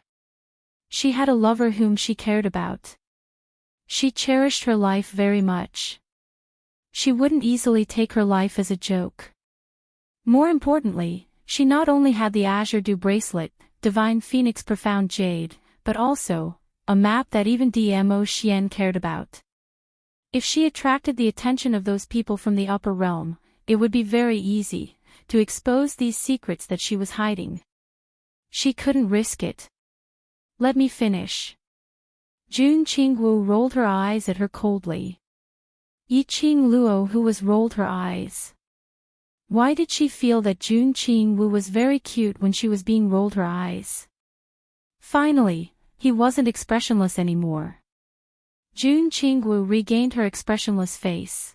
She had a lover whom she cared about. She cherished her life very much. She wouldn't easily take her life as a joke. More importantly, she not only had the Azure Dew bracelet, Divine Phoenix Profound Jade, but also, a map that even Dmo Xian cared about. If she attracted the attention of those people from the upper realm, it would be very easy to expose these secrets that she was hiding. She couldn't risk it. Let me finish. Jun Qingwu rolled her eyes at her coldly. Yiqing Luo who was rolled her eyes. Why did she feel that Jun Qingwu was very cute when she was being rolled her eyes? Finally, he wasn't expressionless anymore. Jun Qingwu regained her expressionless face.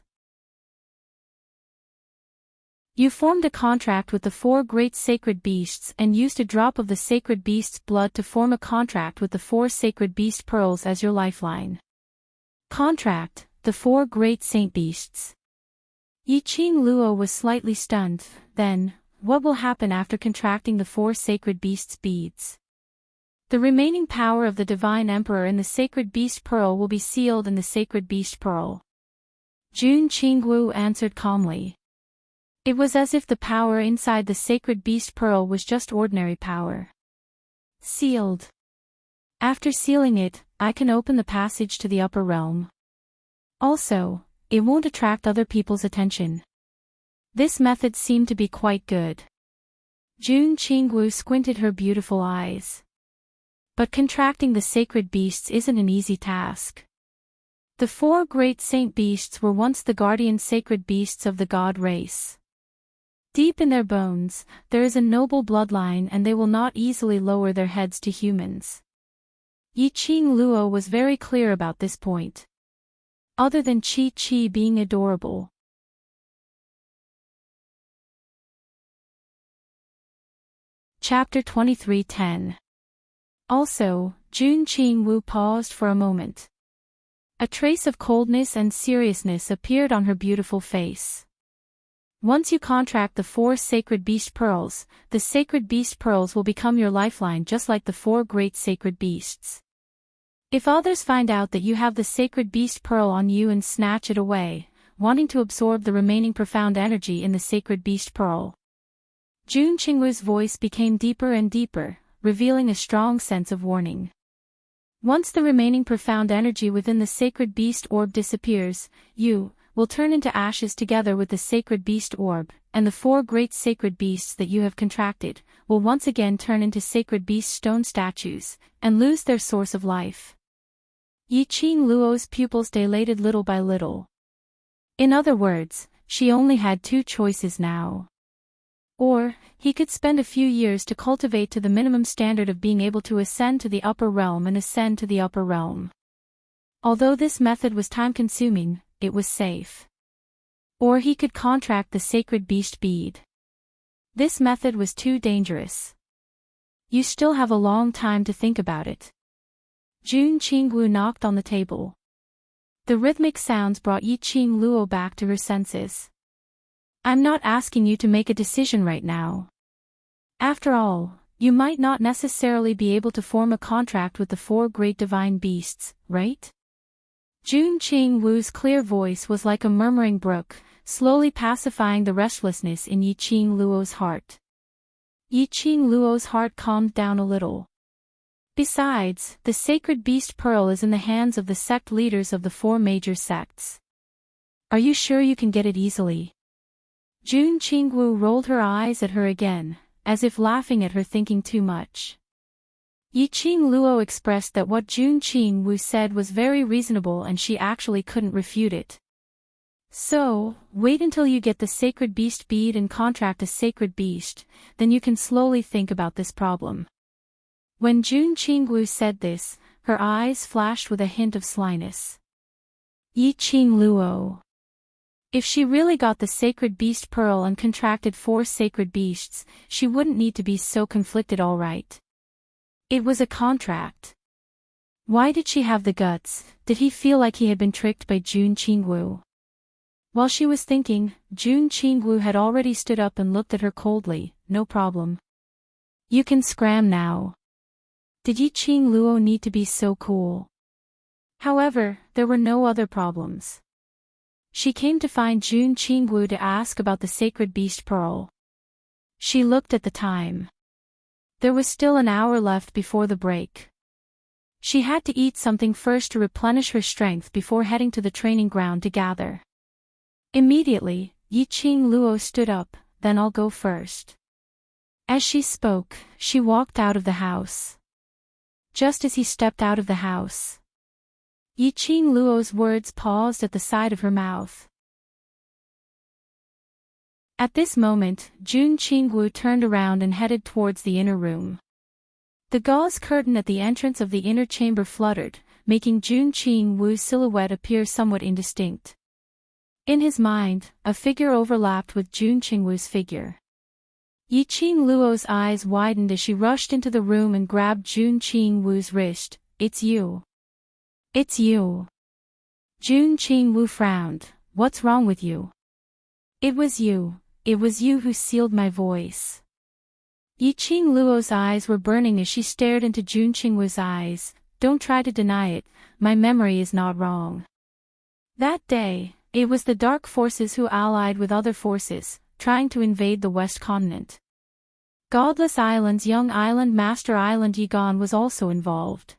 You formed a contract with the 4 great sacred beasts and used a drop of the sacred beast's blood to form a contract with the 4 sacred beast pearls as your lifeline. Contract, the four great saint beasts. Yiqing Luo was slightly stunned. Then, what will happen after contracting the four sacred beasts' beads? The remaining power of the Divine Emperor in the Sacred Beast Pearl will be sealed in the Sacred Beast Pearl. Jun Qingwu answered calmly. It was as if the power inside the Sacred Beast Pearl was just ordinary power. Sealed. After sealing it, I can open the passage to the upper realm. Also, it won't attract other people's attention. This method seemed to be quite good. Jun Qingwu squinted her beautiful eyes. But contracting the sacred beasts isn't an easy task. The four great saint beasts were once the guardian sacred beasts of the god race. Deep in their bones, there is a noble bloodline and they will not easily lower their heads to humans. Yiqing Luo was very clear about this point. Other than Chi being adorable. Chapter 23:10. Also, Jun Qingwu paused for a moment. A trace of coldness and seriousness appeared on her beautiful face. Once you contract the four sacred beast pearls, the sacred beast pearls will become your lifeline just like the four great sacred beasts. If others find out that you have the sacred beast pearl on you and snatch it away, wanting to absorb the remaining profound energy in the sacred beast pearl. Jun Qingwu's voice became deeper and deeper, revealing a strong sense of warning. Once the remaining profound energy within the sacred beast orb disappears, you will turn into ashes together with the sacred beast orb, and the four great sacred beasts that you have contracted will once again turn into sacred beast stone statues, and lose their source of life. Yiqing Luo's pupils dilated little by little. In other words, she only had two choices now. Or, he could spend a few years to cultivate to the minimum standard of being able to ascend to the upper realm and ascend to the upper realm. Although this method was time-consuming, it was safe. Or he could contract the sacred beast bead. This method was too dangerous. You still have a long time to think about it. Jun Qingwu knocked on the table. The rhythmic sounds brought Yiqing Luo back to her senses. I'm not asking you to make a decision right now. After all, you might not necessarily be able to form a contract with the four great divine beasts, right? Jun Qingwu's clear voice was like a murmuring brook, slowly pacifying the restlessness in Yiqing Luo's heart. Yiqing Luo's heart calmed down a little. Besides, the sacred beast pearl is in the hands of the sect leaders of the four major sects. Are you sure you can get it easily? Jun Qingwu rolled her eyes at her again, as if laughing at her thinking too much. Yiqing Luo expressed that what Jun Qingwu said was very reasonable and she actually couldn't refute it. So, wait until you get the sacred beast bead and contract a sacred beast, then you can slowly think about this problem. When Jun Qingwu said this, her eyes flashed with a hint of slyness. Yiqing Luo. If she really got the sacred beast pearl and contracted four sacred beasts, she wouldn't need to be so conflicted, all right. It was a contract. Why did she have the guts? Did he feel like he had been tricked by Jun Qingwu? While she was thinking, Jun Qingwu had already stood up and looked at her coldly. No problem. You can scram now. Did Yiqing Luo need to be so cool? However, there were no other problems. She came to find Jun Qingwu to ask about the sacred beast pearl. She looked at the time. There was still an hour left before the break. She had to eat something first to replenish her strength before heading to the training ground to gather. Immediately, Yiqing Luo stood up. Then I'll go first. As she spoke, she walked out of the house. Just as he stepped out of the house, Yiqing Luo's words paused at the side of her mouth. At this moment, Jun Qingwu turned around and headed towards the inner room. The gauze curtain at the entrance of the inner chamber fluttered, making Jun Qingwu's silhouette appear somewhat indistinct. In his mind, a figure overlapped with Jun Qingwu's figure. Yiqing Luo's eyes widened as she rushed into the room and grabbed Jun Qingwu's wrist. It's you. It's you. Jun Qingwu frowned. What's wrong with you? It was you who sealed my voice. Yi Qingluo's eyes were burning as she stared into Jun Qingwu's eyes. Don't try to deny it, my memory is not wrong. That day, it was the dark forces who allied with other forces, trying to invade the West Continent. Godless Island's young island master Island Yigan was also involved.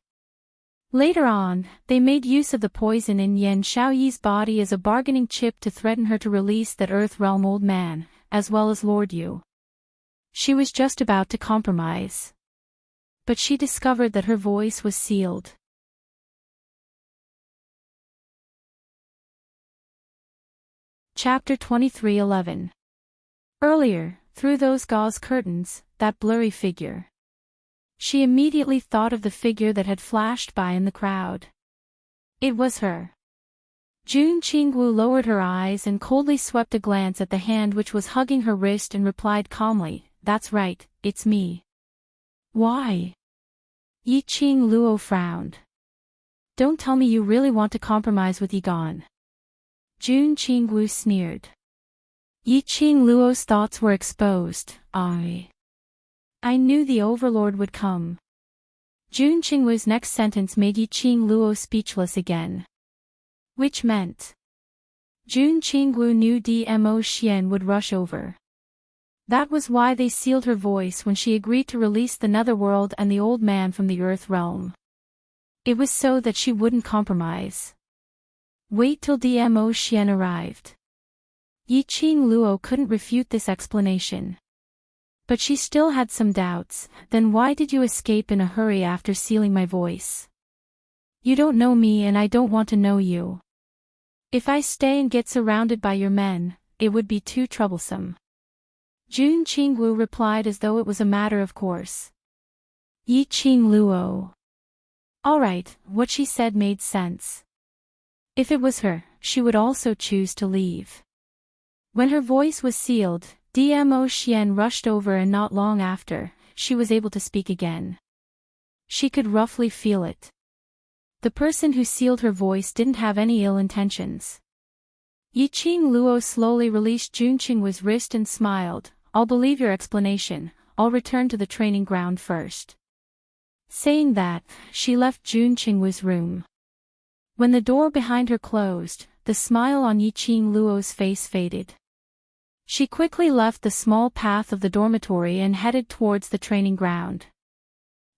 Later on, they made use of the poison in Yan Xiaoyi's body as a bargaining chip to threaten her to release that Earth Realm old man, as well as Lord Yu. She was just about to compromise. But she discovered that her voice was sealed. Chapter 23:11. Earlier, through those gauze curtains, that blurry figure. She immediately thought of the figure that had flashed by in the crowd. It was her. Jun Qingwu lowered her eyes and coldly swept a glance at the hand which was hugging her wrist and replied calmly, "That's right, it's me." "Why?" Yi Qingluo frowned. "Don't tell me you really want to compromise with Yigan." Jun Qingwu sneered. Yi Qingluo's thoughts were exposed. I knew the Overlord would come. Jun Qingwu's next sentence made Yi Qingluo speechless again. Which meant Jun Qingwu knew Dmo Xian would rush over. That was why they sealed her voice when she agreed to release the Netherworld and the old man from the Earth Realm. It was so that she wouldn't compromise. Wait till Dmo Xian arrived. Yi Qingluo couldn't refute this explanation. But she still had some doubts. Then why did you escape in a hurry after sealing my voice? You don't know me and I don't want to know you. If I stay and get surrounded by your men, it would be too troublesome. Jun Qingwu replied as though it was a matter of course. Yi Qingluo. All right, what she said made sense. If it was her, she would also choose to leave. When her voice was sealed, Dmo Xian rushed over and not long after, she was able to speak again. She could roughly feel it. The person who sealed her voice didn't have any ill intentions. Yi Qingluo slowly released Jun Qingwu's wrist and smiled. I'll believe your explanation, I'll return to the training ground first. Saying that, she left Jun Qingwu's room. When the door behind her closed, the smile on Yi Qingluo's face faded. She quickly left the small path of the dormitory and headed towards the training ground.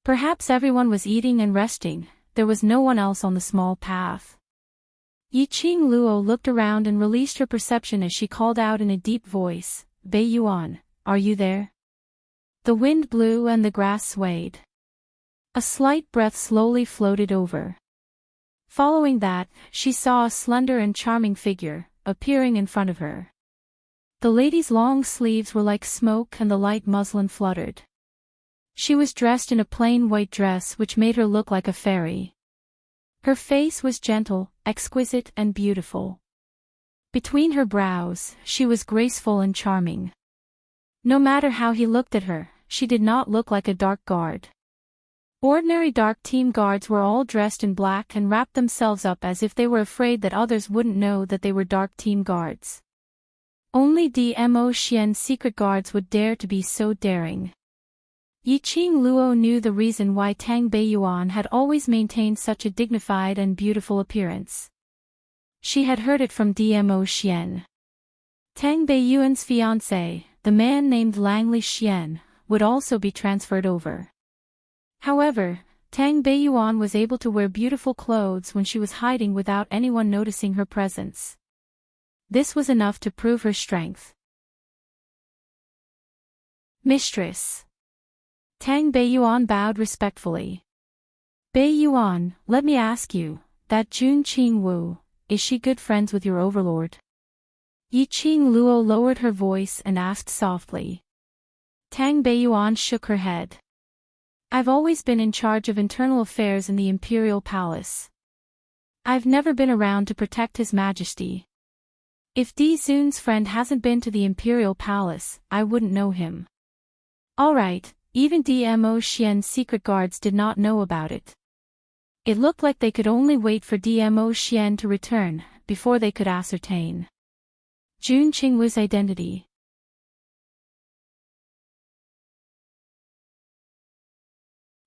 Perhaps everyone was eating and resting, there was no one else on the small path. Yi Qingluo looked around and released her perception as she called out in a deep voice, Bei Yuan, are you there? The wind blew and the grass swayed. A slight breath slowly floated over. Following that, she saw a slender and charming figure, appearing in front of her. The lady's long sleeves were like smoke and the light muslin fluttered. She was dressed in a plain white dress which made her look like a fairy. Her face was gentle, exquisite and beautiful. Between her brows, she was graceful and charming. No matter how he looked at her, she did not look like a dark guard. Ordinary dark team guards were all dressed in black and wrapped themselves up as if they were afraid that others wouldn't know that they were dark team guards. Only Dmo Xian's secret guards would dare to be so daring. Yi Qingluo knew the reason why Tang Beiyuan had always maintained such a dignified and beautiful appearance. She had heard it from Dmo Xian. Tang Beiyuan's fiancé, the man named Langley Xian, would also be transferred over. However, Tang Beiyuan was able to wear beautiful clothes when she was hiding without anyone noticing her presence. This was enough to prove her strength. Mistress. Tang Beiyuan bowed respectfully. Beiyuan, let me ask you, that Jun Qingwu, is she good friends with your overlord? Yi Qingluo lowered her voice and asked softly. Tang Beiyuan shook her head. I've always been in charge of internal affairs in the Imperial Palace. I've never been around to protect His Majesty. If Di Zun's friend hasn't been to the Imperial Palace, I wouldn't know him. Alright, even Dmo Xian's secret guards did not know about it. It looked like they could only wait for Dmo Xian to return, before they could ascertain Jun Qingwu's identity.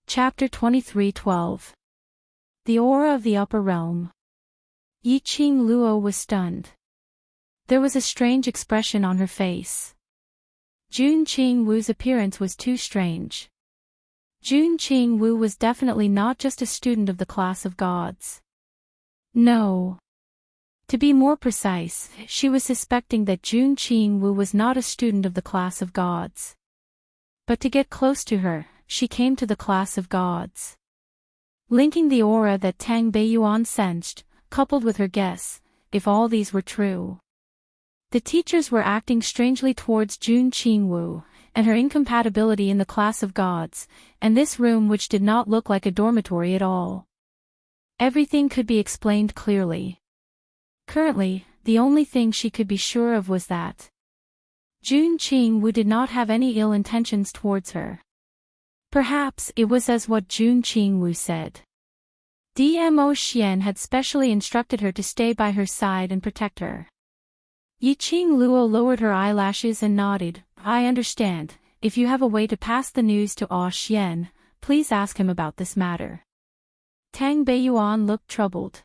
Chapter 23:12. The Aura of the Upper Realm. Yiqing Luo was stunned. There was a strange expression on her face. Jun Qingwu's appearance was too strange. Jun Qingwu was definitely not just a student of the class of gods. No. To be more precise, she was suspecting that Jun Qingwu was not a student of the class of gods. But to get close to her, she came to the class of gods. Linking the aura that Tang Beiyuan sensed, coupled with her guess, if all these were true. The teachers were acting strangely towards Jun Qingwu, and her incompatibility in the class of gods, and this room which did not look like a dormitory at all. Everything could be explained clearly. Currently, the only thing she could be sure of was that Jun Qingwu did not have any ill intentions towards her. Perhaps it was as what Jun Qingwu said. Dmo Xian had specially instructed her to stay by her side and protect her. Yiqing Luo lowered her eyelashes and nodded. I understand. If you have a way to pass the news to Xian, please ask him about this matter. Tang Beiyuan looked troubled.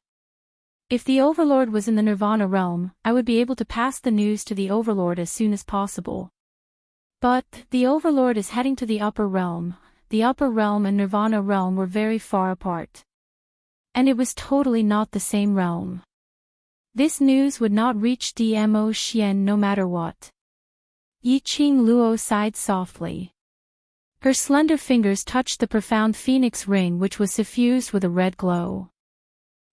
If the Overlord was in the Nirvana realm, I would be able to pass the news to the Overlord as soon as possible. But, the Overlord is heading to the Upper Realm. The Upper Realm and Nirvana realm were very far apart. And it was totally not the same realm. This news would not reach Dmo Xian no matter what. Yiqing Luo sighed softly. Her slender fingers touched the profound phoenix ring which was suffused with a red glow.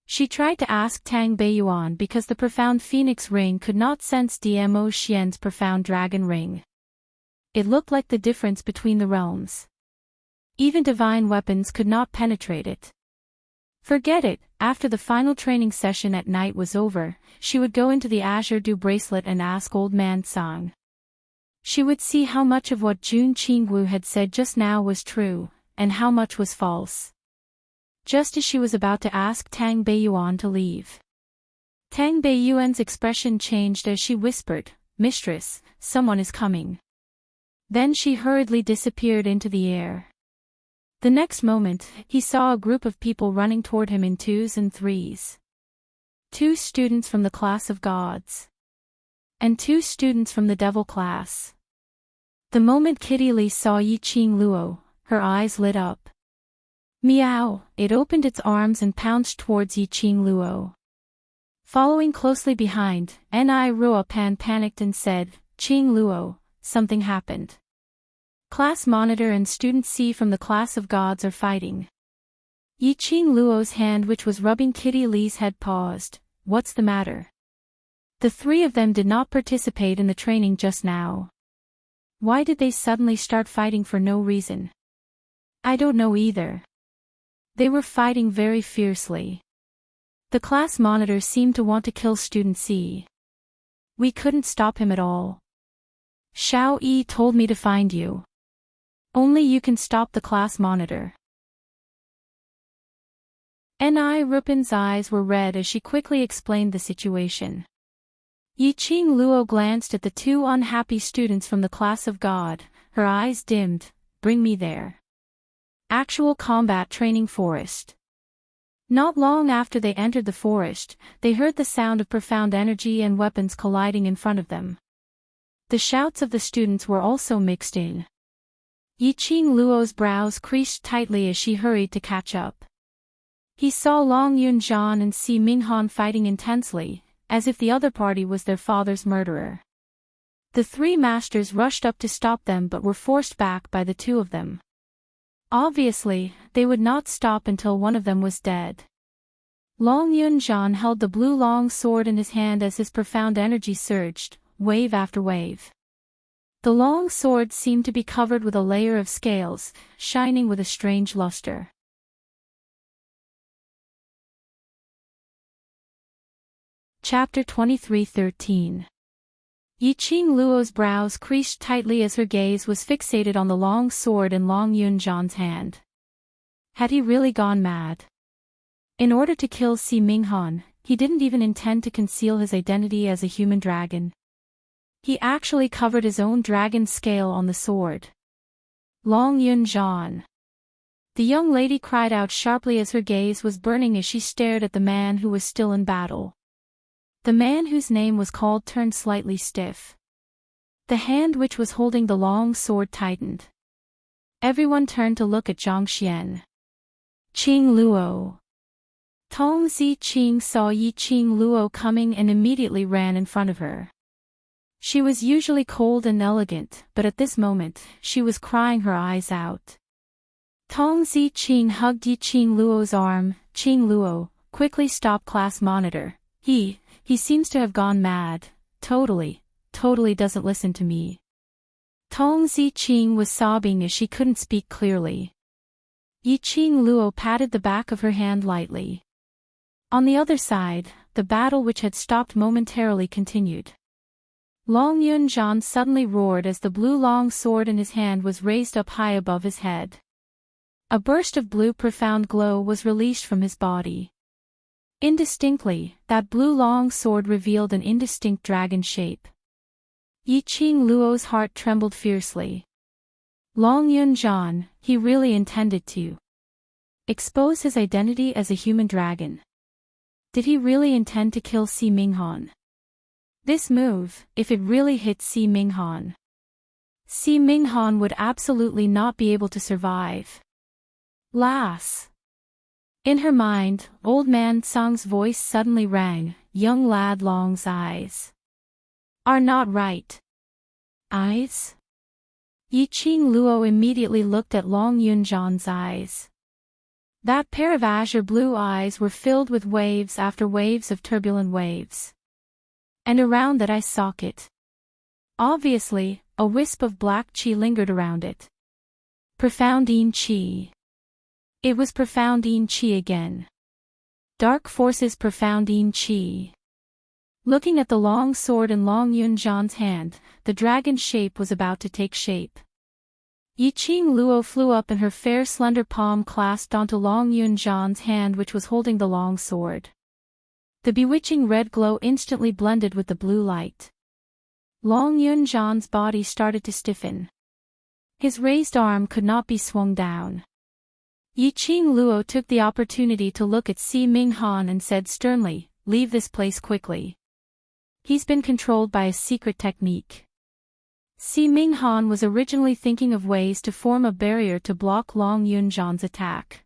She tried to ask Tang Beiyuan because the profound phoenix ring could not sense Dmo Xian's profound dragon ring. It looked like the difference between the realms. Even divine weapons could not penetrate it. Forget it, after the final training session at night was over, she would go into the Azure Dew bracelet and ask Old Man Sang. She would see how much of what Jun Qingwu had said just now was true, and how much was false. Just as she was about to ask Tang Beiyuan to leave. Tang Beiyuan's expression changed as she whispered, "Mistress, someone is coming." Then she hurriedly disappeared into the air. The next moment, he saw a group of people running toward him in twos and threes. 2 students from the class of gods. And 2 students from the devil class. The moment Kitty Lee saw Yiqing Luo, her eyes lit up. Meow, it opened its arms and pounced towards Yiqing Luo. Following closely behind, Ni Ruopan panicked and said, "Qing Luo, something happened. Class Monitor and Student C from the class of gods are fighting." Yiqing Luo's hand which was rubbing Kitty Lee's head paused. What's the matter? The 3 of them did not participate in the training just now. Why did they suddenly start fighting for no reason? I don't know either. They were fighting very fiercely. The class monitor seemed to want to kill Student C. We couldn't stop him at all. Xiao Yi told me to find you. Only you can stop the class monitor. Ni Rupan's eyes were red as she quickly explained the situation. Yiqing Luo glanced at the 2 unhappy students from the class of God, her eyes dimmed. Bring me there. Actual combat training forest. Not long after they entered the forest, they heard the sound of profound energy and weapons colliding in front of them. The shouts of the students were also mixed in. Yiqing Luo's brows creased tightly as she hurried to catch up. He saw Long Yunzhan and Si Minghan fighting intensely, as if the other party was their father's murderer. The 3 masters rushed up to stop them but were forced back by the 2 of them. Obviously, they would not stop until one of them was dead. Long Yunzhan held the blue long sword in his hand as his profound energy surged, wave after wave. The long sword seemed to be covered with a layer of scales, shining with a strange luster. Chapter 23:13. Yiqing Luo's brows creased tightly as her gaze was fixated on the long sword in Long Yunzhan's hand. Had he really gone mad? In order to kill Si Minghan, he didn't even intend to conceal his identity as a human dragon. He actually covered his own dragon scale on the sword. Long Yunjian. The young lady cried out sharply as her gaze was burning as she stared at the man who was still in battle. The man whose name was called turned slightly stiff. The hand which was holding the long sword tightened. Everyone turned to look at Zhang Xian. Qing Luo. Tong Ziqing saw Yi Qing Luo coming and immediately ran in front of her. She was usually cold and elegant, but at this moment, she was crying her eyes out. Tong Ziqing hugged Yi Qing Luo's arm. Qing Luo, quickly stop class monitor. He seems to have gone mad. Totally doesn't listen to me. Tong Ziqing was sobbing as she couldn't speak clearly. Yi Qing Luo patted the back of her hand lightly. On the other side, the battle which had stopped momentarily continued. Long Yunjian suddenly roared as the blue long sword in his hand was raised up high above his head. A burst of blue profound glow was released from his body. Indistinctly, that blue long sword revealed an indistinct dragon shape. Yi Qing Luo's heart trembled fiercely. Long Yunjian, he really intended to expose his identity as a human dragon. Did he really intend to kill Si Minghan? This move, if it really hit Si Minghan would absolutely not be able to survive. Lass. In her mind, old man Tsang's voice suddenly rang, young lad Long's eyes are not right. Eyes? Yi Qing Luo immediately looked at Long Yunjian's eyes. That pair of azure blue eyes were filled with waves after waves of turbulent waves. And around that eye socket, obviously, a wisp of black qi lingered around it. Profound yin qi. It was profound yin qi again. Dark forces profound yin qi. Looking at the long sword in Long Yunjian's hand, the dragon shape was about to take shape. Yi Qing Luo flew up and her fair slender palm clasped onto Long Yunjian's hand which was holding the long sword. The bewitching red glow instantly blended with the blue light. Long Yunjian's body started to stiffen. His raised arm could not be swung down. Yi Qing Luo took the opportunity to look at Si Minghan and said sternly, "Leave this place quickly. He's been controlled by a secret technique." Si Minghan was originally thinking of ways to form a barrier to block Long Yunjian's attack.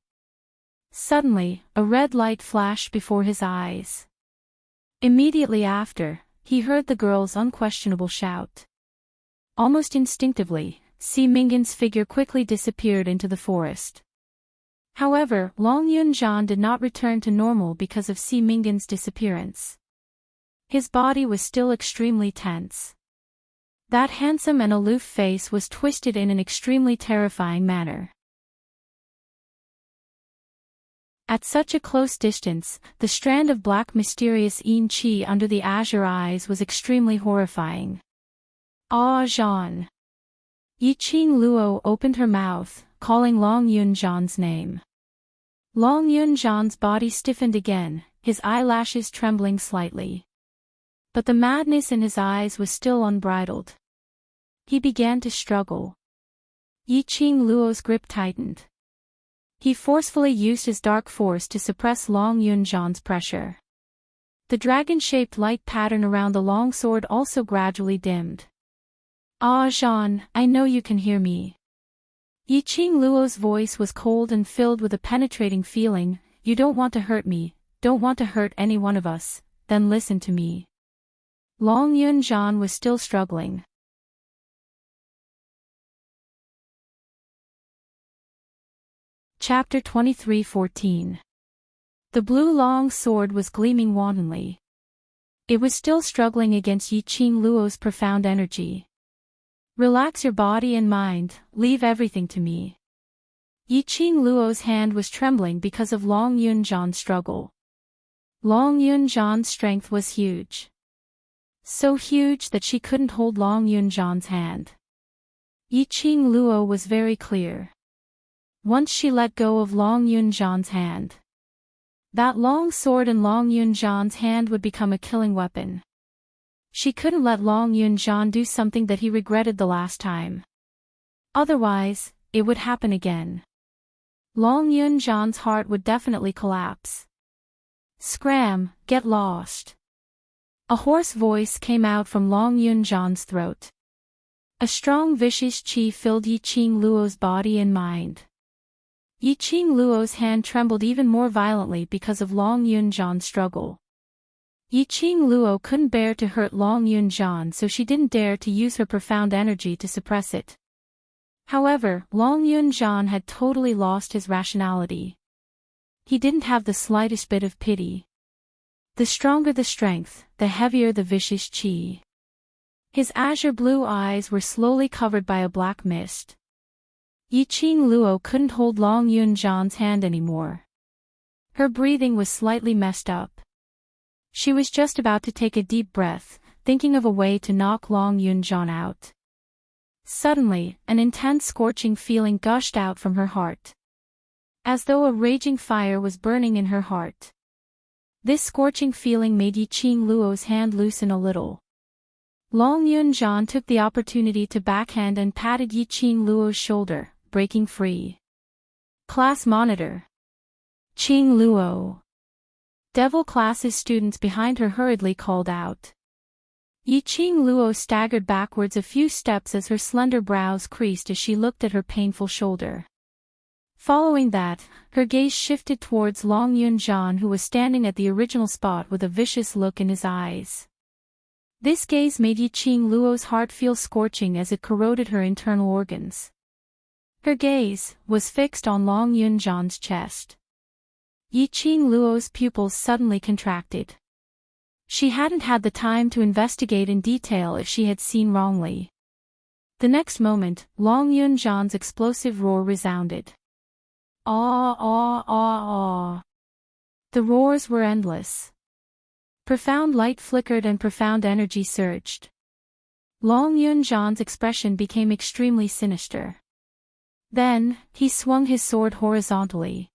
Suddenly, a red light flashed before his eyes. Immediately after, he heard the girl's unquestionable shout. Almost instinctively, Si Minghan's figure quickly disappeared into the forest. However, Long Yunjian did not return to normal because of Si Minghan's disappearance. His body was still extremely tense. That handsome and aloof face was twisted in an extremely terrifying manner. At such a close distance, the strand of black mysterious yin qi under the azure eyes was extremely horrifying. Ah Jean. Yi Qing Luo opened her mouth, calling Long Yunjian's name. Long Yunjian's body stiffened again, his eyelashes trembling slightly. But the madness in his eyes was still unbridled. He began to struggle. Yi Qing Luo's grip tightened. He forcefully used his dark force to suppress Long Yunjian's pressure. The dragon-shaped light pattern around the long sword also gradually dimmed. Ah Jean, I know you can hear me. Yi Qing Luo's voice was cold and filled with a penetrating feeling. You don't want to hurt me, don't want to hurt any one of us, then listen to me. Long Yunjian was still struggling. Chapter 23:14. The blue long sword was gleaming wantonly. It was still struggling against Yi Qing Luo's profound energy. Relax your body and mind, leave everything to me. Yi Qing Luo's hand was trembling because of Long Yunjian's struggle. Long Yunjian's strength was huge. So huge that she couldn't hold Long Yunjian's hand. Yi Qing Luo was very clear. Once she let go of Long Yunjian's hand, That long sword in Long Yunjan's hand would become a killing weapon. She couldn't let Long Yunjan do something that he regretted the last time. Otherwise, it would happen again. Long Yunjan's heart would definitely collapse. Scram, get lost. A hoarse voice came out from Long Yunjan's throat. A strong vicious qi filled Yiqing Luo's body and mind. Yiqing Luo's hand trembled even more violently because of Long Yunjan's struggle. Yiqing Luo couldn't bear to hurt Long Yunjan, so she didn't dare to use her profound energy to suppress it. However, Long Yunjan had totally lost his rationality. He didn't have the slightest bit of pity. The stronger the strength, the heavier the vicious qi. His azure blue eyes were slowly covered by a black mist. Yiqing Luo couldn't hold Long Yunjan's hand anymore. Her breathing was slightly messed up. She was just about to take a deep breath, thinking of a way to knock Long Yunjan out. Suddenly, an intense scorching feeling gushed out from her heart. As though a raging fire was burning in her heart. This scorching feeling made Yiqing Luo's hand loosen a little. Long Yunjan took the opportunity to backhand and patted Yiqing Luo's shoulder, breaking free. Class monitor. Qing Luo. Devil class's students behind her hurriedly called out. Yiqing Luo staggered backwards a few steps as her slender brows creased as she looked at her painful shoulder. Following that, her gaze shifted towards Long Yunjan, who was standing at the original spot with a vicious look in his eyes. This gaze made Yiqing Luo's heart feel scorching as it corroded her internal organs. Her gaze was fixed on Long Yunjan's chest. Yiqing Luo's pupils suddenly contracted. She hadn't had the time to investigate in detail if she had seen wrongly. The next moment, Long Yunjan's explosive roar resounded. Aw, aw, aw, aw. The roars were endless. Profound light flickered and profound energy surged. Long Yunjan's expression became extremely sinister. Then, he swung his sword horizontally.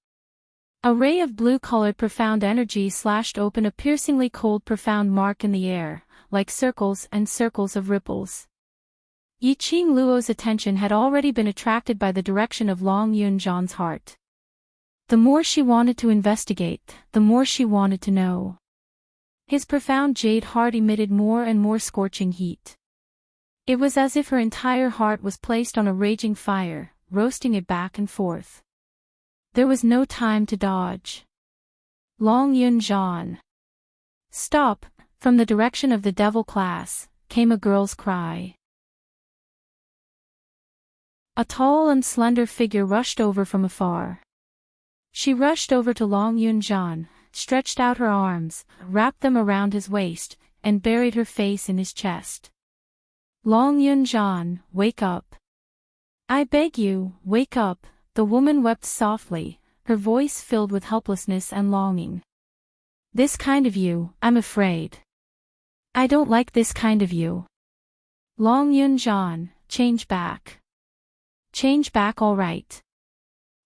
A ray of blue-colored profound energy slashed open a piercingly cold profound mark in the air, like circles and circles of ripples. Yiqing Luo's attention had already been attracted by the direction of Long Yunjan's heart. The more she wanted to investigate, the more she wanted to know. His profound jade heart emitted more and more scorching heat. It was as if her entire heart was placed on a raging fire, roasting it back and forth. There was no time to dodge. Long Yunjan. Stop! From the direction of the devil class, came a girl's cry. A tall and slender figure rushed over from afar. She rushed over to Long Yunjan, stretched out her arms, wrapped them around his waist, and buried her face in his chest. Long Yunjan, wake up. I beg you, wake up, the woman wept softly, her voice filled with helplessness and longing. This kind of you, I'm afraid. I don't like this kind of you. Long Yunjan, change back. Change back, all right.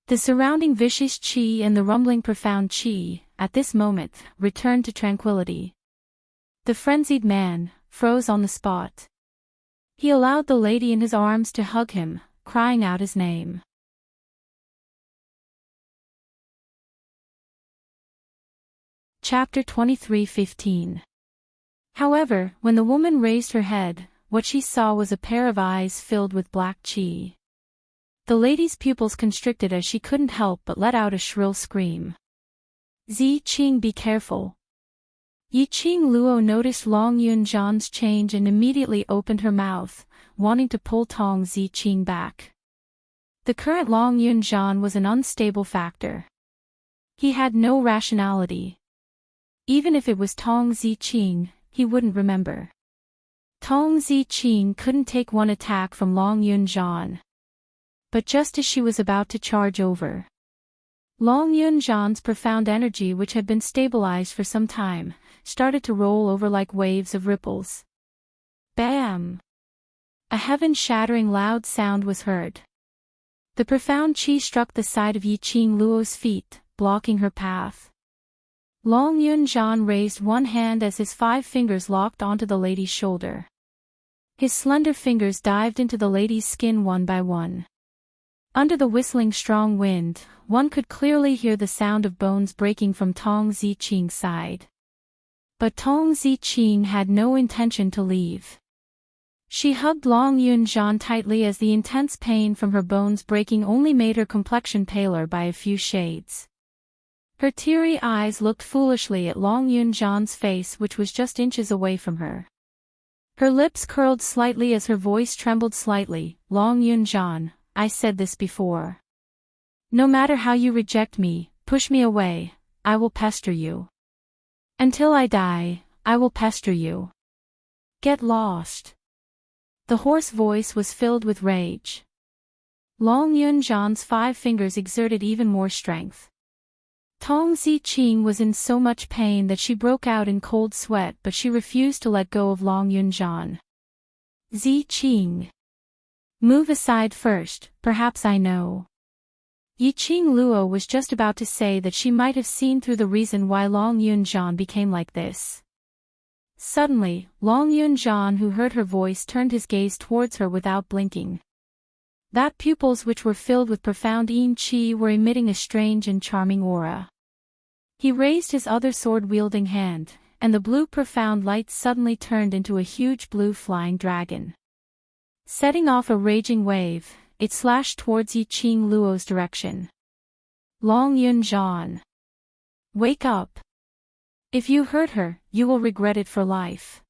The surrounding vicious qi and the rumbling profound qi, at this moment, returned to tranquility. The frenzied man froze on the spot. He allowed the lady in his arms to hug him, crying out his name. Chapter 23:15. However, when the woman raised her head, what she saw was a pair of eyes filled with black qi. The lady's pupils constricted as she couldn't help but let out a shrill scream. Ziqing, be careful. Yiqing Luo noticed Long Yunjan's change and immediately opened her mouth, wanting to pull Tong Ziqing back. The current Long Yunjan was an unstable factor. He had no rationality. Even if it was Tong Ziqing, he wouldn't remember. Tong Ziqing couldn't take one attack from Long Yunjan. But just as she was about to charge over, Long Yunjan's profound energy, which had been stabilized for some time, started to roll over like waves of ripples. Bam! A heaven-shattering loud sound was heard. The profound qi struck the side of Yiqing Luo's feet, blocking her path. Long Yun-jan raised one hand as his 5 fingers locked onto the lady's shoulder. His slender fingers dived into the lady's skin one by one. Under the whistling strong wind, one could clearly hear the sound of bones breaking from Tong Ziqing's side. But Tong Ziqing had no intention to leave. She hugged Long Yun-jan tightly as the intense pain from her bones breaking only made her complexion paler by a few shades. Her teary eyes looked foolishly at Long Yun-jan's face, which was just inches away from her. Her lips curled slightly as her voice trembled slightly. Long Yun-jan, I said this before. No matter how you reject me, push me away, I will pester you. Until I die, I will pester you. Get lost. The hoarse voice was filled with rage. Long Yun-jan's 5 fingers exerted even more strength. Tong Ziqing was in so much pain that she broke out in cold sweat, but she refused to let go of Long Yun-jan. Ziqing. Move aside first, perhaps I know. Yiqing Luo was just about to say that she might have seen through the reason why Long Yun-jan became like this. Suddenly, Long Yun-jan, who heard her voice, turned his gaze towards her without blinking. That pupils which were filled with profound yin qi were emitting a strange and charming aura. He raised his other sword-wielding hand, and the blue profound light suddenly turned into a huge blue flying dragon. Setting off a raging wave, it slashed towards Yiqing Luo's direction. Long Yun-jan. Wake up. If you hurt her, you will regret it for life.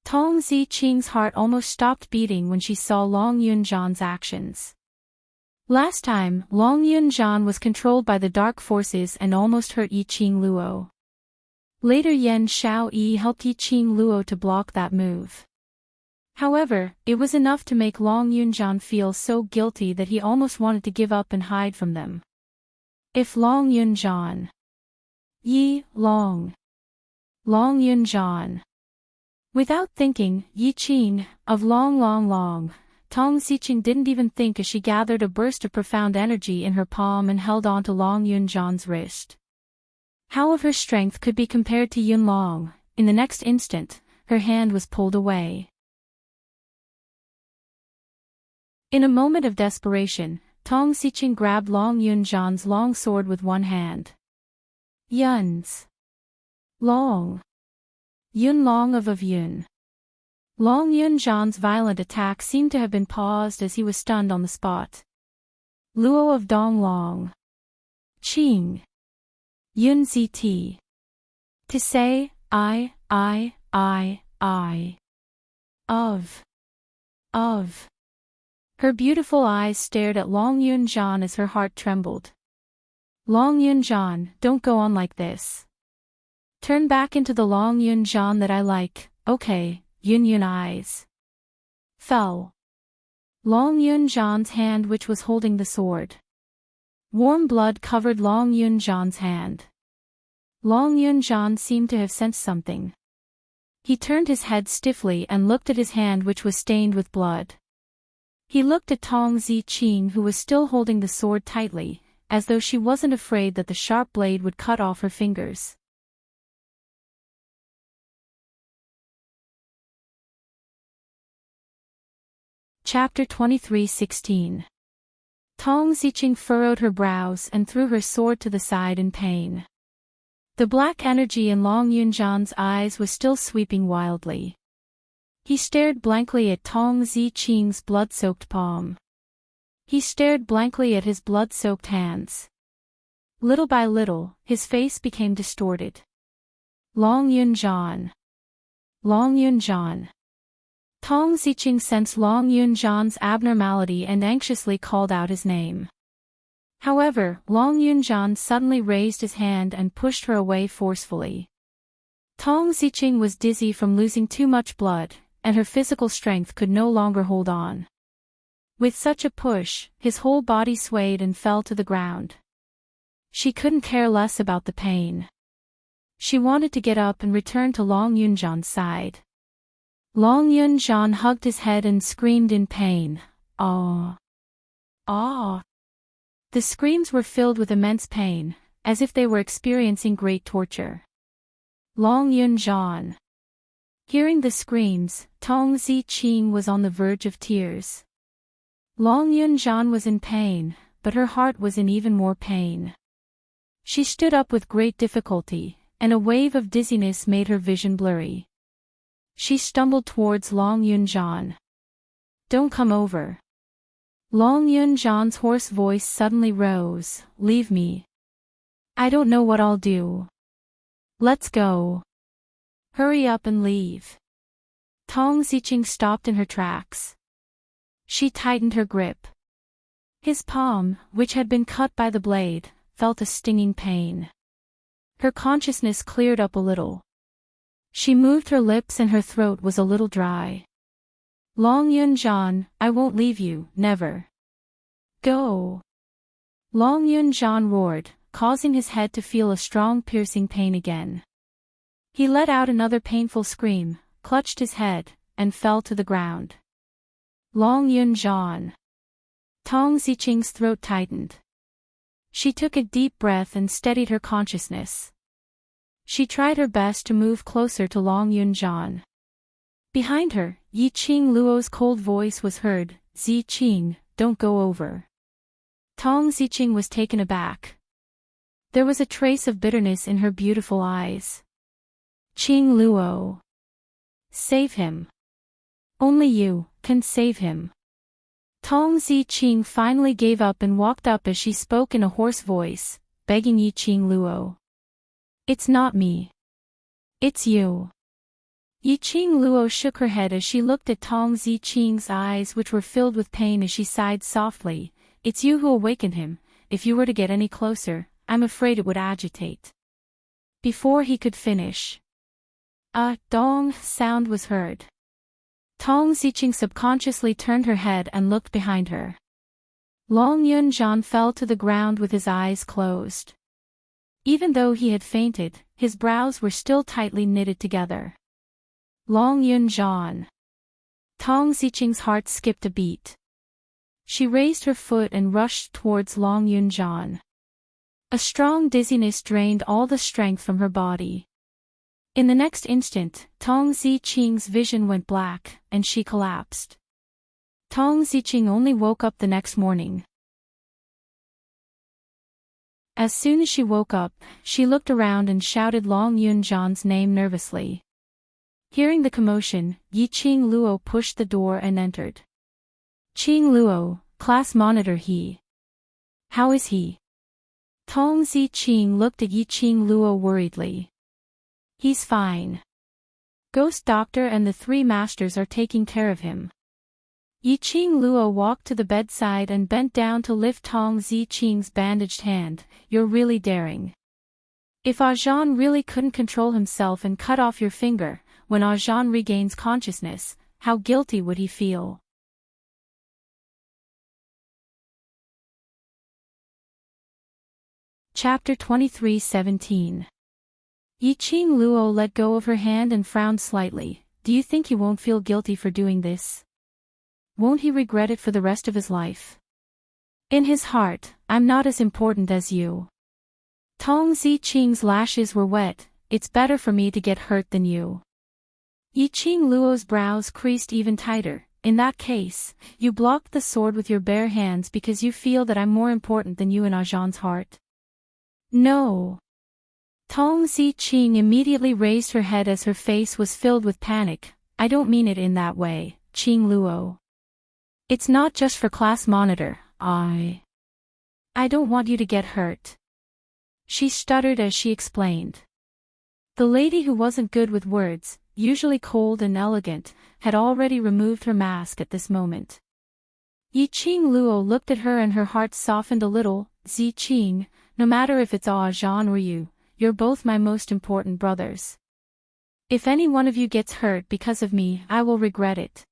Tong Ziqing's heart almost stopped beating when she saw Long Yun-jan's actions. Last time, Long Yun-jan was controlled by the dark forces and almost hurt Yiqing Luo. Later Yan Xiaoyi helped Yiqing Luo to block that move. However, it was enough to make Long Yun-jan feel so guilty that he almost wanted to give up and hide from them. If Long Yun-jan. Long Yun-jan. Without thinking, Yiqing, of Long, Tong Ziqing didn't even think as she gathered a burst of profound energy in her palm and held on to Long Yun-jan's wrist. How of her strength could be compared to Yun Long? In the next instant, her hand was pulled away. In a moment of desperation, Tong Ziqing grabbed Long Yun-jan's long sword with one hand. Yun's. Long. Yun Long of Yun. Long Yun-jan's violent attack seemed to have been paused as he was stunned on the spot. Luo of Dong Long. Qing. Yun Zt. To say, I. Of. Her beautiful eyes stared at Long Yun-jan as her heart trembled. Long Yun-jan, don't go on like this. Turn back into the Long Yun-jan that I like, okay, Yun eyes. Fell. Long Yun-jan's hand, which was holding the sword. Warm blood covered Long Yun-jan's hand. Long Yun-jan seemed to have sensed something. He turned his head stiffly and looked at his hand, which was stained with blood. He looked at Tong Ziqing, who was still holding the sword tightly, as though she wasn't afraid that the sharp blade would cut off her fingers. Chapter 23:16. Tong Ziqing furrowed her brows and threw her sword to the side in pain. The black energy in Long Yun-jan's eyes was still sweeping wildly. He stared blankly at Tong Ziqing's blood-soaked palm. He stared blankly at his blood-soaked hands. Little by little, his face became distorted. Long Yun-jan. Long Yun-jan. Tong Ziqing sensed Long Yun-jan's abnormality and anxiously called out his name. However, Long Yun-jan suddenly raised his hand and pushed her away forcefully. Tong Ziqing was dizzy from losing too much blood, and her physical strength could no longer hold on. With such a push, his whole body swayed and fell to the ground. She couldn't care less about the pain. She wanted to get up and return to Long Yun-jan's side. Long Yun-jan hugged his head and screamed in pain. Ah! Ah! The screams were filled with immense pain, as if they were experiencing great torture. Long Yun-jan. Hearing the screams, Tong Ziqing was on the verge of tears. Long Yun-jan was in pain, but her heart was in even more pain. She stood up with great difficulty, and a wave of dizziness made her vision blurry. She stumbled towards Long Yun-jan. "Don't come over." Long Yun-jan's hoarse voice suddenly rose. "Leave me. I don't know what I'll do. Let's go. Hurry up and leave." Tong Ziqing stopped in her tracks. She tightened her grip. His palm, which had been cut by the blade, felt a stinging pain. Her consciousness cleared up a little. She moved her lips and her throat was a little dry. "Long Yun-jan, I won't leave you, never. Go." Long Yun-jan roared, causing his head to feel a strong piercing pain again. He let out another painful scream, clutched his head, and fell to the ground. Long Yun-jan. Tong Ziqing's throat tightened. She took a deep breath and steadied her consciousness. She tried her best to move closer to Long Yun-jan. Behind her, Yiqing Luo's cold voice was heard. "Ziqing, don't go over." Tong Ziqing was taken aback. There was a trace of bitterness in her beautiful eyes. "Qing Luo. Save him. Only you can save him." Tong Ziqing finally gave up and walked up as she spoke in a hoarse voice, begging Yiqing Luo. "It's not me. It's you." Yiqing Luo shook her head as she looked at Tong Ziqing's eyes, which were filled with pain, as she sighed softly. "It's you who awakened him. If you were to get any closer, I'm afraid it would agitate." Before he could finish, a dong sound was heard. Tong Ziqing subconsciously turned her head and looked behind her. Long Yun-jan fell to the ground with his eyes closed. Even though he had fainted, his brows were still tightly knitted together. Long Yun-jan. Tong Ziqing's heart skipped a beat. She raised her foot and rushed towards Long Yun-jan. A strong dizziness drained all the strength from her body. In the next instant, Tong Ziqing's vision went black, and she collapsed. Tong Ziqing only woke up the next morning. As soon as she woke up, she looked around and shouted Long Yun-jan's name nervously. Hearing the commotion, Yiqing Luo pushed the door and entered. "Qing Luo, class monitor he. How is he?" Tong Ziqing looked at Yiqing Luo worriedly. "He's fine. Ghost Doctor and the three masters are taking care of him." Yiqing Luo walked to the bedside and bent down to lift Tong Ziqing's bandaged hand. "You're really daring. If Ajan really couldn't control himself and cut off your finger, when Ajan regains consciousness, how guilty would he feel?" Chapter 23:17. Yiqing Luo let go of her hand and frowned slightly. "Do you think he won't feel guilty for doing this? Won't he regret it for the rest of his life? In his heart, I'm not as important as you." Tong Ziqing's lashes were wet. "It's better for me to get hurt than you." Yiqing Luo's brows creased even tighter. "In that case, you blocked the sword with your bare hands because you feel that I'm more important than you in Ajan's heart?" "No." Tong Ziqing immediately raised her head as her face was filled with panic. "I don't mean it in that way, Qing Luo. It's not just for class monitor. I don't want you to get hurt." She stuttered as she explained. The lady, who wasn't good with words, usually cold and elegant, had already removed her mask at this moment. Yiqing Luo looked at her and her heart softened a little. "Ziqing, no matter if it's Ajan or you, you're both my most important brothers. If any one of you gets hurt because of me, I will regret it."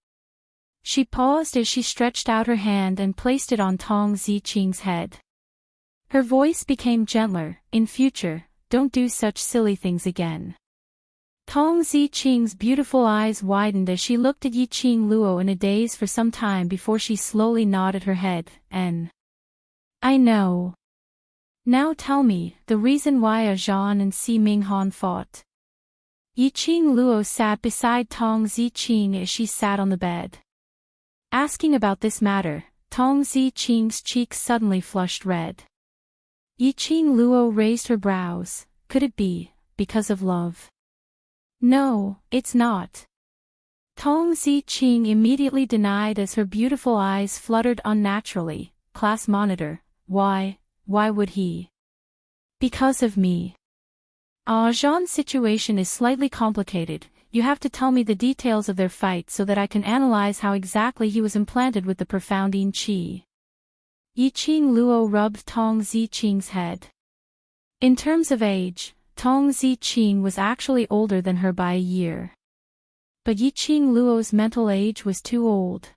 She paused as she stretched out her hand and placed it on Tong Ziqing's head. Her voice became gentler. "In future, don't do such silly things again." Tong Ziqing's beautiful eyes widened as she looked at Yiqing Luo in a daze for some time before she slowly nodded her head. "I know. Now tell me, the reason why Jean and Si Minghan fought. Yiqing Luo sat beside Tong Ziqing as she sat on the bed. Asking about this matter, Tong Ziqing's cheeks suddenly flushed red. Yiqing Luo raised her brows. Could it be, because of love? No, it's not. Tong Ziqing immediately denied as her beautiful eyes fluttered unnaturally. Class monitor, why would he? Because of me. Jean's situation is slightly complicated. You have to tell me the details of their fight so that I can analyze how exactly he was implanted with the profound yin qi. Yiqing Luo rubbed Tong Ziqing's head. In terms of age, Tong Ziqing was actually older than her by a year. But Yiqing Luo's mental age was too old.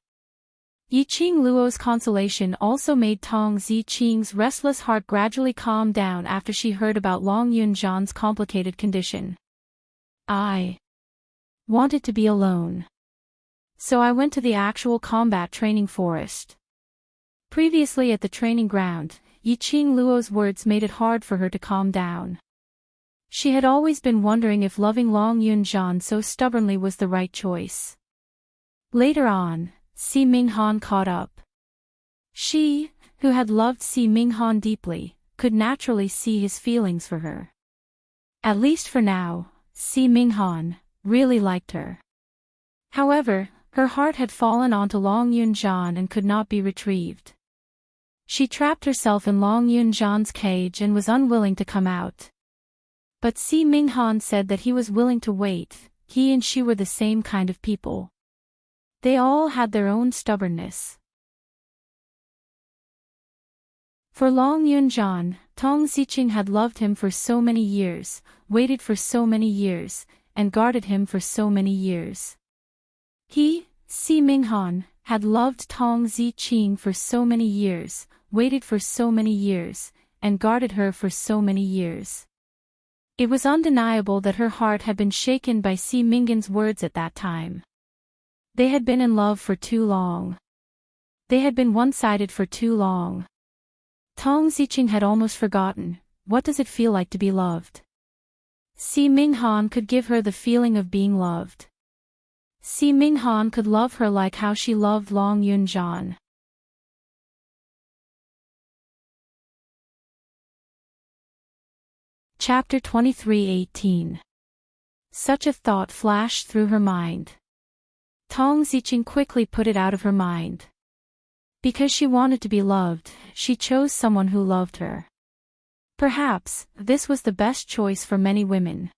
Yiqing Luo's consolation also made Tong Ziqing's restless heart gradually calm down after she heard about Long Yunjian's complicated condition. I wanted to be alone. So I went to the actual combat training forest. Previously at the training ground, Yiqing Luo's words made it hard for her to calm down. She had always been wondering if loving Long Yunjian so stubbornly was the right choice. Later on, Si Minghan caught up. She, who had loved Si Minghan deeply, could naturally see his feelings for her. At least for now, Si Minghan really liked her. However, her heart had fallen onto Long Yunjian and could not be retrieved. She trapped herself in Long Yunjian's cage and was unwilling to come out. But Si Minghan said that he was willing to wait. He and she were the same kind of people. They all had their own stubbornness. For Long Yunjian, Tong Ziqing had loved him for so many years, waited for so many years, and guarded him for so many years. He, Si Minghan, had loved Tong Ziqing for so many years, waited for so many years, and guarded her for so many years. It was undeniable that her heart had been shaken by Si Minghan's words at that time. They had been in love for too long. They had been one-sided for too long. Tong Ziqing had almost forgotten, what does it feel like to be loved? Si Minghan could give her the feeling of being loved. Si Minghan could love her like how she loved Long Yunjian. Chapter 23:18. Such a thought flashed through her mind. Tong Ziqing quickly put it out of her mind. Because she wanted to be loved, she chose someone who loved her. Perhaps, this was the best choice for many women.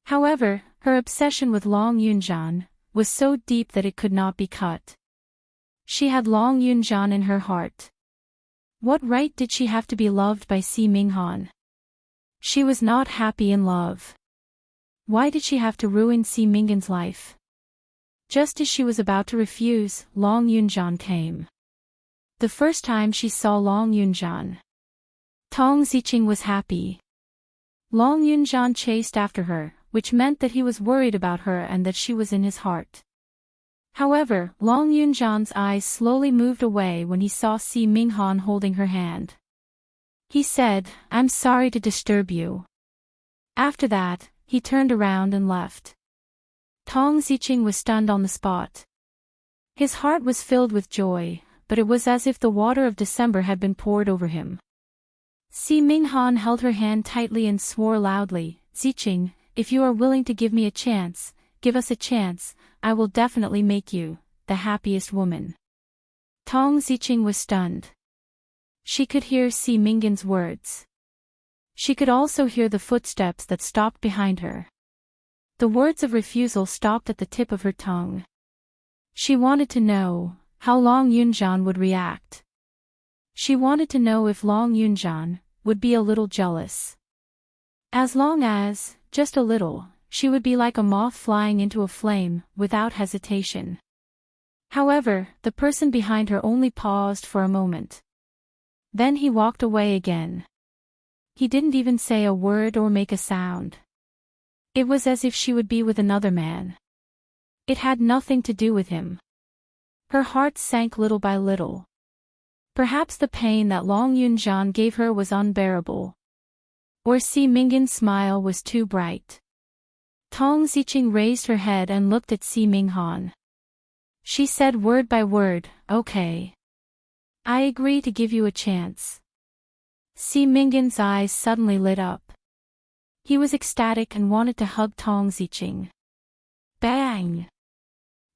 However, her obsession with Long Yunjian was so deep that it could not be cut. She had Long Yunjian in her heart. What right did she have to be loved by Si Minghan? She was not happy in love. Why did she have to ruin Si Minghan's life? Just as she was about to refuse, Long Yunjian came. The first time she saw Long Yunjian, Tong Ziqing was happy. Long Yunjian chased after her, which meant that he was worried about her and that she was in his heart. However, Long Yunjian's eyes slowly moved away when he saw Si Minghan holding her hand. He said, "I'm sorry to disturb you." After that, he turned around and left. Tong Ziqing was stunned on the spot. His heart was filled with joy, but it was as if the water of December had been poured over him. Si Minghan held her hand tightly and swore loudly, "Ziqing, if you are willing to give me a chance, give us a chance, I will definitely make you the happiest woman." Tong Ziqing was stunned. She could hear Si Minghan's words. She could also hear the footsteps that stopped behind her. The words of refusal stopped at the tip of her tongue. She wanted to know how Long Yunjian would react. She wanted to know if Long Yunjian would be a little jealous. As long as, just a little, she would be like a moth flying into a flame, without hesitation. However, the person behind her only paused for a moment. Then he walked away again. He didn't even say a word or make a sound. It was as if she would be with another man. It had nothing to do with him. Her heart sank little by little. Perhaps the pain that Long Yunjian gave her was unbearable. Or Si Minggan's smile was too bright. Tong Ziqing raised her head and looked at Si Minghan. She said word by word, "Okay. I agree to give you a chance." Si Minggan's eyes suddenly lit up. He was ecstatic and wanted to hug Tong Ziqing. Bang!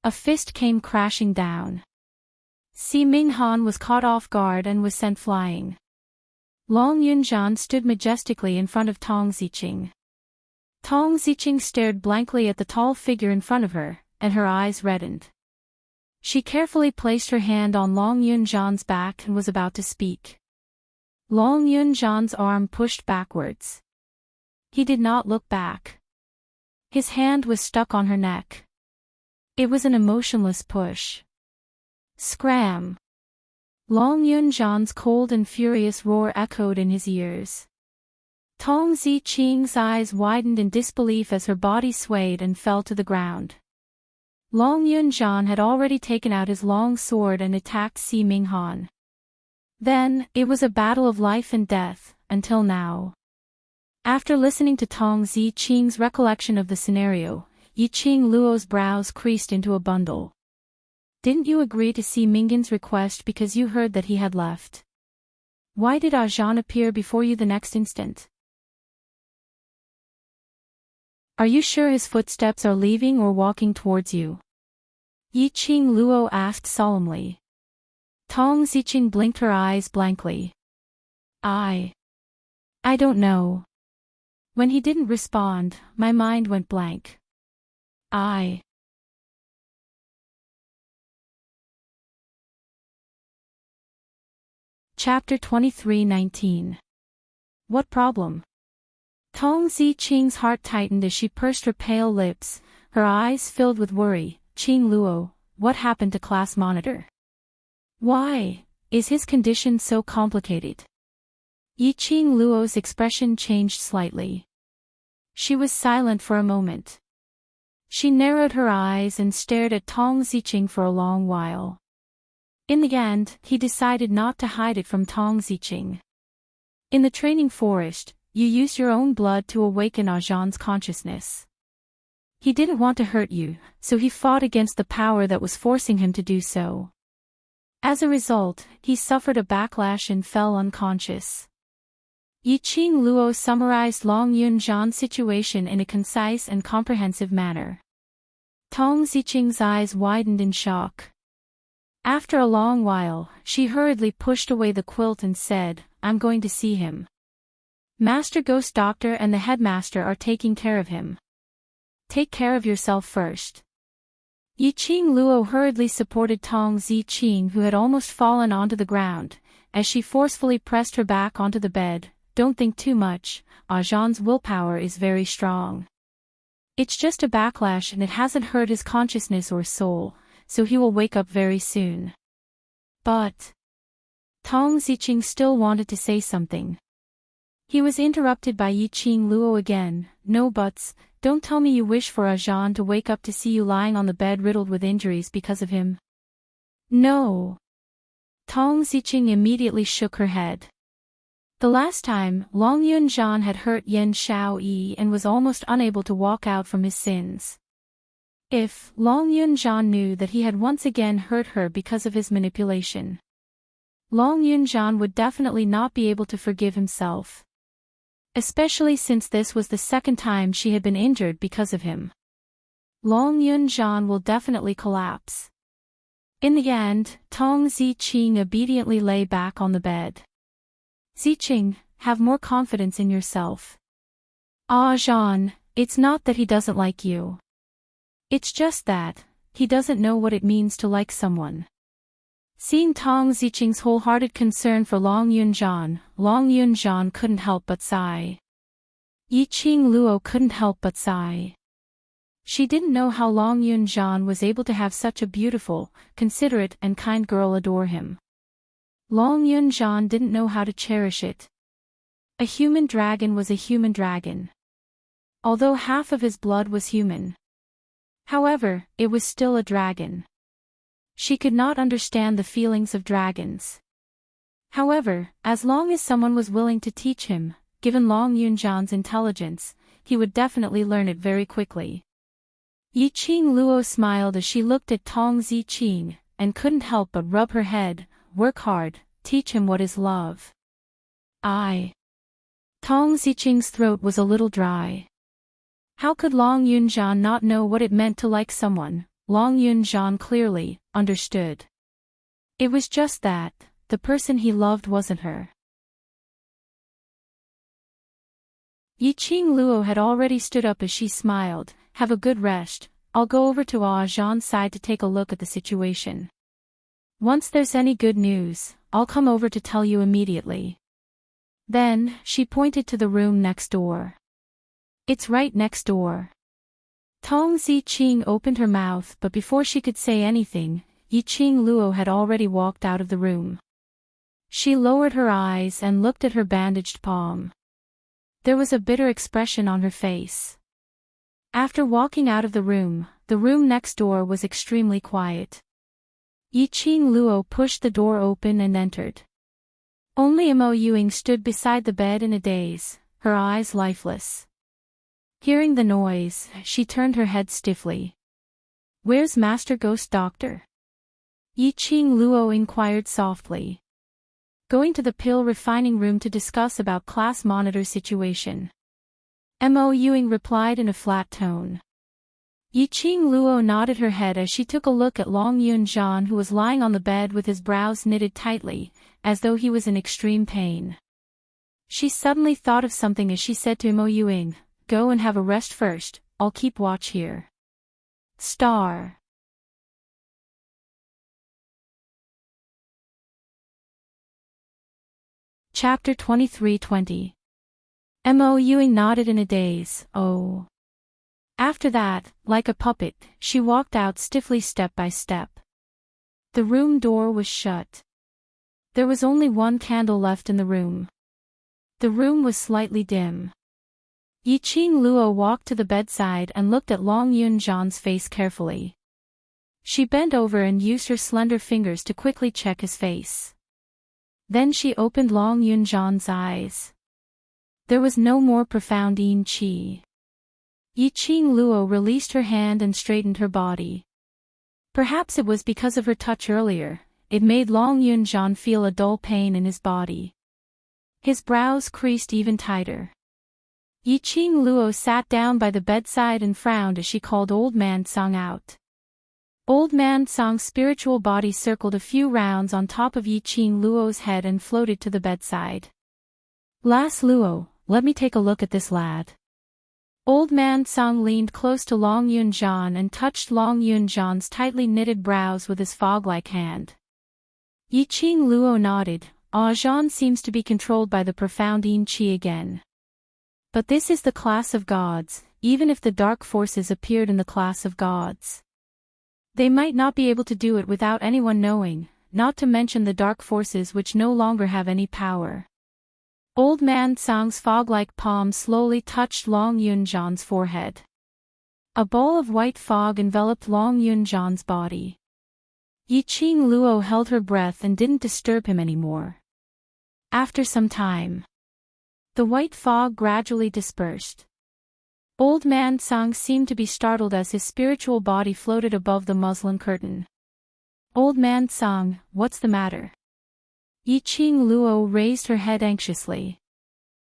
A fist came crashing down. Si Minghan was caught off guard and was sent flying. Long Yunjian stood majestically in front of Tong Ziqing. Tong Ziqing stared blankly at the tall figure in front of her, and her eyes reddened. She carefully placed her hand on Long Yunjian's back and was about to speak. Long Yunjian's arm pushed backwards. He did not look back. His hand was stuck on her neck. It was an emotionless push. Scram! Long Yunjian's cold and furious roar echoed in his ears. Tong Ziqing's eyes widened in disbelief as her body swayed and fell to the ground. Long Yunjian had already taken out his long sword and attacked Si Minghan. Then, it was a battle of life and death, until now. After listening to Tong Ziqing's recollection of the scenario, Yiqing Luo's brows creased into a bundle. Didn't you agree to Si Minggan's request because you heard that he had left? Why did Zhan appear before you the next instant? Are you sure his footsteps are leaving or walking towards you? Yiqing Luo asked solemnly. Tong Ziqing blinked her eyes blankly. I don't know. When he didn't respond, my mind went blank. Chapter 23:19. What problem? Tong Ziqing's heart tightened as she pursed her pale lips, her eyes filled with worry. Qing Luo, what happened to class monitor? Why is his condition so complicated? Yiqing Luo's expression changed slightly. She was silent for a moment. She narrowed her eyes and stared at Tong Ziqing for a long while. In the end, he decided not to hide it from Tong Ziqing. In the training forest, you used your own blood to awaken Zhan's consciousness. He didn't want to hurt you, so he fought against the power that was forcing him to do so. As a result, he suffered a backlash and fell unconscious. Yiqing Luo summarized Long Yunjian's situation in a concise and comprehensive manner. Tong Ziqing's eyes widened in shock. After a long while, she hurriedly pushed away the quilt and said, "I'm going to see him. Master Ghost Doctor and the headmaster are taking care of him. Take care of yourself first." Yiqing Luo hurriedly supported Tong Ziqing, who had almost fallen onto the ground, as she forcefully pressed her back onto the bed. Don't think too much, Zhan's willpower is very strong. It's just a backlash and it hasn't hurt his consciousness or soul, so he will wake up very soon. But Tong Ziqing still wanted to say something. He was interrupted by Yiqing Luo again. No buts, don't tell me you wish for Zhan to wake up to see you lying on the bed riddled with injuries because of him. No. Tong Ziqing immediately shook her head. The last time, Long Yunjian had hurt Yen Xiaoyi and was almost unable to walk out from his sins. If Long Yunjian knew that he had once again hurt her because of his manipulation, Long Yunjian would definitely not be able to forgive himself. Especially since this was the second time she had been injured because of him. Long Yunjian will definitely collapse. In the end, Tong Ziqing obediently lay back on the bed. Ziqing, have more confidence in yourself. Zhan, it's not that he doesn't like you. It's just that he doesn't know what it means to like someone. Seeing Tong Ziqing's wholehearted concern for Long Yunjian couldn't help but sigh. Yiqing Luo couldn't help but sigh. She didn't know how Long Yunjian was able to have such a beautiful, considerate and kind girl adore him. Long Yunjian didn't know how to cherish it. A human dragon was a human dragon. Although half of his blood was human. However, it was still a dragon. She could not understand the feelings of dragons. However, as long as someone was willing to teach him, given Long Yunjan's intelligence, he would definitely learn it very quickly. Yiqing Luo smiled as she looked at Tong Ziqing, and couldn't help but rub her head. Work hard, teach him what is love. Tong Ziqing's throat was a little dry. How could Long Yunjan not know what it meant to like someone? Long Yunjan clearly understood. It was just that the person he loved wasn't her. Yiqing Luo had already stood up as she smiled. Have a good rest. I'll go over to Zhan's side to take a look at the situation. Once there's any good news, I'll come over to tell you immediately. Then, she pointed to the room next door. It's right next door. Tong Ziqing opened her mouth, but before she could say anything, Yiqing Luo had already walked out of the room. She lowered her eyes and looked at her bandaged palm. There was a bitter expression on her face. After walking out of the room next door was extremely quiet. Yiqing Luo pushed the door open and entered. Only Mo Yuing stood beside the bed in a daze, her eyes lifeless. Hearing the noise, she turned her head stiffly. Where's Master Ghost Doctor? Yiqing Luo inquired softly. Going to the pill refining room to discuss about class monitor situation. Mo Yuing replied in a flat tone. Yiqing Luo nodded her head as she took a look at Long Yunjan, who was lying on the bed with his brows knitted tightly, as though he was in extreme pain. She suddenly thought of something as she said to Mo Yuing, go and have a rest first, I'll keep watch here. Star. Chapter 23:20. Mo Yuing nodded in a daze. Oh. After that, like a puppet, she walked out stiffly step by step. The room door was shut. There was only one candle left in the room. The room was slightly dim. Yiqing Luo walked to the bedside and looked at Long Yunjan's face carefully. She bent over and used her slender fingers to quickly check his face. Then she opened Long Yunjan's eyes. There was no more profound yin qi. Yiqing Luo released her hand and straightened her body. Perhaps it was because of her touch earlier, it made Long Yunjan feel a dull pain in his body. His brows creased even tighter. Yiqing Luo sat down by the bedside and frowned as she called Old Man Song out. Old Man Song's spiritual body circled a few rounds on top of Yiqing Luo's head and floated to the bedside. Las Luo, let me take a look at this lad. Old Man Song leaned close to Long Yunjan and touched Long Yunjan's tightly knitted brows with his fog-like hand. Yiqing Luo nodded. Zhan seems to be controlled by the profound yin qi again. But this is the class of gods, even if the dark forces appeared in the class of gods. They might not be able to do it without anyone knowing, not to mention the dark forces which no longer have any power. Old Man Song's fog-like palm slowly touched Long Yunjan's forehead. A ball of white fog enveloped Long Yunjan's body. Yiqing Luo held her breath and didn't disturb him anymore. After some time, the white fog gradually dispersed. Old Man Song seemed to be startled as his spiritual body floated above the muslin curtain. Old Man Song, what's the matter? Yiqing Luo raised her head anxiously.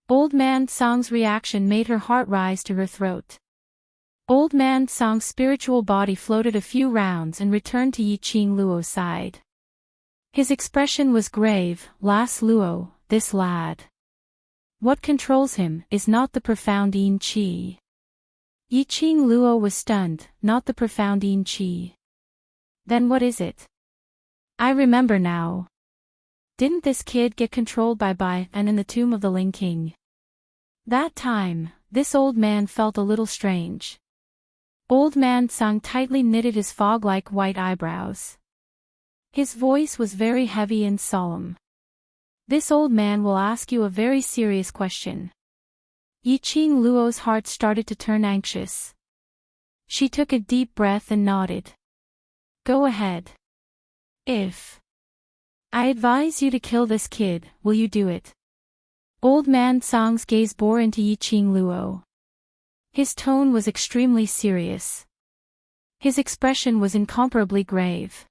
Old Man Song's reaction made her heart rise to her throat. Old Man Song's spiritual body floated a few rounds and returned to Yiqing Luo's side. His expression was grave. Las Luo, this lad. What controls him is not the profound yin qi. Yiqing Luo was stunned, not the profound yin qi. Then what is it? I remember now. Didn't this kid get controlled by Bai and in the tomb of the Ling King? That time, this old man felt a little strange. Old Man Song tightly knitted his fog-like white eyebrows. His voice was very heavy and solemn. This old man will ask you a very serious question. Yiqing Luo's heart started to turn anxious. She took a deep breath and nodded. Go ahead. If I advise you to kill this kid, will you do it? Old Man Song's gaze bore into Yiqing Luo. His tone was extremely serious. His expression was incomparably grave.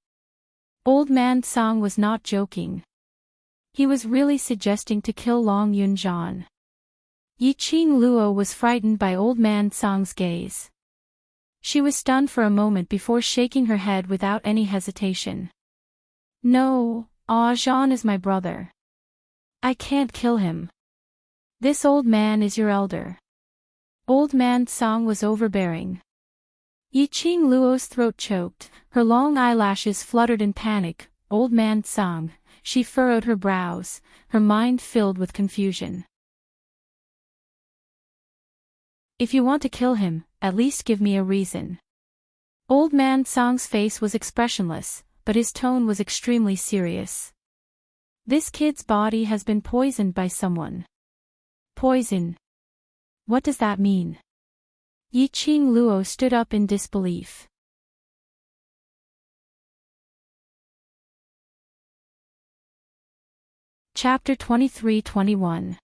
Old Man Song was not joking. He was really suggesting to kill Long Yunjian. Yiqing Luo was frightened by Old Man Song's gaze. She was stunned for a moment before shaking her head without any hesitation. No, Zhan is my brother. I can't kill him. This old man is your elder. Old Man Song was overbearing. Yiqing Luo's throat choked, her long eyelashes fluttered in panic. Old Man Song, she furrowed her brows, her mind filled with confusion. If you want to kill him, at least give me a reason. Old Man Song's face was expressionless, but his tone was extremely serious. This kid's body has been poisoned by someone. Poison. What does that mean? Yiqing Luo stood up in disbelief. Chapter 23-21.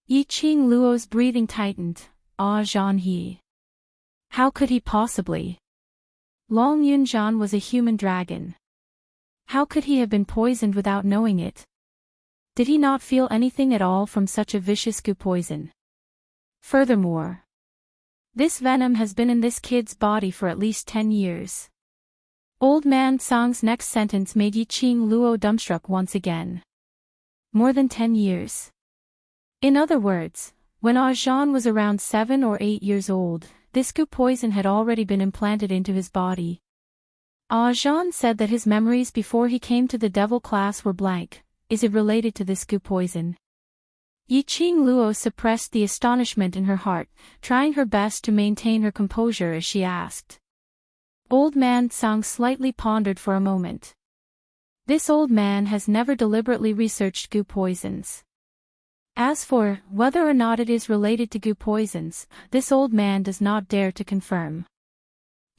Yiqing Luo's breathing tightened. Zhan he. How could he possibly? Long Yunjian was a human dragon. How could he have been poisoned without knowing it? Did he not feel anything at all from such a vicious goo poison? Furthermore, this venom has been in this kid's body for at least 10 years. Old Man Song's next sentence made Yiqing Luo dumbstruck once again. More than 10 years. In other words, when Zhan was around 7 or 8 years old, this goo poison had already been implanted into his body. Zhan said that his memories before he came to the devil class were blank. Is it related to this goo poison? Yiqing Luo suppressed the astonishment in her heart, trying her best to maintain her composure as she asked. Old Man Song slightly pondered for a moment. This old man has never deliberately researched goo poisons. As for whether or not it is related to goo poisons, this old man does not dare to confirm.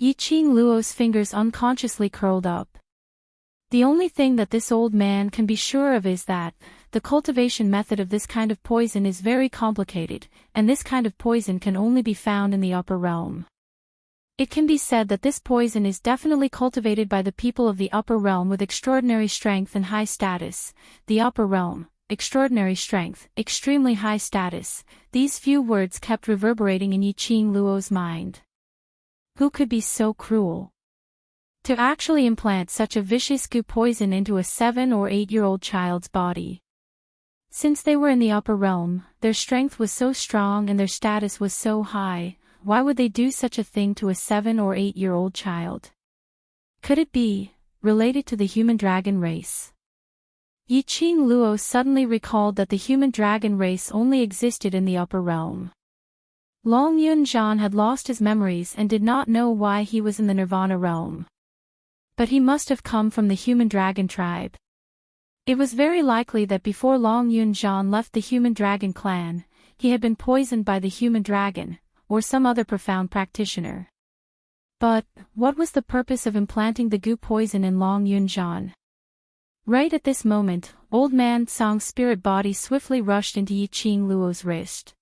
Yiqing Luo's fingers unconsciously curled up. The only thing that this old man can be sure of is that the cultivation method of this kind of poison is very complicated, and this kind of poison can only be found in the upper realm. It can be said that this poison is definitely cultivated by the people of the upper realm with extraordinary strength and high status. The upper realm, extraordinary strength, extremely high status. These few words kept reverberating in Yiqing Luo's mind. Who could be so cruel? To actually implant such a vicious goo poison into a 7 or 8-year-old child's body. Since they were in the upper realm, their strength was so strong and their status was so high, why would they do such a thing to a 7 or 8-year-old child? Could it be related to the human dragon race? Yiqing Luo suddenly recalled that the human dragon race only existed in the upper realm. Long Yunjian had lost his memories and did not know why he was in the Nirvana realm. But he must have come from the human dragon tribe. It was very likely that before Long Yunjian left the human dragon clan, he had been poisoned by the human dragon, or some other profound practitioner. But what was the purpose of implanting the goo poison in Long Yunjian? Right at this moment, Old Man Song's spirit body swiftly rushed into Yiqing Luo's wrist.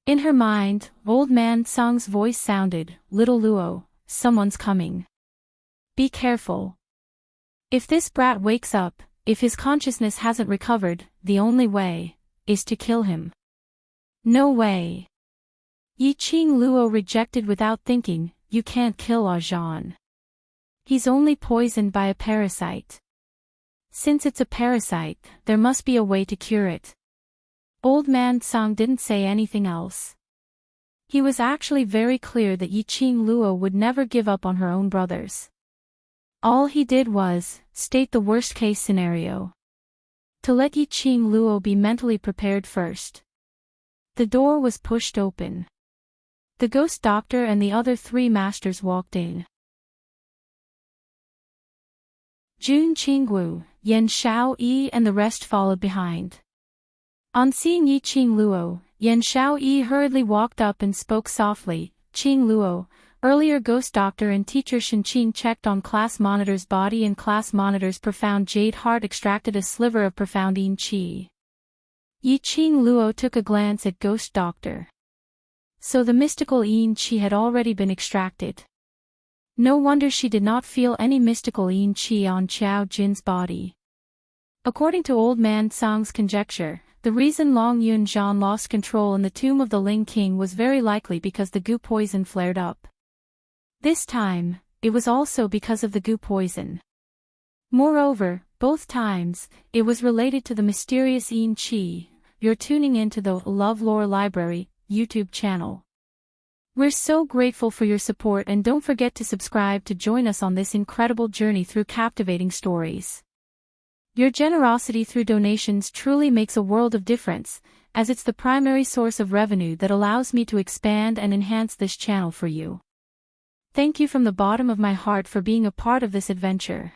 In her mind, Old Man Song's voice sounded, "Little Luo, someone's coming. Be careful. If this brat wakes up, if his consciousness hasn't recovered, the only way is to kill him." No way. Yiqing Luo rejected without thinking, "You can't kill Zhan. He's only poisoned by a parasite. Since it's a parasite, there must be a way to cure it." Old Man Song didn't say anything else. He was actually very clear that Yiqing Luo would never give up on her own brothers. All he did was state the worst-case scenario. To let Yiqing Luo be mentally prepared first. The door was pushed open. The ghost doctor and the other 3 masters walked in. Jun Qingwu, Yan Xiaoyi and the rest followed behind. On seeing Yiqing Luo, Yan Xiaoyi hurriedly walked up and spoke softly, "Qing Luo, Earlier ghost doctor and teacher Shenqing checked on class monitor's body and class monitor's profound jade heart extracted a sliver of profound yin qi. Yiqing Luo took a glance at ghost doctor. So the mystical yin qi had already been extracted. No wonder she did not feel any mystical yin qi on Qiao Jin's body. According to Old Man Tsang's conjecture, the reason Long Yunzhan lost control in the tomb of the Ling King was very likely because the goo poison flared up. This time, it was also because of the goo poison. Moreover, both times, it was related to the mysterious yin qi. You're tuning into the LoveLore Library YouTube channel. We're so grateful for your support, and don't forget to subscribe to join us on this incredible journey through captivating stories. Your generosity through donations truly makes a world of difference, as it's the primary source of revenue that allows me to expand and enhance this channel for you. Thank you from the bottom of my heart for being a part of this adventure.